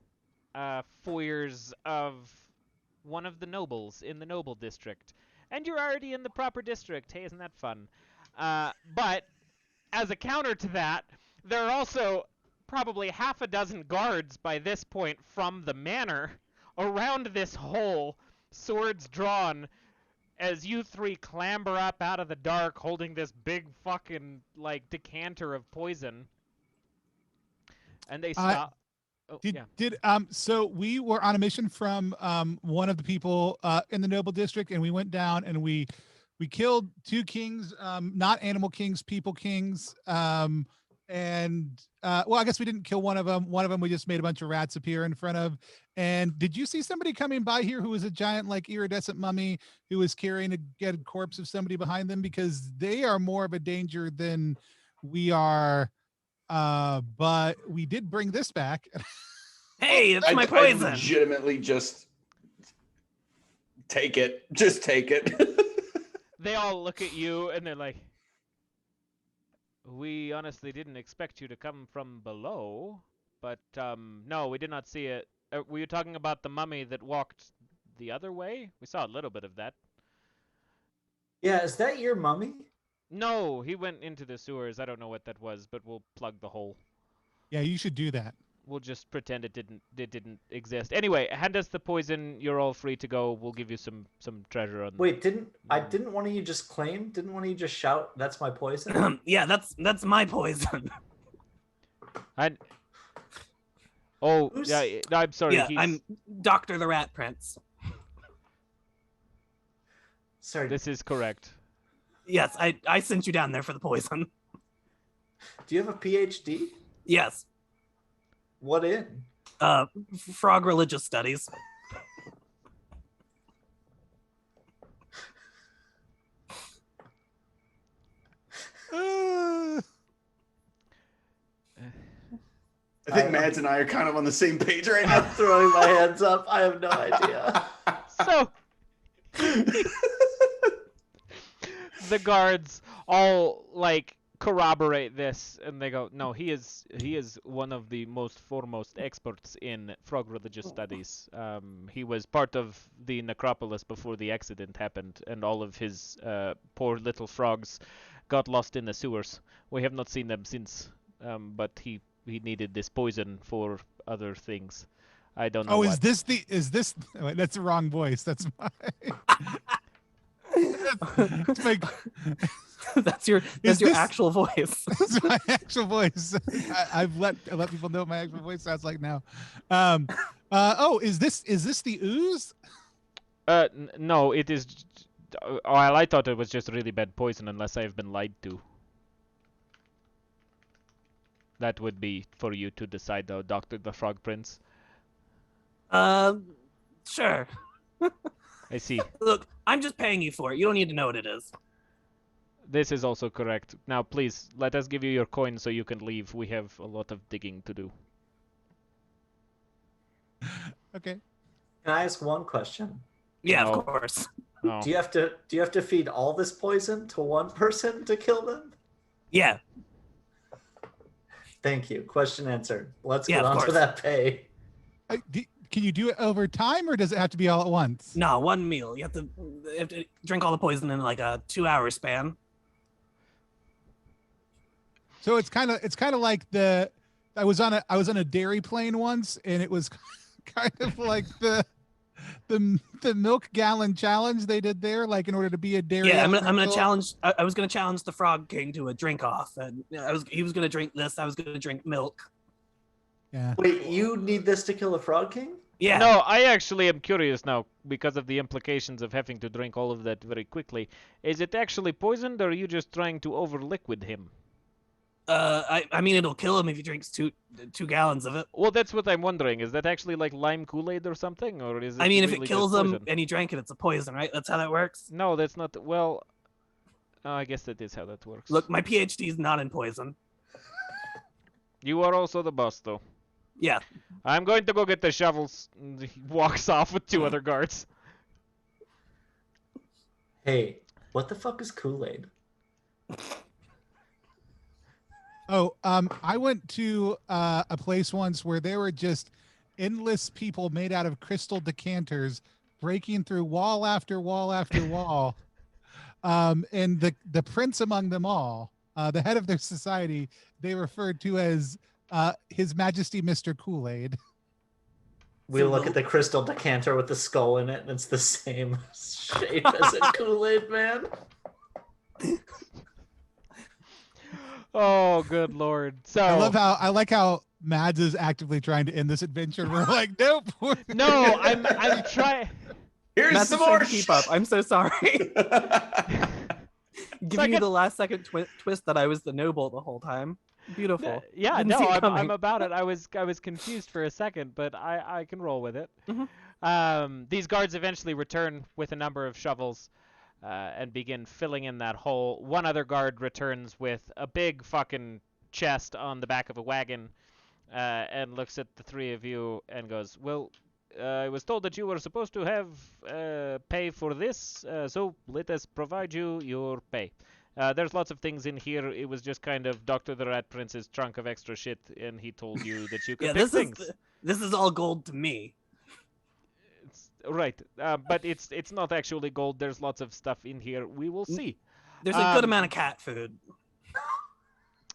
foyers of one of the nobles in the noble district. And you're already in the proper district. Hey, isn't that fun? But as a counter to that, there are also probably half a dozen guards by this point from the manor around this hole, swords drawn, as you three clamber up out of the dark holding this big fucking, like, decanter of poison. And they stop. Oh, Did yeah. so we were on a mission from one of the people in the noble district, and we went down and we killed two kings, not animal kings, people kings. And well, I guess we didn't kill one of them. One of them we just made a bunch of rats appear in front of. And did you see somebody coming by here who was a giant, like, iridescent mummy who was carrying a dead corpse of somebody behind them? Because they are more of a danger than we are. But we did bring this back. Hey, it's my I poison. legitimately just take it. Just take it. They all look at you and they're like, "We honestly didn't expect you to come from below, but no, we did not see it. Were you talking about the mummy that walked the other way? We saw a little bit of that." Yeah, is that your mummy? No, he went into the sewers. I don't know what that was, but we'll plug the hole. Yeah, you should do that. We'll just pretend it didn't exist. Anyway, hand us the poison. You're all free to go. We'll give you some treasure on. Wait, didn't one of you just claim? Didn't one of you just shout, "That's my poison"? Yeah, that's my poison. Oh, Who's- yeah. No, I'm sorry. Yeah, I'm Dr. the Rat Prince. Sorry, This is correct. Yes, I sent you down there for the poison. do you have a PhD? Yes. What in? Frog religious studies. I think Mads and I are kind of on the same page right now. I'm throwing my hands up. I have no idea. So the guards all like corroborate this, and they go, "No, he is one of the most foremost experts in frog religious studies. He was part of the necropolis before the accident happened, and all of his poor little frogs got lost in the sewers. We have not seen them since, but he needed this poison for other things. I don't know." Oh, what. is this? Wait, that's the wrong voice. That's my. That's my, That's your this- actual voice. that's my actual voice. I've let people know what my actual voice sounds like now. Oh, is this the ooze? No, it is. Well, I thought it was just really bad poison, unless I have been lied to. That would be for you to decide, though, Doctor the Frog Prince. Sure. I see. Look, I'm just paying you for it. You don't need to know what it is. This is also correct. Now, please, let us give you your coin so you can leave. We have a lot of digging to do. Okay. Can I ask one question? Yeah, No. of course. Oh. Do you have to feed all this poison to one person to kill them? Yeah. Thank you. Question answered. Let's Yeah, get of on to course. that pay. Can you do it over time, or does it have to be all at once? No, one meal. You have to drink all the poison in like a 2-hour span. So it's kind of like I was on a dairy plane once, and it was kind of like the milk gallon challenge they did there, like in order to be a dairy. Yeah, I'm gonna elemental. challenge. I was gonna challenge the Frog King to a drink off, and he was gonna drink this. I was gonna drink milk. Yeah. Wait, you need this to kill the Frog King? Yeah. No, I actually am curious now because of the implications of having to drink all of that very quickly. Is it actually poisoned, or are you just trying to over-liquid him? I mean, it'll kill him if he drinks two gallons of it. Well, that's what I'm wondering. Is that actually like lime Kool-Aid or something, or is it? I mean, if it really kills just him poison? and he drank it, it's a poison, right? That's how that works. No, that's not. Well, I guess that is how that works. Look, my PhD is not in poison. You are also the boss, though. Yeah. I'm going to go get the shovels. And he walks off with two other guards. Hey, what the fuck is Kool-Aid? Oh, I went to a place once where there were just endless people made out of crystal decanters breaking through wall after wall after wall. And the prince among them all, the head of their society, they referred to as His Majesty Mr. Kool-Aid. We look at the crystal decanter with the skull in it, and it's the same shape as a Kool-Aid man. Oh, good lord! So I like how Mads is actively trying to end this adventure. And we're like, nope. No, I'm trying. Here's Matt's some trying more to keep up. I'm so sorry. Giving you Second- the last second twist that I was the noble the whole time. Beautiful. Yeah, Didn't no, see it I'm coming. about it. I was confused for a second, but I can roll with it. Mhm. These guards eventually return with a number of shovels and begin filling in that hole. One other guard returns with a big fucking chest on the back of a wagon and looks at the three of you and goes, "Well, I was told that you were supposed to have pay for this, so let us provide you your pay. There's lots of things in here. It was just kind of Dr. the Rat Prince's trunk of extra shit, and he told you that you could Yeah, pick things." this is all gold to me. Right, but it's not actually gold. There's lots of stuff in here. We will see. There's a good amount of cat food.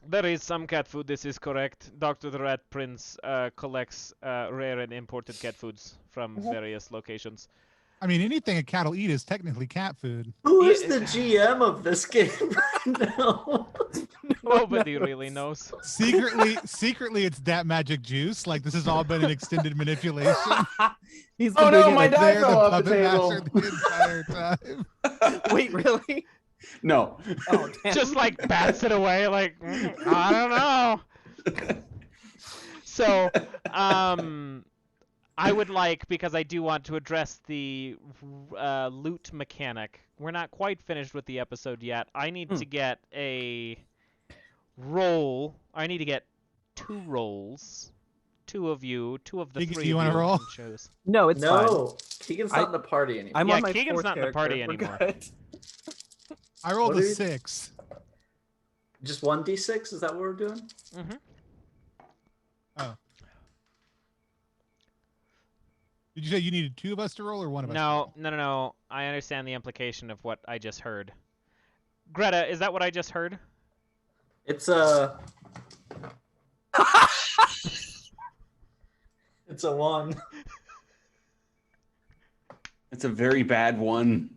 There is some cat food. This is correct. Dr. the Rat Prince collects rare and imported cat foods from various locations. I mean, anything a cat will eat is technically cat food. Who is the GM of this game right now? Nobody really knows. Secretly, it's that magic juice. Like this has all been an extended manipulation. He's Oh, no, completed my it. die They're fell the off the puppet table. master the entire time. Wait, really? No. Oh, damn. Just like bats it away, like I don't know. So, I would like, because I do want to address the loot mechanic. We're not quite finished with the episode yet. I need to get a roll. I need to get 2 rolls. 2 of you, 2 of the Keegan, 3 do you of wanna you roll? can choose. No, it's fine. No, Keegan's not in the party anymore. I'm Yeah, on my Keegan's fourth not in the party character. We're anymore. good. I rolled What a are you- 6. Just 1d6? Is that what we're doing? Mm-hmm. Oh. Did you say you needed 2 of us to roll or one of us? No. I understand the implication of what I just heard. Greta, is that what I just heard? It's a... It's a 1. It's a very bad one.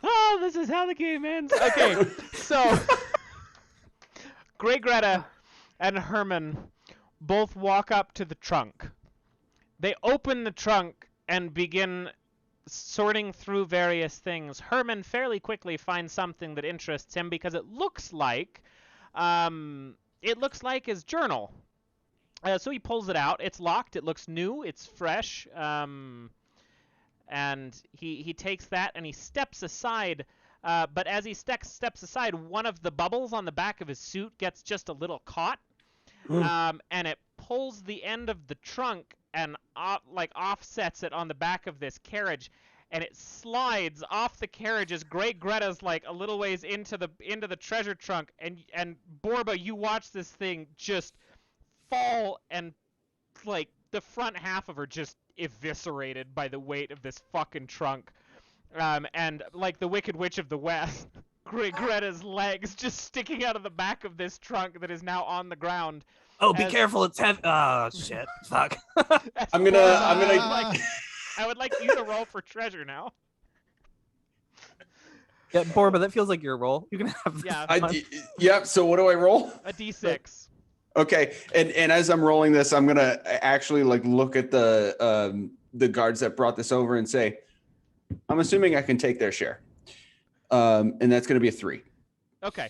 Oh, this is how the game ends. Okay, so Grey Greta and Herman both walk up to the trunk. They open the trunk and begin sorting through various things. Herman fairly quickly finds something that interests him because it looks like his journal. So he pulls it out. It's locked. It looks new. It's fresh. And he takes that and he steps aside. But as he steps aside, one of the bubbles on the back of his suit gets just a little caught. And it pulls the end of the trunk and offsets it on the back of this carriage. And it slides off the carriage as Grey Greta's like a little ways into the treasure trunk. And Borba, you watch this thing just fall, and like the front half of her just eviscerated by the weight of this fucking trunk. And like the Wicked Witch of the West, Greta's legs just sticking out of the back of this trunk that is now on the ground. Oh, be careful, it's heavy. Oh, shit. Fuck. I'm gonna I would like you to roll for treasure now. Yeah, Borba, that feels like your role. You can have this Yeah. one. Yep. So what do I roll? A d6. Okay, and as I'm rolling this, I'm gonna actually like look at the guards that brought this over and say, I'm assuming I can take their share, and that's gonna be a 3. Okay.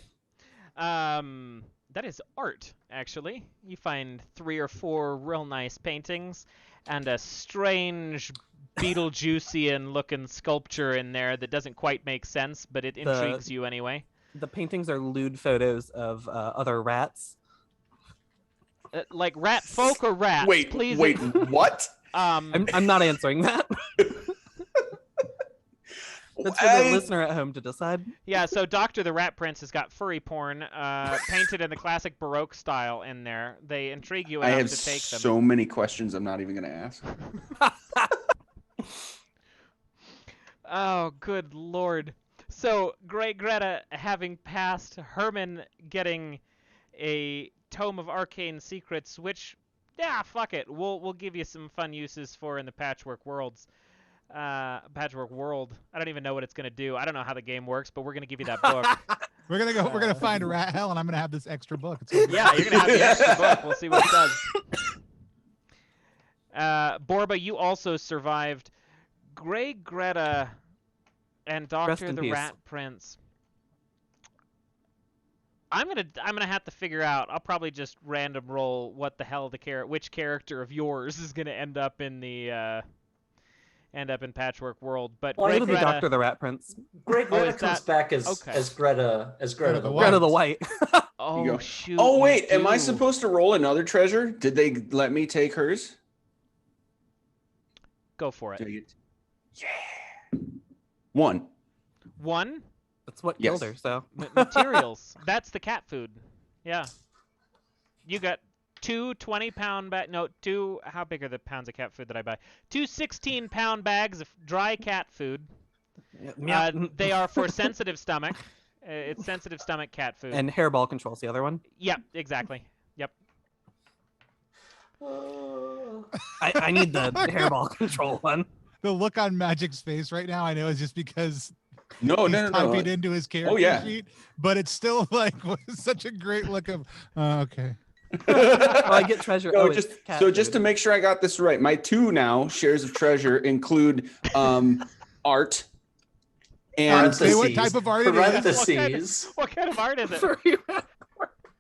That is art, actually. You find 3 or 4 real nice paintings and a strange Beetlejuicean-looking sculpture in there that doesn't quite make sense, but it intrigues you anyway. The paintings are lewd photos of other rats. Like rat folk or rats? Wait, please. what? I'm not answering that. That's for the listener at home to decide. Yeah, so Dr. the Rat Prince has got furry porn painted in the classic Baroque style in there. They intrigue you I enough have to take them. so many questions I'm not even gonna ask. Oh, good lord. So, Grey Greta, having passed Herman getting a Tome of Arcane Secrets, which, fuck it. We'll give you some fun uses for in the Patchwork Worlds. Patchwork World. I don't even know what it's going to do. I don't know how the game works, but we're going to give you that book. We're gonna find rat hell, and I'm gonna have this extra book. It's gonna be Yeah, you're gonna have the extra book. We'll see what it does. Borba, you also survived Grey Greta and Doctor in the peace. Rat Prince. I'm gonna have to figure out. I'll probably just random roll what the hell which character of yours is gonna end up in Patchwork World. But Well, Grey It'll be Greta, Doctor the Rat Prince. Great Greta is comes that- back as okay. Greta Greta the the White. Greta the White. Oh go. shoot! Oh you wait, am I do. supposed to roll another treasure? Did they let me take hers? Go for it. Yeah. One. One. That's what Yes. killed her. So Materials. That's the cat food. Yeah. You got two 20-pound bag. No, two. How big are the pounds of cat food that I buy? Two 16-pound bags of dry cat food. They are for sensitive stomach. It's sensitive stomach cat food. and hairball controls the other one. Yep, exactly. Yep. I need the hairball control one. the look on Magic's face right now. I know is just because No, he's no. typing into his character yeah. sheet, but it's still like such a great look of. Okay. I get treasure. No, it's just cat so just food. to make sure I got this right, my two now shares of treasure include art and Say what type of art it is. Parentheses. What kind of art is it?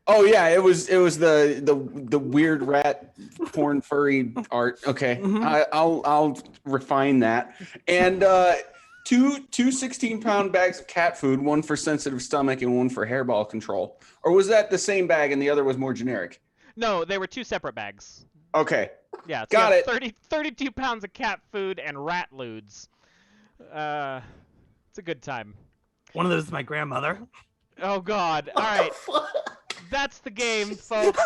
oh yeah, it was the weird rat porn furry art. Okay, Mhm. I'll refine that. And two 16-pound bags of cat food, one for sensitive stomach and one for hairball control. Or was that the same bag and the other was more generic? No, they were two separate bags. Okay. Yeah, so Got you it. have 32 pounds of cat food and rat lewds. It's a good time. One of those is my grandmother. Oh God! All right, that's the game, folks.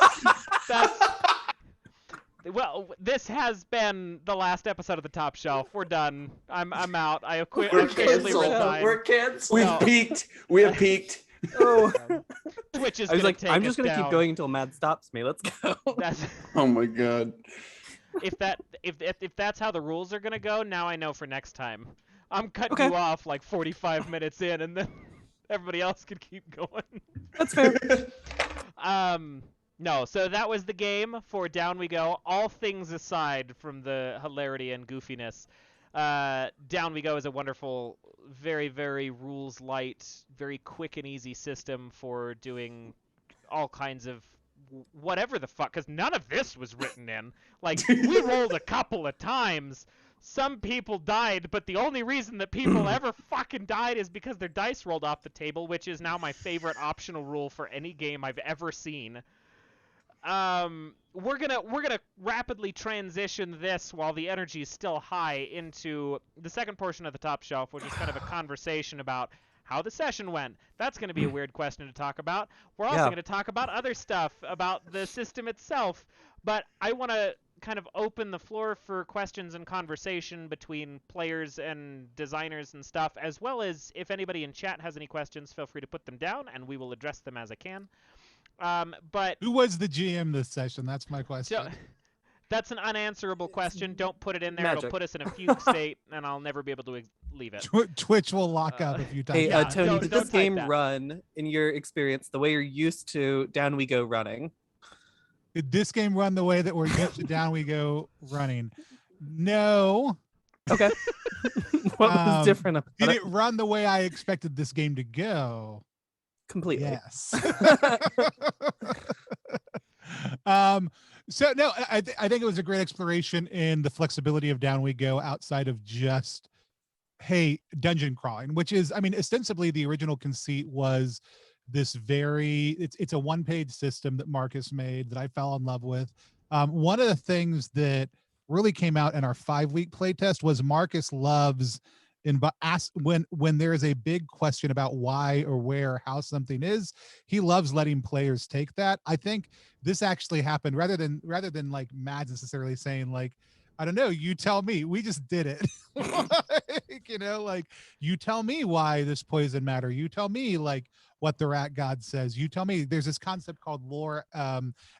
Well, this has been the last episode of the Top Shelf. We're done. I'm out. I quit. We're Officially canceled. resigned. We're canceled. We've No. peaked. We have peaked. Oh, Twitch is I was gonna like, take I'm us just gonna down. keep going until Mad stops me. Let's go. That's, Oh my god. if that's how the rules are gonna go, now I know for next time. I'm cutting Okay. you off like 45 minutes in, and then everybody else can keep going. That's fair. No, so that was the game for Down We Go. All things aside from the hilarity and goofiness, Down We Go is a wonderful, very, very rules-light, very quick and easy system for doing all kinds of whatever the fuck, because none of this was written in. Like, we rolled a couple of times. Some people died, but the only reason that people ever fucking died is because their dice rolled off the table, which is now my favorite optional rule for any game I've ever seen. We're gonna rapidly transition this while the energy is still high into the second portion of the Top Shelf, which is kind of a conversation about how the session went. That's going to be a weird question to talk about. We're also Yeah. going to talk about other stuff, about the system itself. But I want to kind of open the floor for questions and conversation between players and designers and stuff, as well as if anybody in chat has any questions, feel free to put them down, and we will address them as I can. But Who was the GM this session? That's my question. so, that's an unanswerable question. Don't put it in there. Magic. It'll put us in a fugue state, and I'll never be able to leave it. Twitch will lock up if you type. Hey, Yeah, Tony, don't- did don't this type game that. run in your experience the way you're used to Down We Go running? Did this game run the way that we're used to Down We Go running? No. Okay. What was Um, different about Did it? it run the way I expected this game to go? Completely. Yes. So no, I think it was a great exploration in the flexibility of Down We Go outside of just, hey, dungeon crawling, which is, I mean, ostensibly the original conceit was this it's a one-page system that Marcus made that I fell in love with. One of the things that really came out in our 5-week playtest was Marcus loves when there is a big question about why or where, how something is, he loves letting players take that. I think this actually happened rather than like Mads necessarily saying like, I don't know, you tell me, we just did it. Like, like, like you tell me why this poison matter. You tell me like what the rat god says. You tell me. There's this concept called lore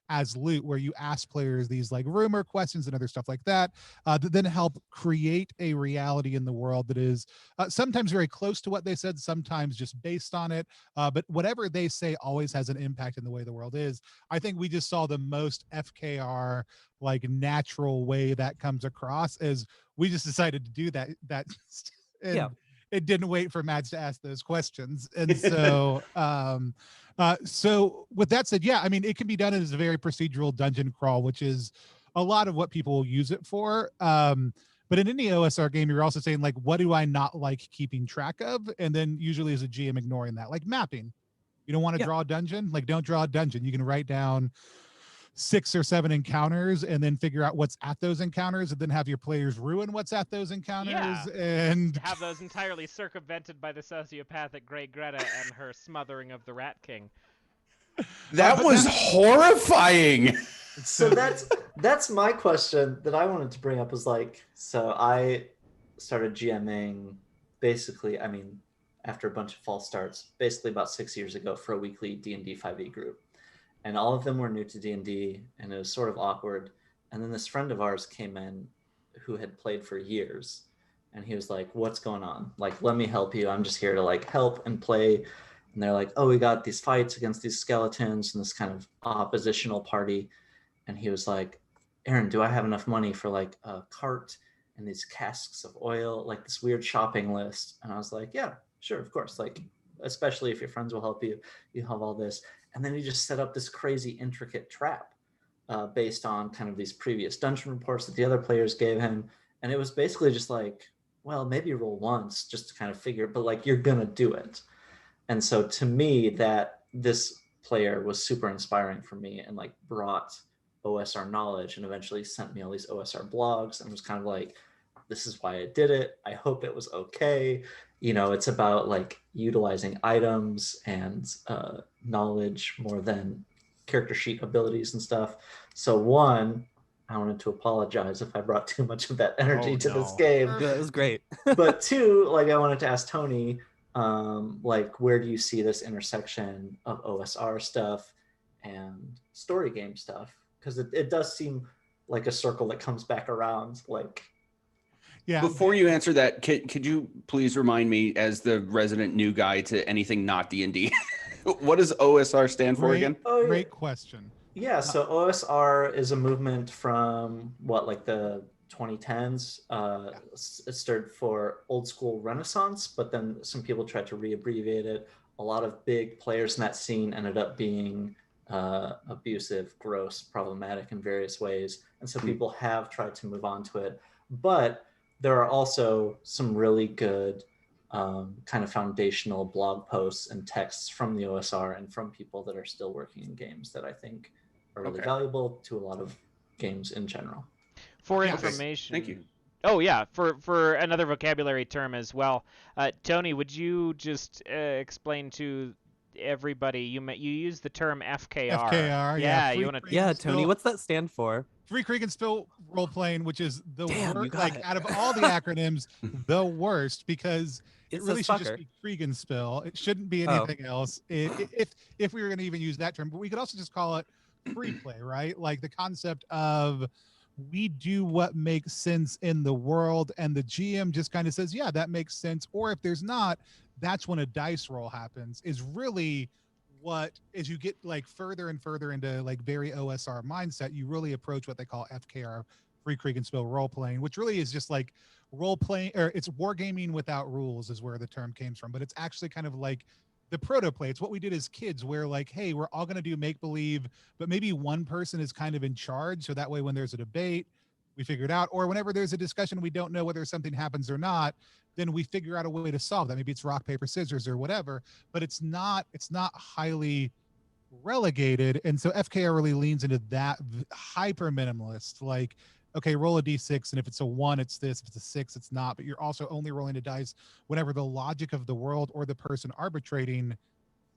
as loot, where you ask players these like rumor questions and other stuff like that that then help create a reality in the world that is sometimes very close to what they said, sometimes just based on it. But whatever they say always has an impact in the way the world is. I think we just saw the most FKR like natural way that comes across as we just decided to do that. And Yeah. it didn't wait for Mads to ask those questions. And so, so with that said, yeah, I mean, it can be done as a very procedural dungeon crawl, which is a lot of what people will use it for. But in any OSR game, you're also saying like, what do I not like keeping track of? And then usually as a GM ignoring that, like mapping. You don't want to draw a dungeon? Like don't draw a dungeon. You can write down 6 or 7 encounters and then figure out what's at those encounters and then have your players ruin what's at those encounters and have those entirely circumvented by the sociopathic Grey Greta and her smothering of the Rat King. That was horrifying. So that's my question that I wanted to bring up was like, so I started GMing basically, I mean, after a bunch of false starts, basically about 6 years ago for a weekly D&D 5e group. And all of them were new to D&D, and it was sort of awkward. And then this friend of ours came in who had played for years, and he was like, what's going on? Like, let me help you. I'm just here to like help and play. And they're like, oh, we got these fights against these skeletons and this kind of oppositional party. And he was like, Aaron, do I have enough money for like a cart and these casks of oil, like this weird shopping list? And I was like, yeah, sure, of course. Like, especially if your friends will help you, you have all this. And then he just set up this crazy intricate trap based on kind of these previous dungeon reports that the other players gave him. And it was basically just like, well, maybe roll once just to kind of figure, but like, you're going to do it. And so to me, that this player was super inspiring for me and like brought OSR knowledge and eventually sent me all these OSR blogs and was kind of like, this is why I did it. I hope it was okay. You know, it's about like utilizing items and knowledge more than character sheet abilities and stuff. So one, I wanted to apologize if I brought too much of that energy to this game. Yeah, it was great. But two, like I wanted to ask Tony, like where do you see this intersection of OSR stuff and story game stuff? Because it does seem like a circle that comes back around, like. Yeah. Before you answer that, could you please remind me, as the resident new guy to anything not D&D, what does OSR stand for again? Great question. Yeah, so OSR is a movement from like the 2010s. It stood for Old School Renaissance, but then some people tried to re-abbreviate it. A lot of big players in that scene ended up being abusive, gross, problematic in various ways. And so people have tried to move on to it. But there are also some really good kind of foundational blog posts and texts from the OSR and from people that are still working in games that I think are really valuable to a lot of games in general. For information. Thank you. Oh yeah, for another vocabulary term as well. Tony, would you just explain to everybody, you use the term FKR. FKR, yeah. You want to? Yeah, Tony, what's that stand for? Free Creek and Spill role playing, which is the worst, like it. out of all the acronyms, the worst, because it really should just fucker. be Krieg and Spill. It shouldn't be anything else. If we were going to even use that term, but we could also just call it free play, right? Like the concept of we do what makes sense in the world, and the GM just kind of says, yeah, that makes sense. Or if there's not, that's when a dice roll happens, is really what, as you get like further and further into like very OSR mindset, you really approach what they call FKR, Free Creek and Spill role playing, which really is just like role playing, or it's wargaming without rules is where the term came from. But it's actually kind of like the proto play. It's what we did as kids, where like, hey, we're all going to do make believe, but maybe one person is kind of in charge. So that way, when there's a debate, we figure it out. Or whenever there's a discussion, we don't know whether something happens or not, then we figure out a way to solve that. Maybe it's rock, paper, scissors or whatever, but it's not highly relegated. And so FKR really leans into that hyper minimalist, like, okay, roll a D6. And if it's a 1, it's this, if it's a 6, it's not, but you're also only rolling a dice whenever the logic of the world or the person arbitrating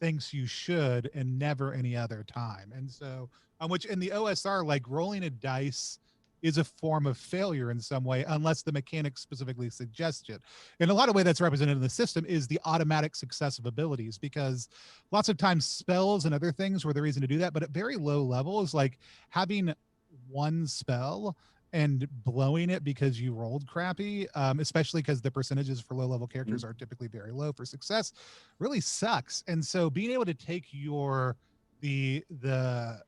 thinks you should, and never any other time. And so, which in the OSR, like rolling a dice is a form of failure in some way, unless the mechanic specifically suggests it. In a lot of way that's represented in the system is the automatic success of abilities, because lots of times spells and other things were the reason to do that, but at very low levels, like having one spell and blowing it because you rolled crappy, especially because the percentages for low level characters are typically very low for success, really sucks. And so being able to take the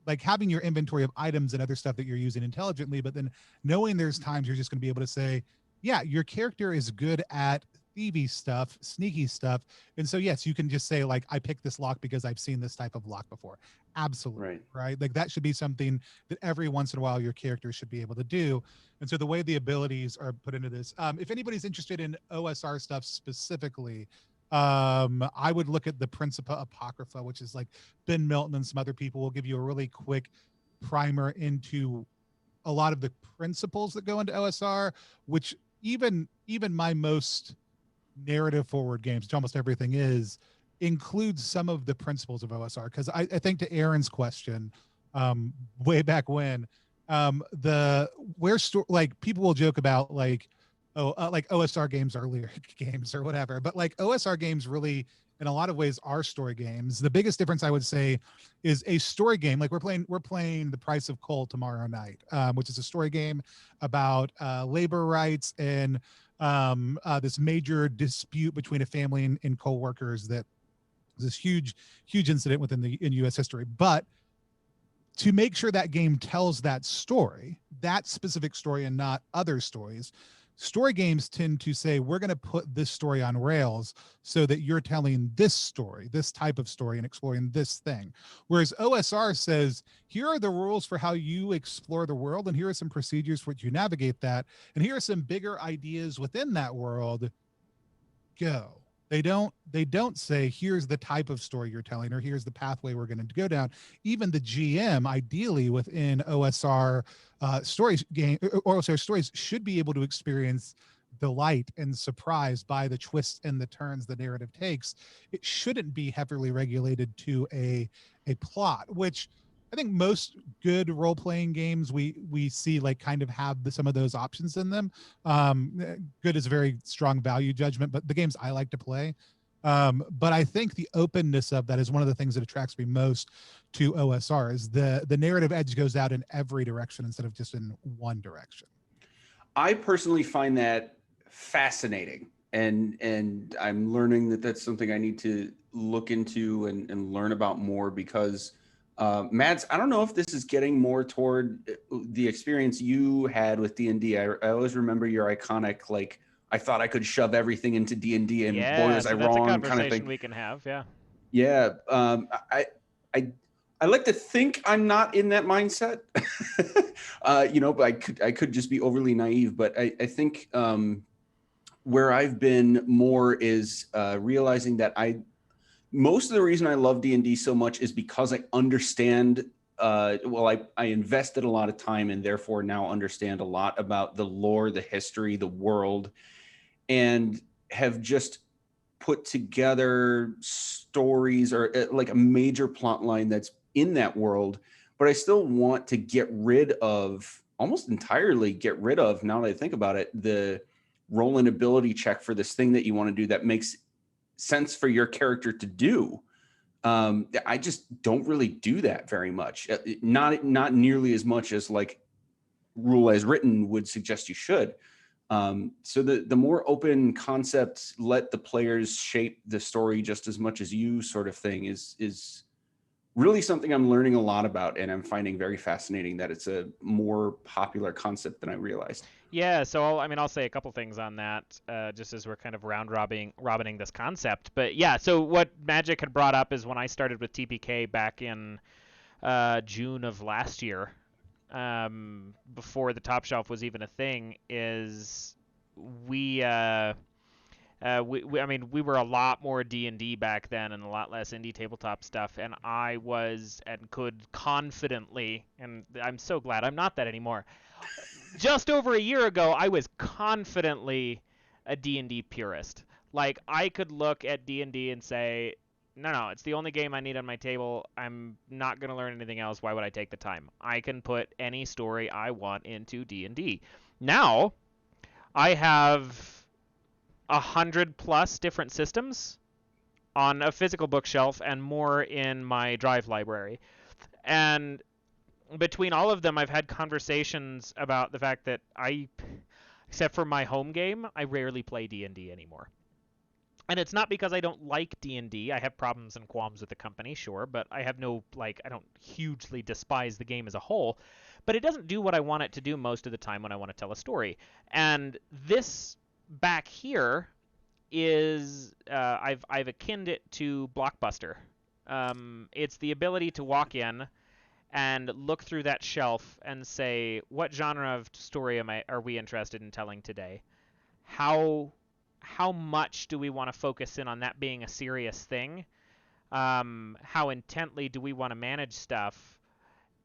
like having your inventory of items and other stuff that you're using intelligently, but then knowing there's times you're just going to be able to say, yeah, your character is good at thievy stuff, sneaky stuff. And so, yes, you can just say, like, I picked this lock because I've seen this type of lock before. Absolutely. Right. Like that should be something that every once in a while your character should be able to do. And so the way the abilities are put into this, if anybody's interested in OSR stuff specifically, I would look at the Principia Apocrypha, which is like Ben Milton and some other people will give you a really quick primer into a lot of the principles that go into OSR, which even my most narrative forward games, which almost everything is, includes some of the principles of OSR. Because I think to Aaron's question, way back when, like people will joke about like, like OSR games are lyric games or whatever, but like OSR games really, in a lot of ways, are story games. The biggest difference I would say is a story game. Like we're playing The Price of Coal tomorrow night, which is a story game about labor rights and this major dispute between a family and coal workers that this huge incident in U.S. history. But to make sure that game tells that story, that specific story, and not other stories, story games tend to say, we're going to put this story on rails so that you're telling this story, this type of story, and exploring this thing. Whereas OSR says, here are the rules for how you explore the world, and here are some procedures for which you navigate that, and here are some bigger ideas within that world. Go. They don't say, here's the type of story you're telling, or here's the pathway we're going to go down. Even the GM, ideally within OSR stories should be able to experience delight and surprise by the twists and the turns the narrative takes. It shouldn't be heavily regulated to a plot, which I think most good role-playing games we see like kind of have some of those options in them. Good is a very strong value judgment, but the games I like to play. But I think the openness of that is one of the things that attracts me most to OSR. Is the narrative edge goes out in every direction instead of just in one direction. I personally find that fascinating, and I'm learning that that's something I need to look into and learn about more, because Mads, I don't know if this is getting more toward the experience you had with D&D. I always remember your iconic, like, I thought I could shove everything into D&D, and boy, was I that's wrong, a conversation kind of thing. we can have. Yeah. Yeah. I like to think I'm not in that mindset, but I could just be overly naive. But I think where I've been more is realizing that most of the reason I love D&D so much is because I understand, I invested a lot of time and therefore now understand a lot about the lore, the history, the world, and have just put together stories or like a major plot line that's in that world. But I still want to almost entirely get rid of, now that I think about it, the roll an ability check for this thing that you want to do that makes sense for your character to do. I just don't really do that very much. Not nearly as much as like rule as written would suggest you should. So the more open concepts, let the players shape the story just as much as you sort of thing is really something I'm learning a lot about, and I'm finding very fascinating that it's a more popular concept than I realized. Yeah, so I'll say a couple things on that, just as we're kind of robining this concept. But yeah, so what Magic had brought up is when I started with TPK back in June of last year, before the Top Shelf was even a thing, is we were a lot more D&D back then and a lot less indie tabletop stuff, and I was and could confidently, and I'm so glad I'm not that anymore. Just over a year ago, I was confidently a D&D purist. Like, I could look at D&D and say, no, it's the only game I need on my table. I'm not going to learn anything else. Why would I take the time? I can put any story I want into D&D. Now, I have 100+ different systems on a physical bookshelf and more in my Drive library. And between all of them, I've had conversations about the fact that except for my home game, I rarely play D&D anymore. And it's not because I don't like D&D. I have problems and qualms with the company, sure, but I have no, I don't hugely despise the game as a whole. But it doesn't do what I want it to do most of the time when I want to tell a story. And this back here is, I've akined it to Blockbuster. It's the ability to walk in and look through that shelf and say, what genre of story are we interested in telling today? How much do we want to focus in on that being a serious thing? How intently do we want to manage stuff?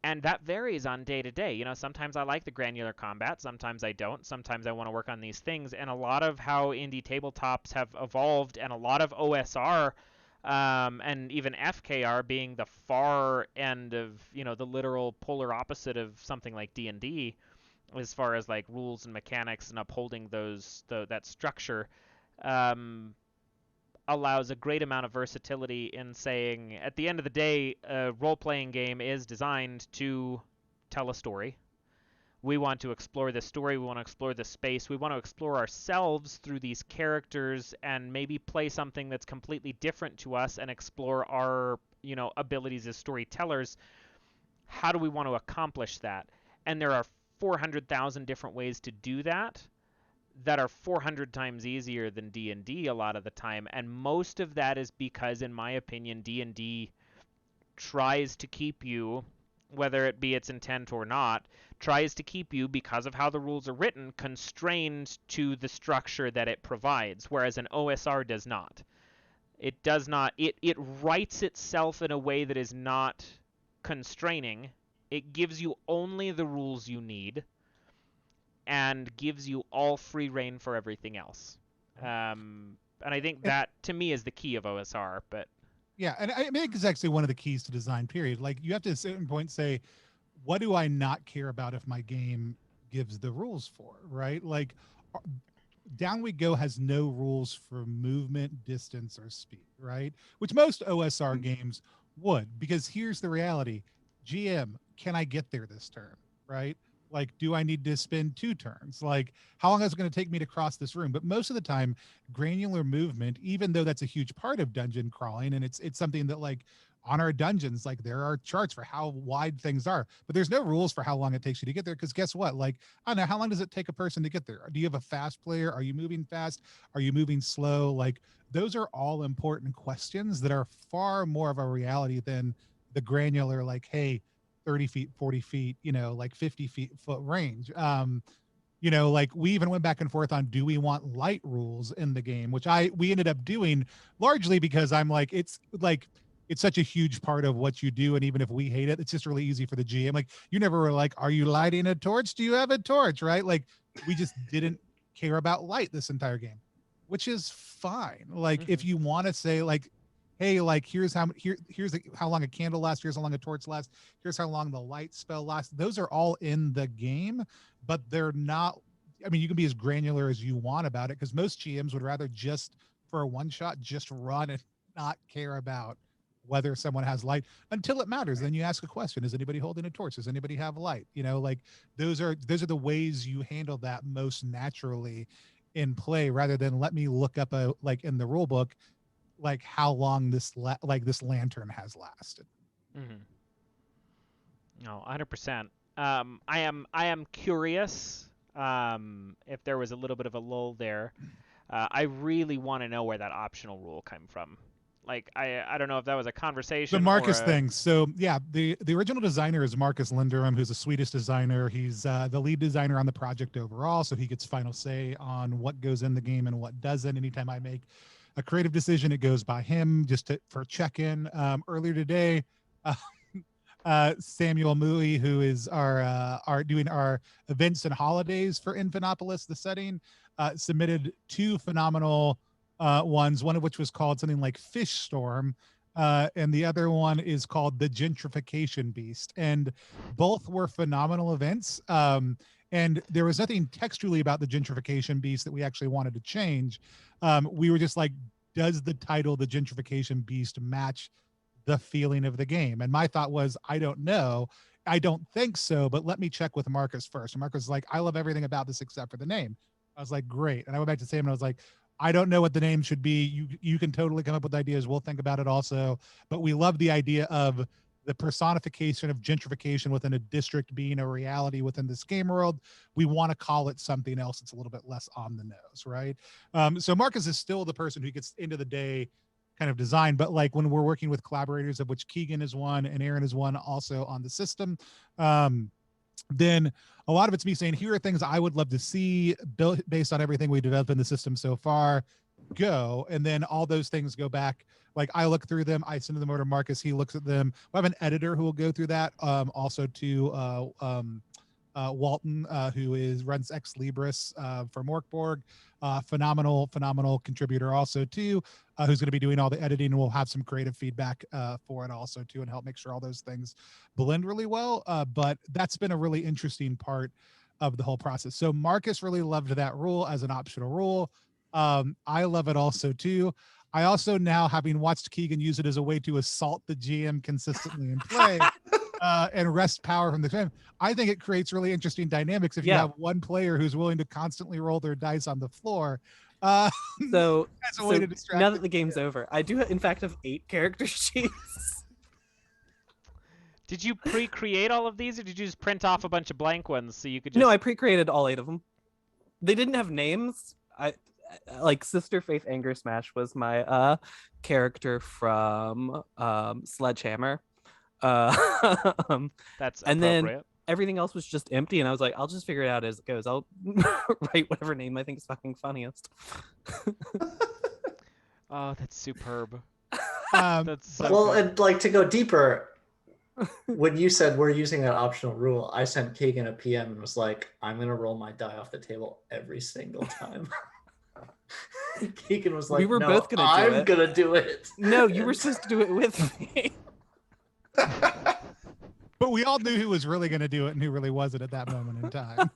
And that varies on day to day. Sometimes I like the granular combat, sometimes I don't. Sometimes I want to work on these things. And a lot of how indie tabletops have evolved, and a lot of OSR and even FKR being the far end of, the literal polar opposite of something like D&D, as far as rules and mechanics and upholding that structure, allows a great amount of versatility in saying, at the end of the day, a role-playing game is designed to tell a story. We want to explore this story. We want to explore this space. We want to explore ourselves through these characters and maybe play something that's completely different to us and explore our, abilities as storytellers. How do we want to accomplish that? And there are 400,000 different ways to do that are 400 times easier than D&D a lot of the time. And most of that is because, in my opinion, D&D tries to keep you, whether it be its intent or not, tries to keep you, because of how the rules are written, constrained to the structure that it provides, whereas an OSR does not. It does not. It writes itself in a way that is not constraining. It gives you only the rules you need and gives you all free reign for everything else. And I think that, to me, is the key of OSR. But yeah, and I think it's actually one of the keys to design, period. You have to, at a certain point, say, what do I not care about if my game gives the rules for, right? Down We Go has no rules for movement, distance, or speed, right? Which most OSR games would, because here's the reality. GM, can I get there this turn, right? Do I need to spend 2 turns? How long is it going to take me to cross this room? But most of the time, granular movement, even though that's a huge part of dungeon crawling, and it's something that on our dungeons, there are charts for how wide things are, but there's no rules for how long it takes you to get there. Because guess what? I don't know, how long does it take a person to get there? Do you have a fast player? Are you moving fast? Are you moving slow? Those are all important questions that are far more of a reality than the granular, hey, 30 feet, 40 feet, 50 foot range. We even went back and forth on, do we want light rules in the game, which we ended up doing largely because I'm it's such a huge part of what you do. And even if we hate it, it's just really easy for the GM. You never were are you lighting a torch? Do you have a torch? Right? We just didn't care about light this entire game, which is fine. If you want to say hey, here's how long a candle lasts, here's how long a torch lasts, here's how long the light spell lasts. Those are all in the game, but they're not. I mean, you can be as granular as you want about it, because most GMs would rather just, for a one shot, just run and not care about whether someone has light until it matters. Then you ask a question: is anybody holding a torch? Does anybody have light? Those are the ways you handle that most naturally in play, rather than let me look up in the rule book how long this lantern has lasted. No, 100%. I am curious if there was a little bit of a lull there. I really want to know where that optional rule came from. I don't know if that was a conversation. The Marcus thing. So yeah, the original designer is Marcus Linderum, who's a Swedish designer. He's the lead designer on the project overall, so he gets final say on what goes in the game and what doesn't. Anytime I make a creative decision, it goes by him for check-in. Earlier today, Samuel Mui, who is our doing our events and holidays for Infinopolis, the setting, submitted 2 phenomenal ones, one of which was called something like Fish Storm, and the other one is called The Gentrification Beast. And both were phenomenal events. And there was nothing textually about The Gentrification Beast that we actually wanted to change. We were just like, does the title The Gentrification Beast match the feeling of the game? And my thought was, I don't know. I don't think so, but let me check with Marcus first. And Marcus was like, I love everything about this except for the name. I was like, great. And I went back to Sam and I was like, I don't know what the name should be. You can totally come up with ideas. We'll think about it also. But we love the idea of the personification of gentrification within a district being a reality within this game world. We want to call it something else that's a little bit less on the nose, right? So Marcus is still the person who gets into the day kind of design, but like when we're working with collaborators, of which Keegan is one and Aaron is one also on the system, then a lot of it's me saying, here are things I would love to see built based on everything we developed in the system so far, go. And then all those things go back. Like I look through them, I send them over to Marcus, he looks at them. I have an editor who will go through that. Also to Walton, who runs Ex Libris for Morkborg. Phenomenal contributor also too, who's going to be doing all the editing, and we'll have some creative feedback for it also too, and help make sure all those things blend really well. But that's been a really interesting part of the whole process. So Marcus really loved that rule as an optional rule. I love it also too. I also now, having watched Keegan use it as a way to assault the GM consistently in play and wrest power from the game, I think it creates really interesting dynamics if you have one player who's willing to constantly roll their dice on the floor. So as a way to distract now that the game's over, I do in fact have 8 character sheets. Did you pre-create all of these, or did you just print off a bunch of blank ones so you could just... No, I pre-created all 8 of them. They didn't have names. Like Sister Faith Anger Smash was my character from Sledgehammer. That's appropriate. And then everything else was just empty, and I was like, I'll just figure it out as it goes. I'll write whatever name I think is fucking funniest. Oh, that's superb. That's so well, good. And like to go deeper, when you said we're using that optional rule, I sent Keegan a PM and was like, I'm gonna roll my die off the table every single time. Keegan was like, we were both gonna do I'm gonna do it. No, you were supposed to do it with me. But we all knew who was really going to do it and who really wasn't at that moment in time.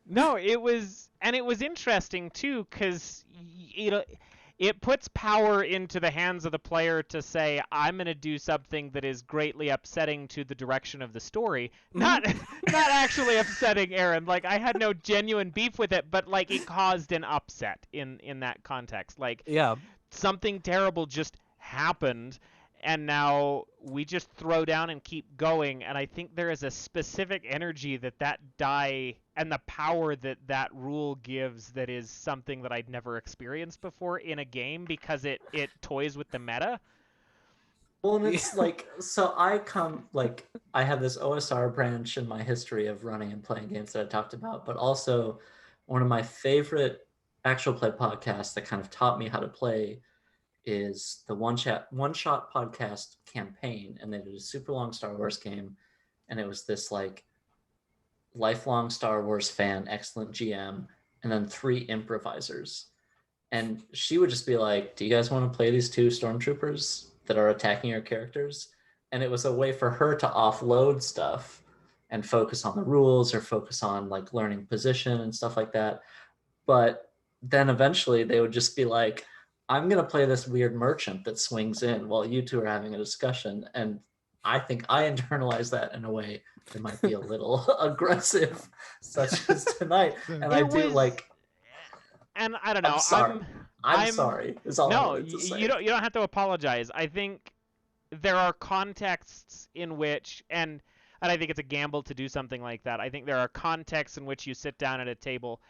No, it was interesting too, because it puts power into the hands of the player to say, I'm going to do something that is greatly upsetting to the direction of the story. Not actually upsetting Aaron. Like, I had no genuine beef with it, but like it caused an upset in that context. Like, yeah, something terrible just happened, and now we just throw down and keep going. And I think there is a specific energy that die and the power that rule gives that is something that I'd never experienced before in a game, because it toys with the meta. Well, and it's like, so I have this OSR branch in my history of running and playing games that I talked about, but also one of my favorite actual play podcasts that kind of taught me how to play is the One Shot podcast campaign. And they did a super long Star Wars game, and it was this like lifelong Star Wars fan, excellent GM, and then 3 improvisers. And she would just be like, do you guys want to play these 2 stormtroopers that are attacking your characters? And it was a way for her to offload stuff and focus on the rules or focus on like learning position and stuff like that. But then eventually they would just be like, I'm going to play this weird merchant that swings in while you 2 are having a discussion. And I think I internalize that in a way that might be a little aggressive, such as tonight. And I do like... And I don't know. I'm sorry. Is all I wanted to say. You don't have to apologize. I think there are contexts in which, and I think it's a gamble to do something like that. I think there are contexts in which you sit down at a table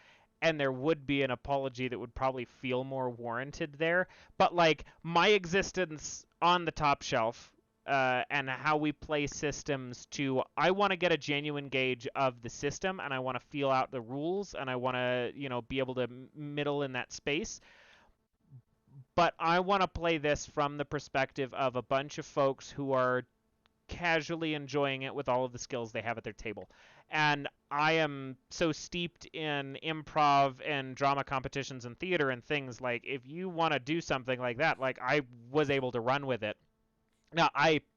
and there would be an apology that would probably feel more warranted there. But like my existence on the top shelf and how we play systems I want to get a genuine gauge of the system, and I want to feel out the rules, and I want to, be able to middle in that space. But I want to play this from the perspective of a bunch of folks who are casually enjoying it with all of the skills they have at their table. And I am so steeped in improv and drama competitions and theater and things, like if you want to do something like that, like I was able to run with it. Now,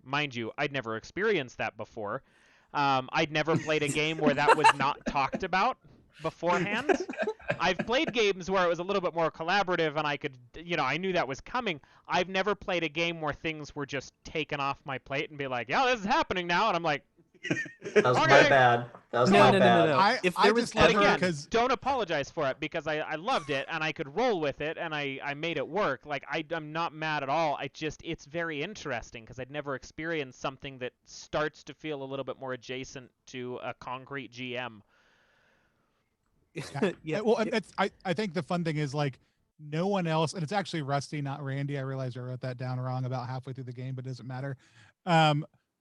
mind you, I'd never experienced that before. I'd never played a game where that was not talked about beforehand. I've played games where it was a little bit more collaborative and I could, I knew that was coming. I've never played a game where things were just taken off my plate and be like, yeah, this is happening now. And I'm like, That was Okay. my bad. That was my bad. No. If there was just but ever, again, because don't apologize for it, because I loved it and I could roll with it and I made it work. Like I'm not mad at all. It's very interesting because I'd never experienced something that starts to feel a little bit more adjacent to a concrete GM. Yeah. Well, and I think the fun thing is like no one else, and it's actually Rusty, not Randy. I realized I wrote that down wrong about halfway through the game, but it doesn't matter.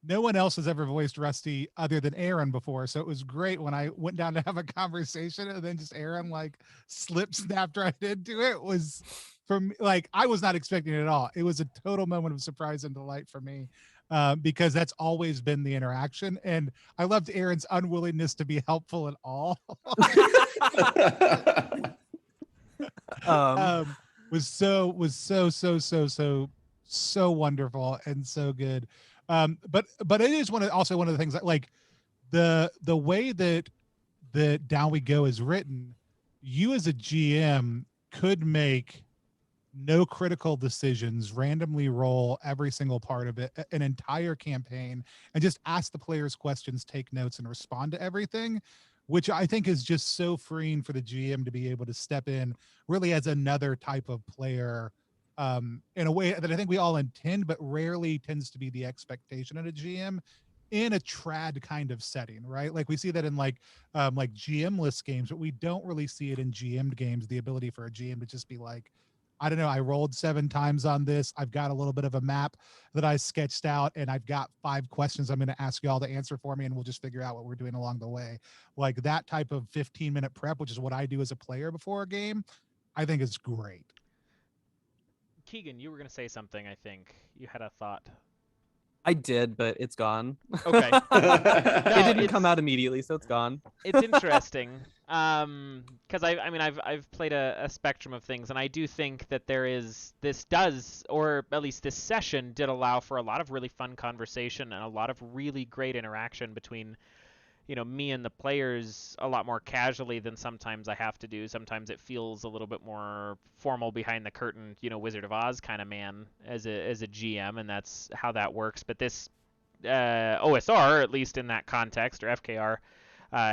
No one else has ever voiced Rusty other than Aaron before, so it was great when I went down to have a conversation and then just Aaron like snapped right into it. Was from like I was not expecting it at all. It was a total moment of surprise and delight for me. Because that's always been the interaction, and I loved Aaron's unwillingness to be helpful at all. Was so wonderful and so good. But it is one of the things that like the way that Down We Go is written, you as a GM could make no critical decisions, randomly roll every single part of it, an entire campaign, and just ask the players questions, take notes, and respond to everything, which I think is just so freeing for the GM to be able to step in really as another type of player, in a way that I think we all intend, but rarely tends to be the expectation of a GM in a trad kind of setting, right? Like we see that in like GM-less games, but we don't really see it in GM'd games, the ability for a GM to just be like, I don't know, I rolled 7 times on this. I've got a little bit of a map that I sketched out, and I've got 5 questions I'm going to ask you all to answer for me, and we'll just figure out what we're doing along the way. Like that type of 15-minute prep, which is what I do as a player before a game, I think is great. Keegan, you were going to say something, I think. You had a thought. I did, but it's gone. Okay. It didn't come out immediately, so it's gone. It's interesting, because I've played a spectrum of things, and I do think that this does, or at least this session did allow for a lot of really fun conversation and a lot of really great interaction between, me and the players a lot more casually than sometimes I have to do. Sometimes it feels a little bit more formal, behind the curtain, Wizard of Oz kind of man as a GM, and that's how that works. But this OSR, at least in that context, or FKR,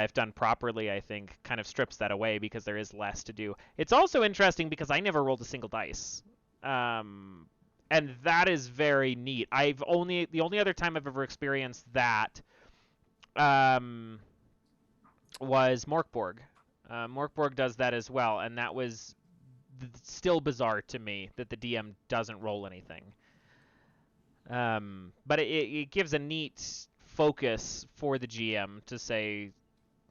if done properly, I think kind of strips that away because there is less to do. It's also interesting because I never rolled a single dice. And that is very neat. The only other time I've ever experienced that was Morkborg. Morkborg does that as well, and that was still bizarre to me that the DM doesn't roll anything. But it gives a neat focus for the GM to say,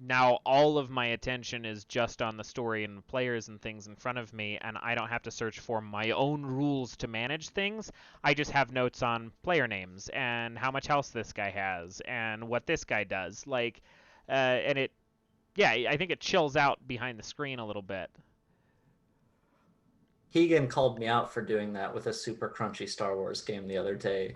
now all of my attention is just on the story and players and things in front of me, and I don't have to search for my own rules to manage things. I just have notes on player names and how much health this guy has and what this guy does. Like, and I think it chills out behind the screen a little bit. Keegan called me out for doing that with a super crunchy Star Wars game the other day.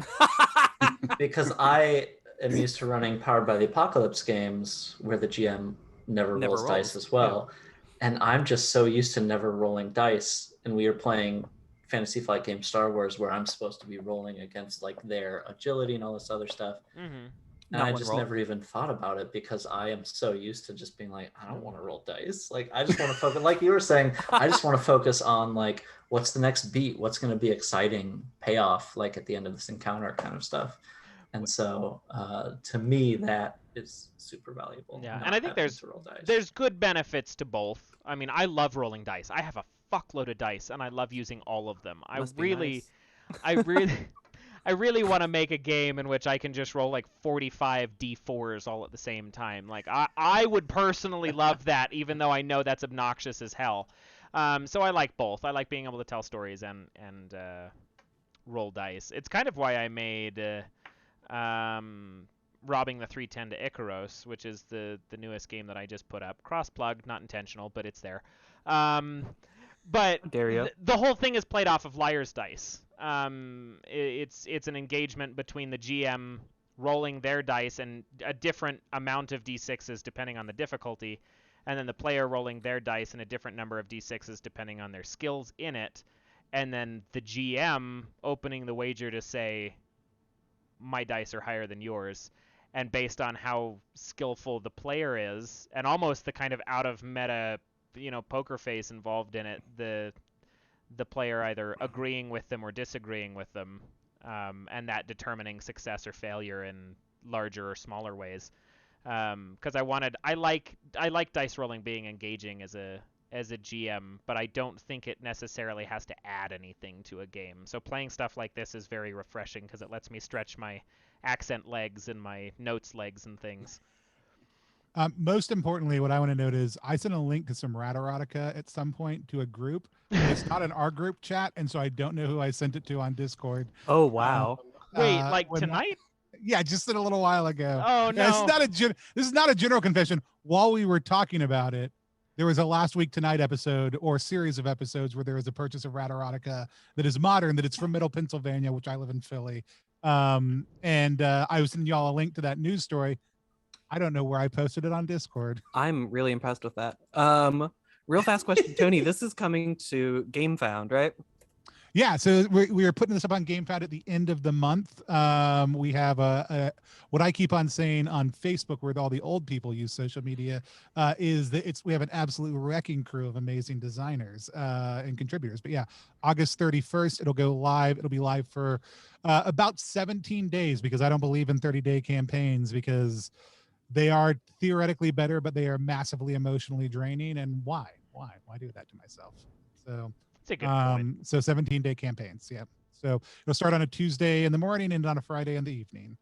Because I am used to running Powered by the Apocalypse games where the GM never rolls dice as well. Yeah. And I'm just so used to never rolling dice. And we are playing Fantasy Flight game Star Wars where I'm supposed to be rolling against like their agility and all this other stuff. Mm-hmm. And I just never even thought about it because I am so used to just being like, I don't want to roll dice. Like, I just want to focus, like you were saying, I just want to focus on like, what's the next beat? What's going to be exciting payoff, like at the end of this encounter kind of stuff. And so to me, that is super valuable. Yeah, and I think there's good benefits to both. I mean, I love rolling dice. I have a fuckload of dice, and I love using all of them. I really want to make a game in which I can just roll like 45 D4s all at the same time. Like I would personally love that, even though I know that's obnoxious as hell. So I like both. I like being able to tell stories and roll dice. It's kind of why I made robbing the 310 to Icaros, which is the newest game that I just put up. Cross-plug, not intentional, but it's there. But the whole thing is played off of Liar's Dice. It's an engagement between the GM rolling their dice and a different amount of d6s depending on the difficulty, and then the player rolling their dice and a different number of d6s depending on their skills in it, and then the GM opening the wager to say, my dice are higher than yours. And based on how skillful the player is, and almost the kind of out of meta, poker face involved in it, the player either agreeing with them or disagreeing with them, and that determining success or failure in larger or smaller ways. Because I like dice rolling being engaging as a GM, but I don't think it necessarily has to add anything to a game. So playing stuff like this is very refreshing because it lets me stretch my accent legs and my notes legs and things. Most importantly, what I want to note is I sent a link to some rat erotica at some point to a group. It's not in our group chat, and so I don't know who I sent it to on Discord. Oh, wow. Wait, tonight? Yeah, just a little while ago. Oh, no. This is not a general confession. While we were talking about it, there was a Last Week Tonight episode or series of episodes where there was a purchase of rat erotica that is modern, that it's from Middle Pennsylvania, which I live in Philly. And I was sending y'all a link to that news story. I don't know where I posted it on Discord. I'm really impressed with that. Real fast question, Tony. This is coming to Gamefound, right? Yeah, so we are putting this up on Gamefound at the end of the month. We have what I keep on saying on Facebook, where all the old people use social media, is that we have an absolute wrecking crew of amazing designers and contributors. But yeah, August 31st, it'll go live. It'll be live for about 17 days because I don't believe in 30-day campaigns because they are theoretically better, but they are massively emotionally draining. And why do that to myself? So. That's a good point. So 17-day campaigns. Yeah. So it'll start on a Tuesday in the morning and on a Friday in the evening.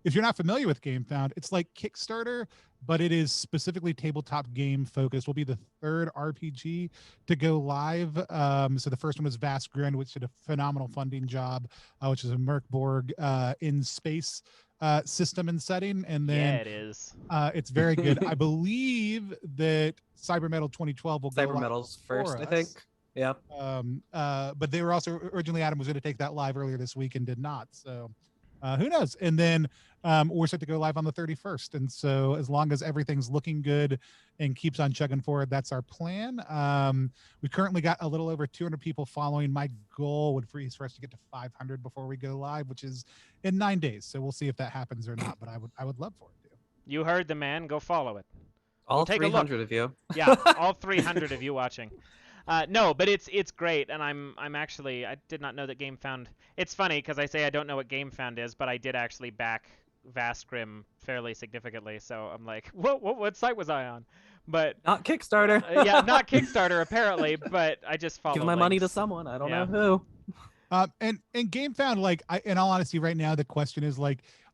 If you're not familiar with Gamefound, it's like Kickstarter, but it is specifically tabletop game focused. Will be the third RPG to go live. So the first one was Vast Grin, which did a phenomenal funding job, which is a Merc Borg in space system and setting. And then it is. It's very good. I believe that Cyber Metal 2012 will go Cyber Metal's first, I think. Yeah. But they were also originally, Adam was going to take that live earlier this week and did not. So who knows? And then we're set to go live on the 31st. And so as long as everything's looking good and keeps on chugging forward, that's our plan. We currently got a little over 200 people following. My goal would freeze for us to get to 500 before we go live, which is in 9 days. So we'll see if that happens or not, but I would love for it to. You heard the man. Go follow it. All 300 of you. Yeah, all 300 of you watching. No, but it's great, and I'm actually, I did not know that Gamefound. It's funny because I say I don't know what Gamefound is, but I did actually back Vast Grim fairly significantly. So I'm like, what site was I on? But not Kickstarter. Yeah, not Kickstarter apparently, but I just follow. Give my money to someone. I don't know who. And Gamefound, in all honesty, right now the question is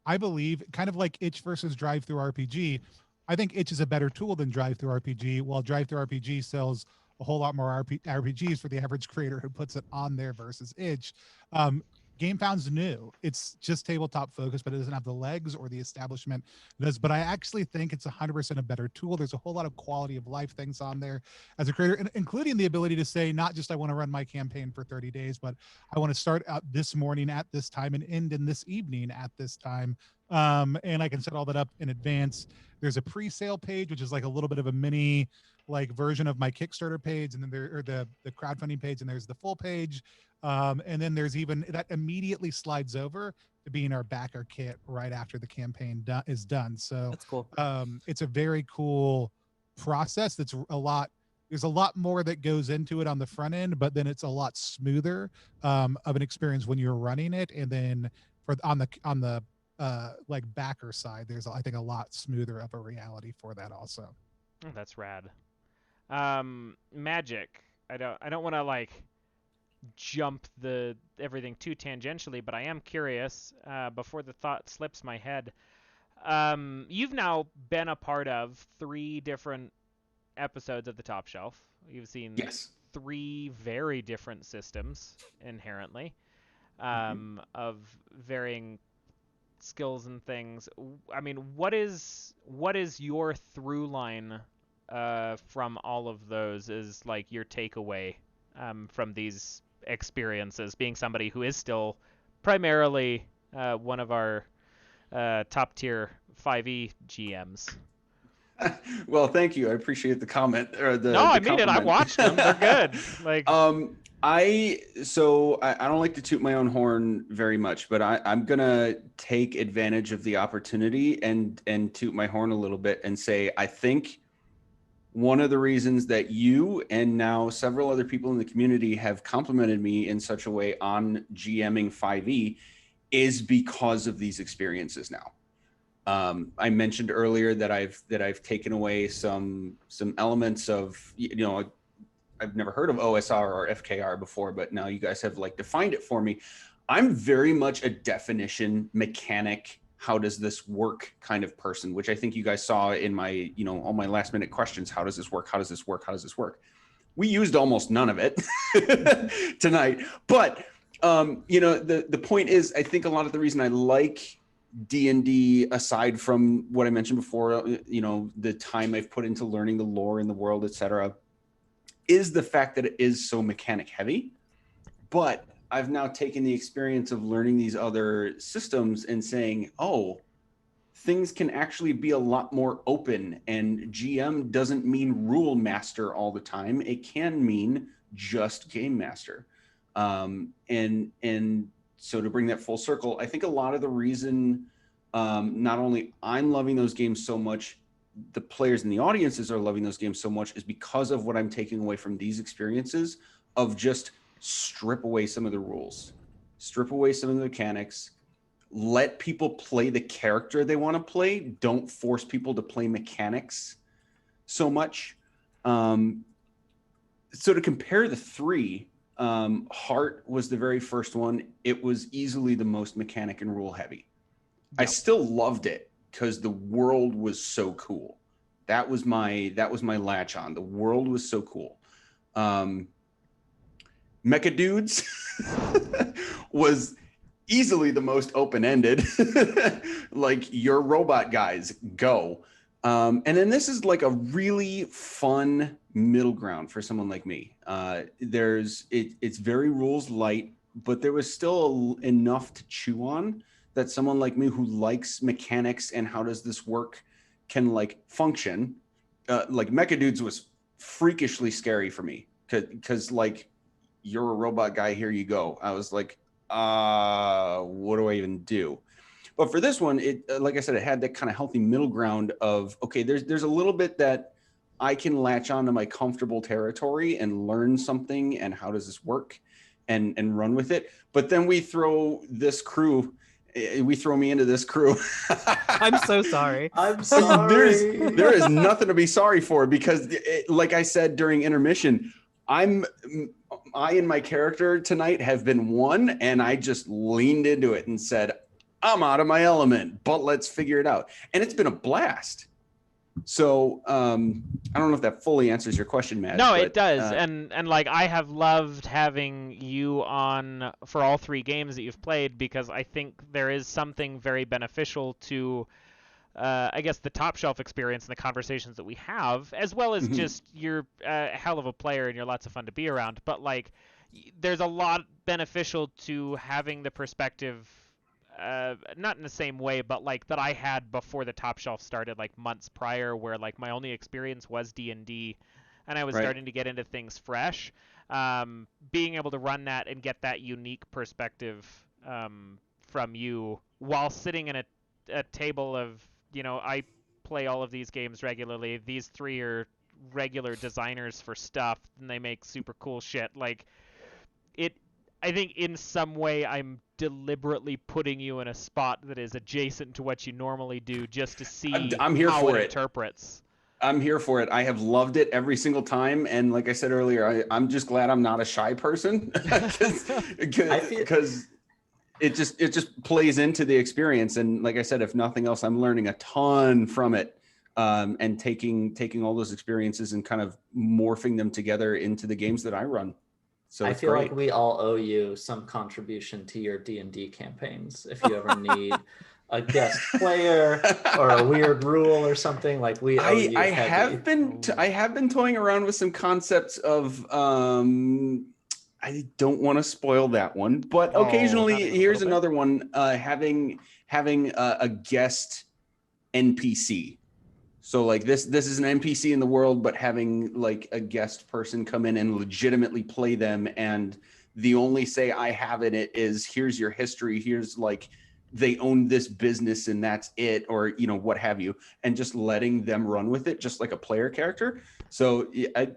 I believe kind of like Itch versus Drive-Thru-RPG. I think Itch is a better tool than Drive-Thru-RPG, while Drive-Thru-RPG sells a whole lot more RPGs for the average creator who puts it on there versus Itch. Gamefound's new. It's just tabletop focused, but it doesn't have the legs or the establishment it does. But I actually think it's 100% a better tool. There's a whole lot of quality of life things on there as a creator, including the ability to say, not just I want to run my campaign for 30 days, but I want to start out this morning at this time and end in this evening at this time. And I can set all that up in advance. There's a pre-sale page, which is like a little bit of a mini version of my Kickstarter page, and then the crowdfunding page, and there's the full page. And then there's even that immediately slides over to being our backer kit right after the campaign is done. So that's cool. It's a very cool process. There's a lot more that goes into it on the front end, but then it's a lot smoother of an experience when you're running it. And then on the backer side, there's I think a lot smoother of a reality for that also. Oh, that's rad. Magic. I don't want to jump everything too tangentially, but I am curious before the thought slips my head. You've now been a part of 3 different episodes of the Top Shelf. You've seen 3 very different systems inherently, of varying skills and things. I mean, what is your through line from all of those? Is like your takeaway from these experiences? Being somebody who is still primarily one of our top tier 5e GMs. Well, thank you. I appreciate the comment or the No, I the mean it. I compliment. watched them. They're good. Like, I don't like to toot my own horn very much, but I'm gonna take advantage of the opportunity and toot my horn a little bit and say I think one of the reasons that you and now several other people in the community have complimented me in such a way on GMing 5e is because of these experiences now. I mentioned earlier that I've taken away some elements of, I've never heard of OSR or FKR before, but now you guys have like defined it for me. I'm very much a definition mechanic. How does this work kind of person, which I think you guys saw in my, all my last minute questions. How does this work? How does this work? How does this work? We used almost none of it tonight, but the point is, I think a lot of the reason I like D&D, aside from what I mentioned before, the time I've put into learning the lore in the world, etc., is the fact that it is so mechanic heavy. But I've now taken the experience of learning these other systems and saying, oh, things can actually be a lot more open, and GM doesn't mean rule master all the time. It can mean just game master. And so to bring that full circle, I think a lot of the reason not only I'm loving those games so much, the players in the audiences are loving those games so much, is because of what I'm taking away from these experiences of just strip away some of the rules, strip away some of the mechanics, let people play the character they want to play. Don't force people to play mechanics so much. So to compare the three, Heart was the very first one. It was easily the most mechanic and rule heavy. Yep. I still loved it because the world was so cool. That was my latch on. The world was so cool. Mecha Dudes was easily the most open-ended. Like, your robot guys, go. And then this is like a really fun middle ground for someone like me. It's very rules light, but there was still enough to chew on that someone like me who likes mechanics and how does this work can like function. Like Mecha Dudes was freakishly scary for me because like, you're a robot guy, here you go. I was like, what do I even do? But for this one, it like I said, it had that kind of healthy middle ground of, okay, there's a little bit that I can latch onto my comfortable territory and learn something and how does this work and run with it. But then we throw me into this crew. I'm so sorry. I'm sorry. There is nothing to be sorry for because like I said during intermission, I and my character tonight have been one, and I just leaned into it and said, I'm out of my element, but let's figure it out. And it's been a blast. So I don't know if that fully answers your question, Matt. No, it does. And like, I have loved having you on for all three games that you've played, because I think there is something very beneficial to I guess the top shelf experience and the conversations that we have, as well as just you're a hell of a player and you're lots of fun to be around. But like, there's a lot beneficial to having the perspective, not in the same way, but like that I had before the top shelf started, like months prior, where like my only experience was D&D, and I was starting to get into things fresh. Being able to run that and get that unique perspective from you while sitting in a table of, I play all of these games regularly. These three are regular designers for stuff, and they make super cool shit. Like, I think in some way I'm deliberately putting you in a spot that is adjacent to what you normally do, just to see I'm here how for it it. Interprets. I'm here for it. I have loved it every single time. And like I said earlier, I'm just glad I'm not a shy person because it just plays into the experience. And like I said, if nothing else, I'm learning a ton from it, and taking all those experiences and kind of morphing them together into the games that I run. So I feel like we all owe you some contribution to your D&D campaigns. If you ever need a guest player or a weird rule or something? Like we owe you I heavy. have been toying around with some concepts of I don't want to spoil that one, but Oh, occasionally not even a here's little bit? another one, having a guest NPC. So like this is an NPC in the world, but having like a guest person come in and legitimately play them, and the only say I have in it is here's your history, here's like they own this business and that's it, or what have you, and just letting them run with it just like a player character. So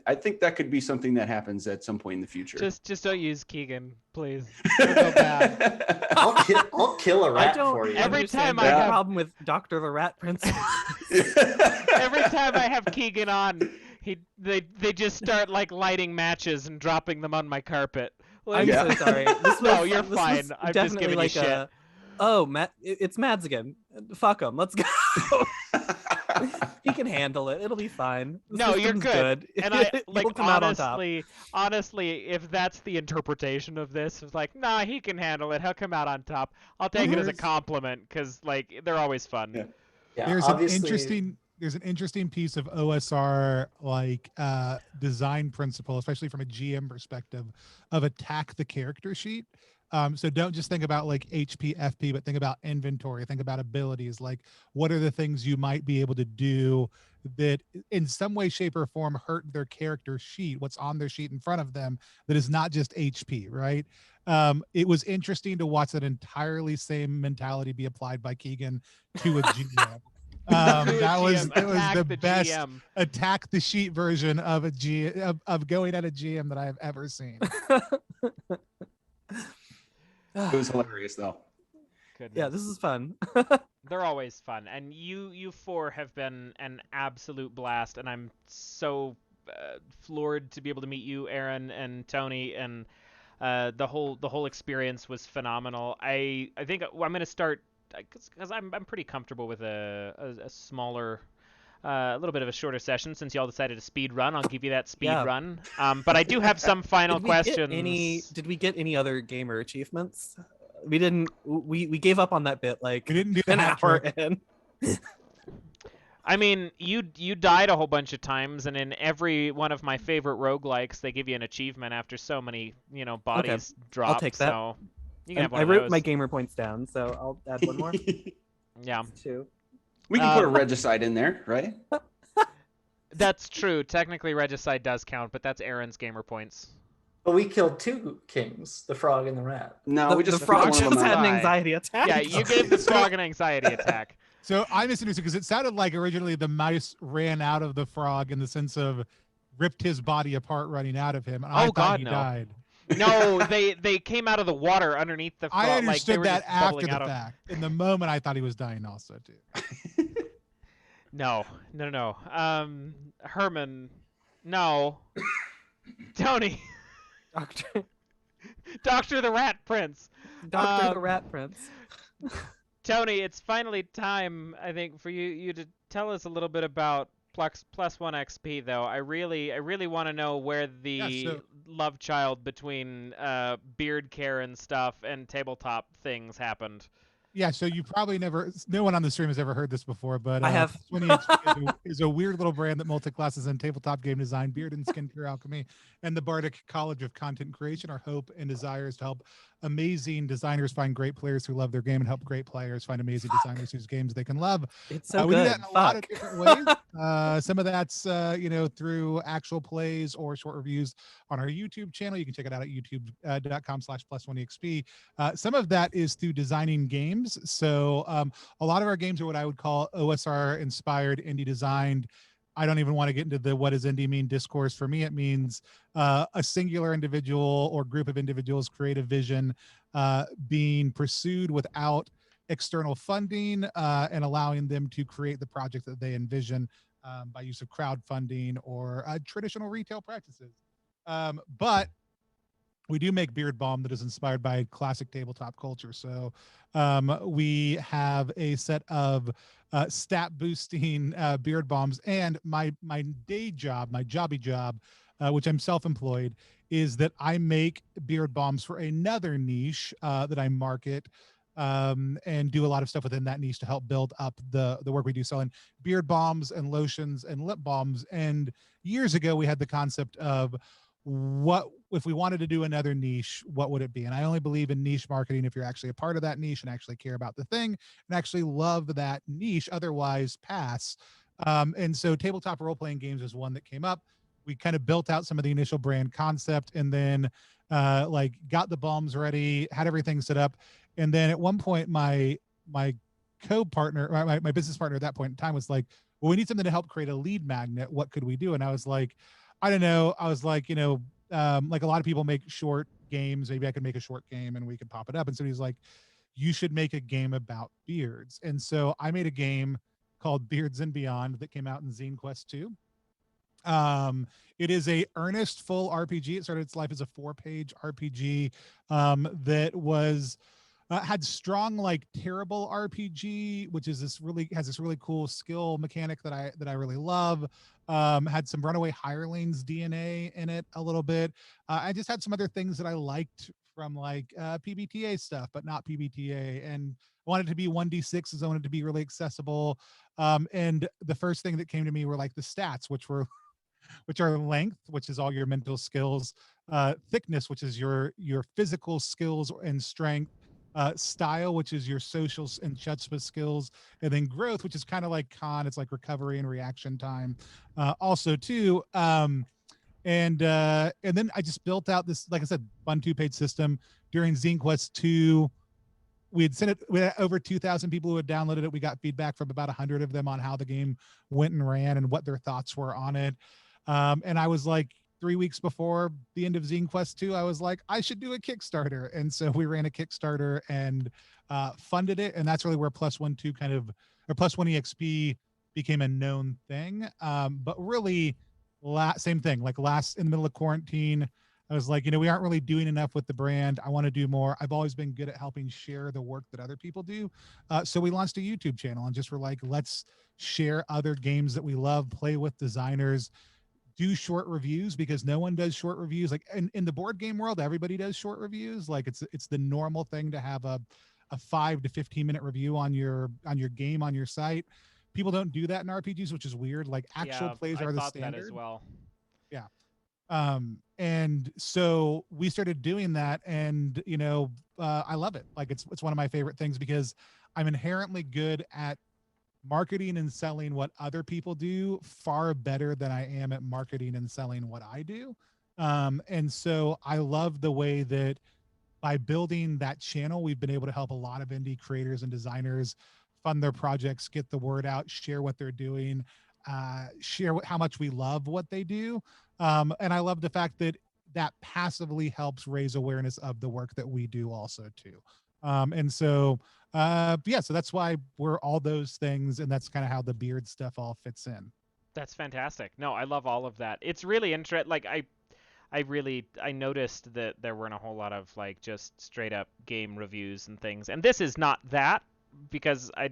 I think that could be something that happens at some point in the future. Just don't use Keegan, please. It'll go bad. I'll kill a I rat don't for you. Every understand time I the have- problem with Dr. the Rat Prince. Every time I have Keegan on, they just start like lighting matches and dropping them on my carpet. I'm Yeah. so sorry. No, you're this fine. was I'm just definitely giving you like shit. Oh, Matt, it's Mads again. Fuck him. Let's go. He can handle it. It'll be fine. The No, you're system's good. And I like He'll come out on top. honestly, if that's the interpretation of this, it's like, nah, he can handle it. He'll come out on top. I'll take it as a compliment because like they're always fun. Yeah. Yeah, There's obviously, there's an interesting piece of OSR like design principle, especially from a GM perspective, of attack the character sheet. So don't just think about like HP, FP, but think about inventory, think about abilities. Like what are the things you might be able to do that in some way, shape, or form hurt their character sheet, what's on their sheet in front of them that is not just HP, right? It was interesting to watch that entirely same mentality be applied by Keegan to a GM. It was the best GM. attack the sheet version of a G of going at a GM that I have ever seen. It was hilarious though. Goodness. Yeah, this is fun. They're always fun, and you four have been an absolute blast, and I'm so floored to be able to meet you, Aaron and Tony, and the whole experience was phenomenal. I think I'm gonna start because I'm pretty comfortable with a smaller. A little bit of a shorter session since y'all decided to speed run. I'll give you that speed run. But I do have some final questions. Did we get any other gamer achievements? We didn't. We gave up on that bit like We didn't do an that hour trick. in. I mean, you died a whole bunch of times, and in every one of my favorite roguelikes, they give you an achievement after so many, bodies drop. I'll take that. So you can have one I of wrote those. my gamer points down, so I'll add one more. Yeah, Two. We can put a regicide in there, right? that's true. Technically, regicide does count, but that's Aaron's gamer points. but we killed two kings, the frog and the rat. No, we just the frog one of just them had out. an anxiety attack. Yeah, you gave the frog an anxiety attack. So I misunderstood because it sounded like originally the mice ran out of the frog in the sense of ripped his body apart running out of him. And I Oh, thought God, he no. died. No, they came out of the water underneath the frog. I like, they understood were that just after bubbling the out of- fact. In the moment, I thought he was dying also too. No. Herman, no. Tony, Dr. the Rat Prince. Dr. the Rat Prince. Tony, it's finally time, I think, for you to tell us a little bit about plus one XP. Though I really want to know where the love child between beard care and stuff and tabletop things happened. Yeah, so you probably no one on the stream has ever heard this before, but I have. Plus One EXP is a weird little brand that multi-classes in tabletop game design, beard and skincare alchemy, and the Bardic College of Content Creation. Our hope and desire is to help amazing designers find great players who love their game and help great players find amazing designers whose games they can love. It's so We do good. that in a lot of different ways. Some of that's through actual plays or short reviews on our YouTube channel. You can check it out at youtube.com/plus1exp. Some of that is through designing games. So a lot of our games are what I would call OSR inspired, indie designed. I don't even want to get into the what does indie mean discourse. For me, it means a singular individual or group of individuals' creative vision being pursued without external funding and allowing them to create the project that they envision by use of crowdfunding or traditional retail practices. But we do make beard balm that is inspired by classic tabletop culture. So we have a set of stat boosting beard balms, and my day job, my jobby job, which I'm self-employed, is that I make beard balms for another niche that I market and do a lot of stuff within that niche to help build up the work we do, selling beard balms and lotions and lip balms. And years ago, we had the concept of what if we wanted to do another niche, what would it be? And I only believe in niche marketing if you're actually a part of that niche and actually care about the thing and actually love that niche. Otherwise, pass. And so tabletop role-playing games is one that came up. We kind of built out some of the initial brand concept, and then like got the balms ready, had everything set up. And then at one point, my co-partner, my business partner at that point in time was like, well, we need something to help create a lead magnet. What could we do? And I was like, I don't know. I was like, like a lot of people make short games. Maybe I could make a short game and we could pop it up. And so he's like, you should make a game about beards. And so I made a game called Beards and Beyond that came out in Zine Quest 2. It is a earnest full RPG. It started its life as a 4-page RPG that was had strong like terrible RPG, which is this really cool skill mechanic that I really love. Had some runaway hirelings DNA in it a little bit. I just had some other things that I liked from like PBTA stuff, but not PBTA, and wanted to be 1d6s. I wanted to be really accessible. And the first thing that came to me were like the stats, which are length, which is all your mental skills, thickness, which is your physical skills and strength, style, which is your social and chutzpah skills, and then growth, which is kind of like con, it's like recovery and reaction time, also too. And then I just built out this, like I said, fun 2-page system. During Zine Quest 2, we had over 2,000 people who had downloaded it. We got feedback from about 100 of them on how the game went and ran and what their thoughts were on it. And I was like, 3 weeks before the end of Zine Quest 2, I was like, I should do a Kickstarter. And so we ran a Kickstarter and funded it. And that's really where Plus One EXP became a known thing. But really, same thing, like in the middle of quarantine, I was like, we aren't really doing enough with the brand. I want to do more. I've always been good at helping share the work that other people do. So we launched a YouTube channel and just were like, let's share other games that we love, play with designers, do short reviews, because no one does short reviews. Like in the board game world, everybody does short reviews. Like it's the normal thing to have a 5 to 15 minute review on your game on your site. People don't do that in RPGs, which is weird. Like actual plays are the standard. That as well. Yeah. And so we started doing that, and I love it. Like it's one of my favorite things because I'm inherently good at marketing and selling what other people do far better than I am at marketing and selling what I do. And so I love the way that by building that channel, we've been able to help a lot of indie creators and designers fund their projects, get the word out, share what they're doing, share how much we love what they do. And I love the fact that passively helps raise awareness of the work that we do also too. And so, so that's why we're all those things. And that's kind of how the beard stuff all fits in. That's fantastic. No, I love all of that. It's really interesting. Like I noticed that there weren't a whole lot of like just straight up game reviews and things. And this is not that, because I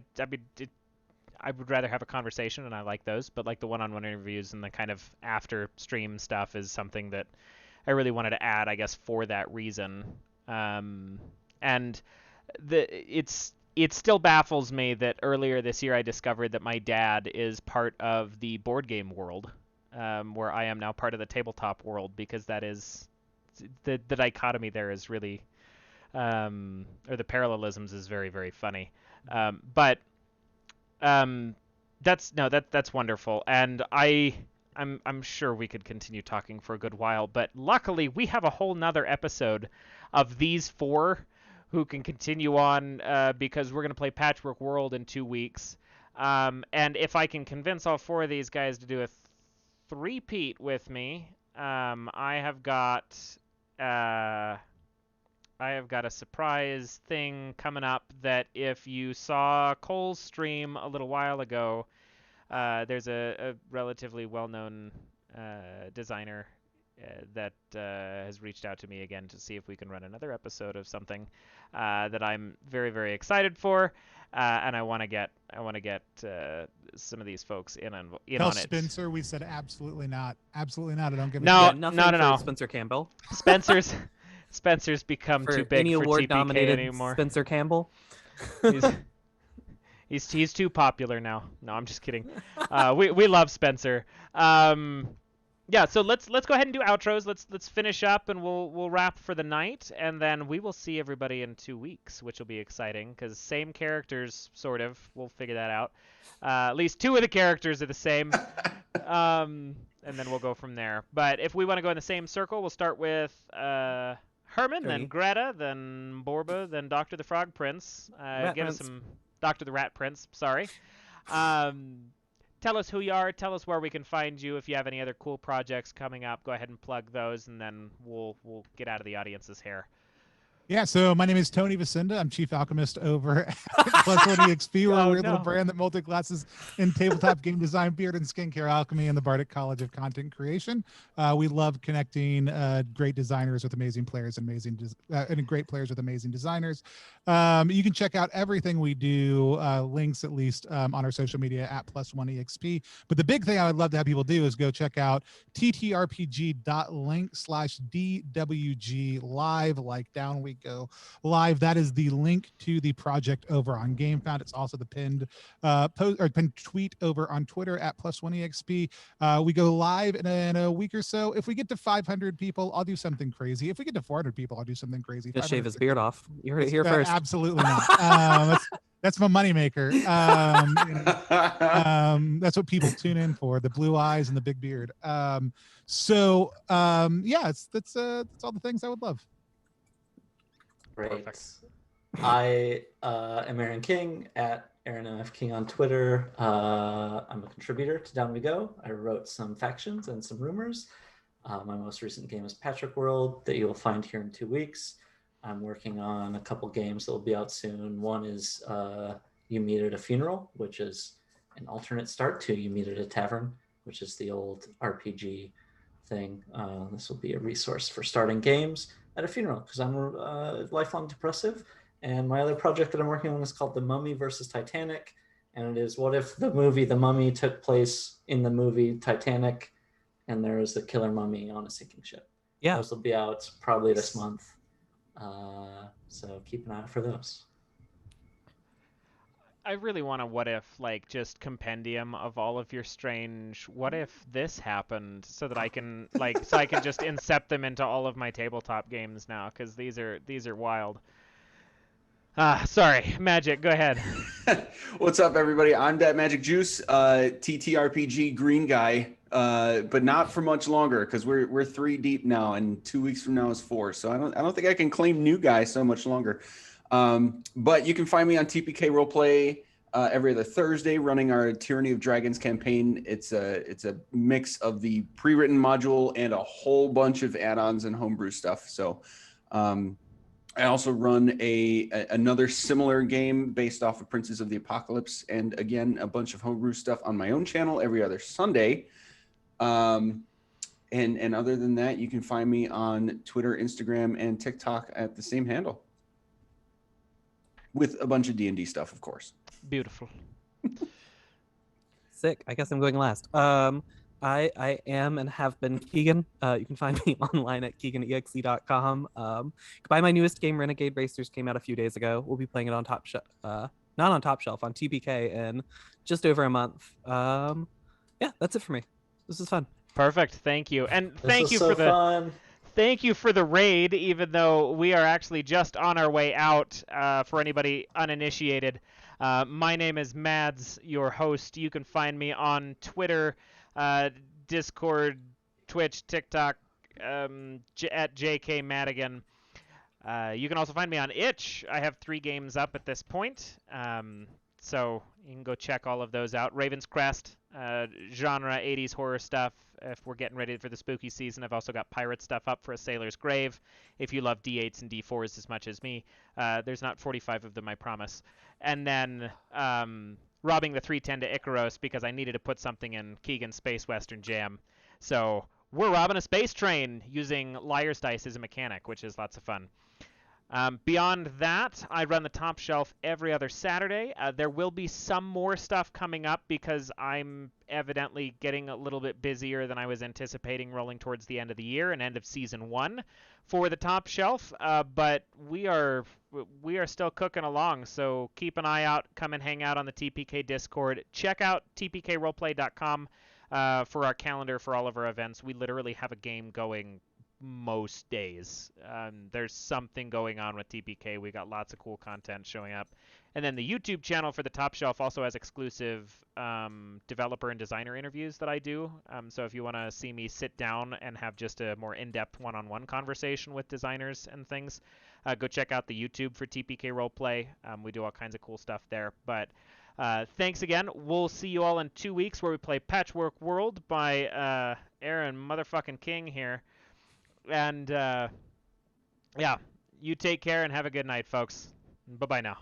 would rather have a conversation, and I like those, but like the one-on-one interviews and the kind of after stream stuff is something that I really wanted to add, I guess, for that reason. And it still baffles me that earlier this year I discovered that my dad is part of the board game world, where I am now part of the tabletop world, because that is the dichotomy there is really, or the parallelisms is very, very funny. But that's wonderful, and I'm sure we could continue talking for a good while, but luckily we have a whole nother episode of these four who can continue on, because we're going to play Patchwork World in 2 weeks. And if I can convince all four of these guys to do a three-peat with me, I have got a surprise thing coming up that if you saw Cole's stream a little while ago, there's a relatively well-known designer that has reached out to me again to see if we can run another episode of something that I'm very, very excited for, and I want to get some of these folks in on it. Spencer, we said absolutely not. Absolutely not. I don't give a no, shit. no. Spencer Campbell. Spencer's become too big any for award TPK nominated anymore. Spencer Campbell. He's he's too popular now. No, I'm just kidding. We love Spencer. Yeah, so let's go ahead and do outros. Let's finish up and we'll wrap for the night, and then we will see everybody in 2 weeks, which will be exciting because same characters sort of. We'll figure that out. At least 2 of the characters are the same. And then we'll go from there. But if we want to go in the same circle, we'll start with Herman, then Greta, then Borba, then Dr. the Frog Prince. Give us some Dr. the Rat Prince. Sorry. Tell us who you are. Tell us where we can find you. If you have any other cool projects coming up, go ahead and plug those, and then we'll get out of the audience's hair. Yeah, so my name is Tony Vicinda. I'm Chief Alchemist over at Plus One EXP. We're a weird little brand that multi-classes in tabletop game design, beard and skincare alchemy, and the Bardic College of Content Creation. We love connecting great designers with amazing players and great players with amazing designers. You can check out everything we do, links at least on our social media at Plus One EXP. But the big thing I would love to have people do is go check out ttrpg.link/DWG live, like down we go live. That is the link to the project over on Gamefound. It's also the pinned post or pinned tweet over on Twitter at Plus One EXP. We go live in a week or so. If we get to 500 people, I'll do something crazy. If we get to 400 people, I'll do something crazy. Just shave his beard off. You heard it here first. Absolutely not. That's my moneymaker. That's what people tune in for, the blue eyes and the big beard. Yeah, that's all the things I would love. Great. Perfect. I am Aaron King at Aaron MF King on Twitter. I'm a contributor to Down We Go. I wrote some factions and some rumors. My most recent game is Patrick World that you will find here in 2 weeks. I'm working on a couple games that will be out soon. One is You Meet at a Funeral, which is an alternate start to You Meet at a Tavern, which is the old RPG thing. This will be a resource for starting games at a funeral because I'm lifelong depressive. And my other project that I'm working on is called The Mummy versus Titanic. And it is what if the movie The Mummy took place in the movie Titanic and there was a killer mummy on a sinking ship. Yeah. Those will be out probably this month. So keep an eye out for those. I really want a what if, like, just compendium of all of your strange what if this happened so that I can just incept them into all of my tabletop games now, because these are wild. Sorry, Magic, go ahead. What's up, everybody? I'm that Magic Juice, TTRPG green guy, but not for much longer because we're 3 deep now, and 2 weeks from now is 4. So I don't think I can claim new guy so much longer. But you can find me on TPK Roleplay every other Thursday, running our Tyranny of Dragons campaign. It's a mix of the pre-written module and a whole bunch of add-ons and homebrew stuff. So I also run another similar game based off of Princes of the Apocalypse, and again a bunch of homebrew stuff on my own channel every other Sunday. And other than that, you can find me on Twitter, Instagram, and TikTok at the same handle, with a bunch of D&D stuff, of course. Beautiful. Sick. I guess I'm going last. I am and have been Keegan. You can find me online at keeganexe.com. You can buy my newest game, Renegade Racers, came out a few days ago. We'll be playing it on Top Shelf, not on Top Shelf, on TPK in just over a month. Yeah, that's it for me. This is fun. Perfect. Thank you. And thank you so for the fun. Thank you for the raid, even though we are actually just on our way out. For anybody uninitiated, my name is Mads, your host. You can find me on Twitter, Discord, Twitch, TikTok, at JK Madigan. You can also find me on Itch. I have 3 games up at this point, so you can go check all of those out. Raven's Crest, genre 80s horror stuff. If we're getting ready for the spooky season, I've also got pirate stuff up for A Sailor's Grave. If you love D8s and D4s as much as me, there's not 45 of them, I promise. And then robbing the 310 to Icaros because I needed to put something in Keegan's Space Western Jam. So we're robbing a space train using Liar's Dice as a mechanic, which is lots of fun. Beyond that, I run the Top Shelf every other Saturday. There will be some more stuff coming up because I'm evidently getting a little bit busier than I was anticipating rolling towards the end of the year and end of season 1 for the Top Shelf. But we are still cooking along, so keep an eye out. Come and hang out on the TPK Discord. Check out tpkroleplay.com for our calendar for all of our events. We literally have a game going most days. There's something going on with TPK. We got lots of cool content showing up. And then the YouTube channel for the Top Shelf also has exclusive developer and designer interviews that I do. So if you want to see me sit down and have just a more in-depth one-on-one conversation with designers and things, go check out the YouTube for TPK Roleplay. We do all kinds of cool stuff there. But thanks again. We'll see you all in 2 weeks where we play Patchwork World by Aaron motherfucking King here. And, yeah, you take care and have a good night, folks. Bye-bye now.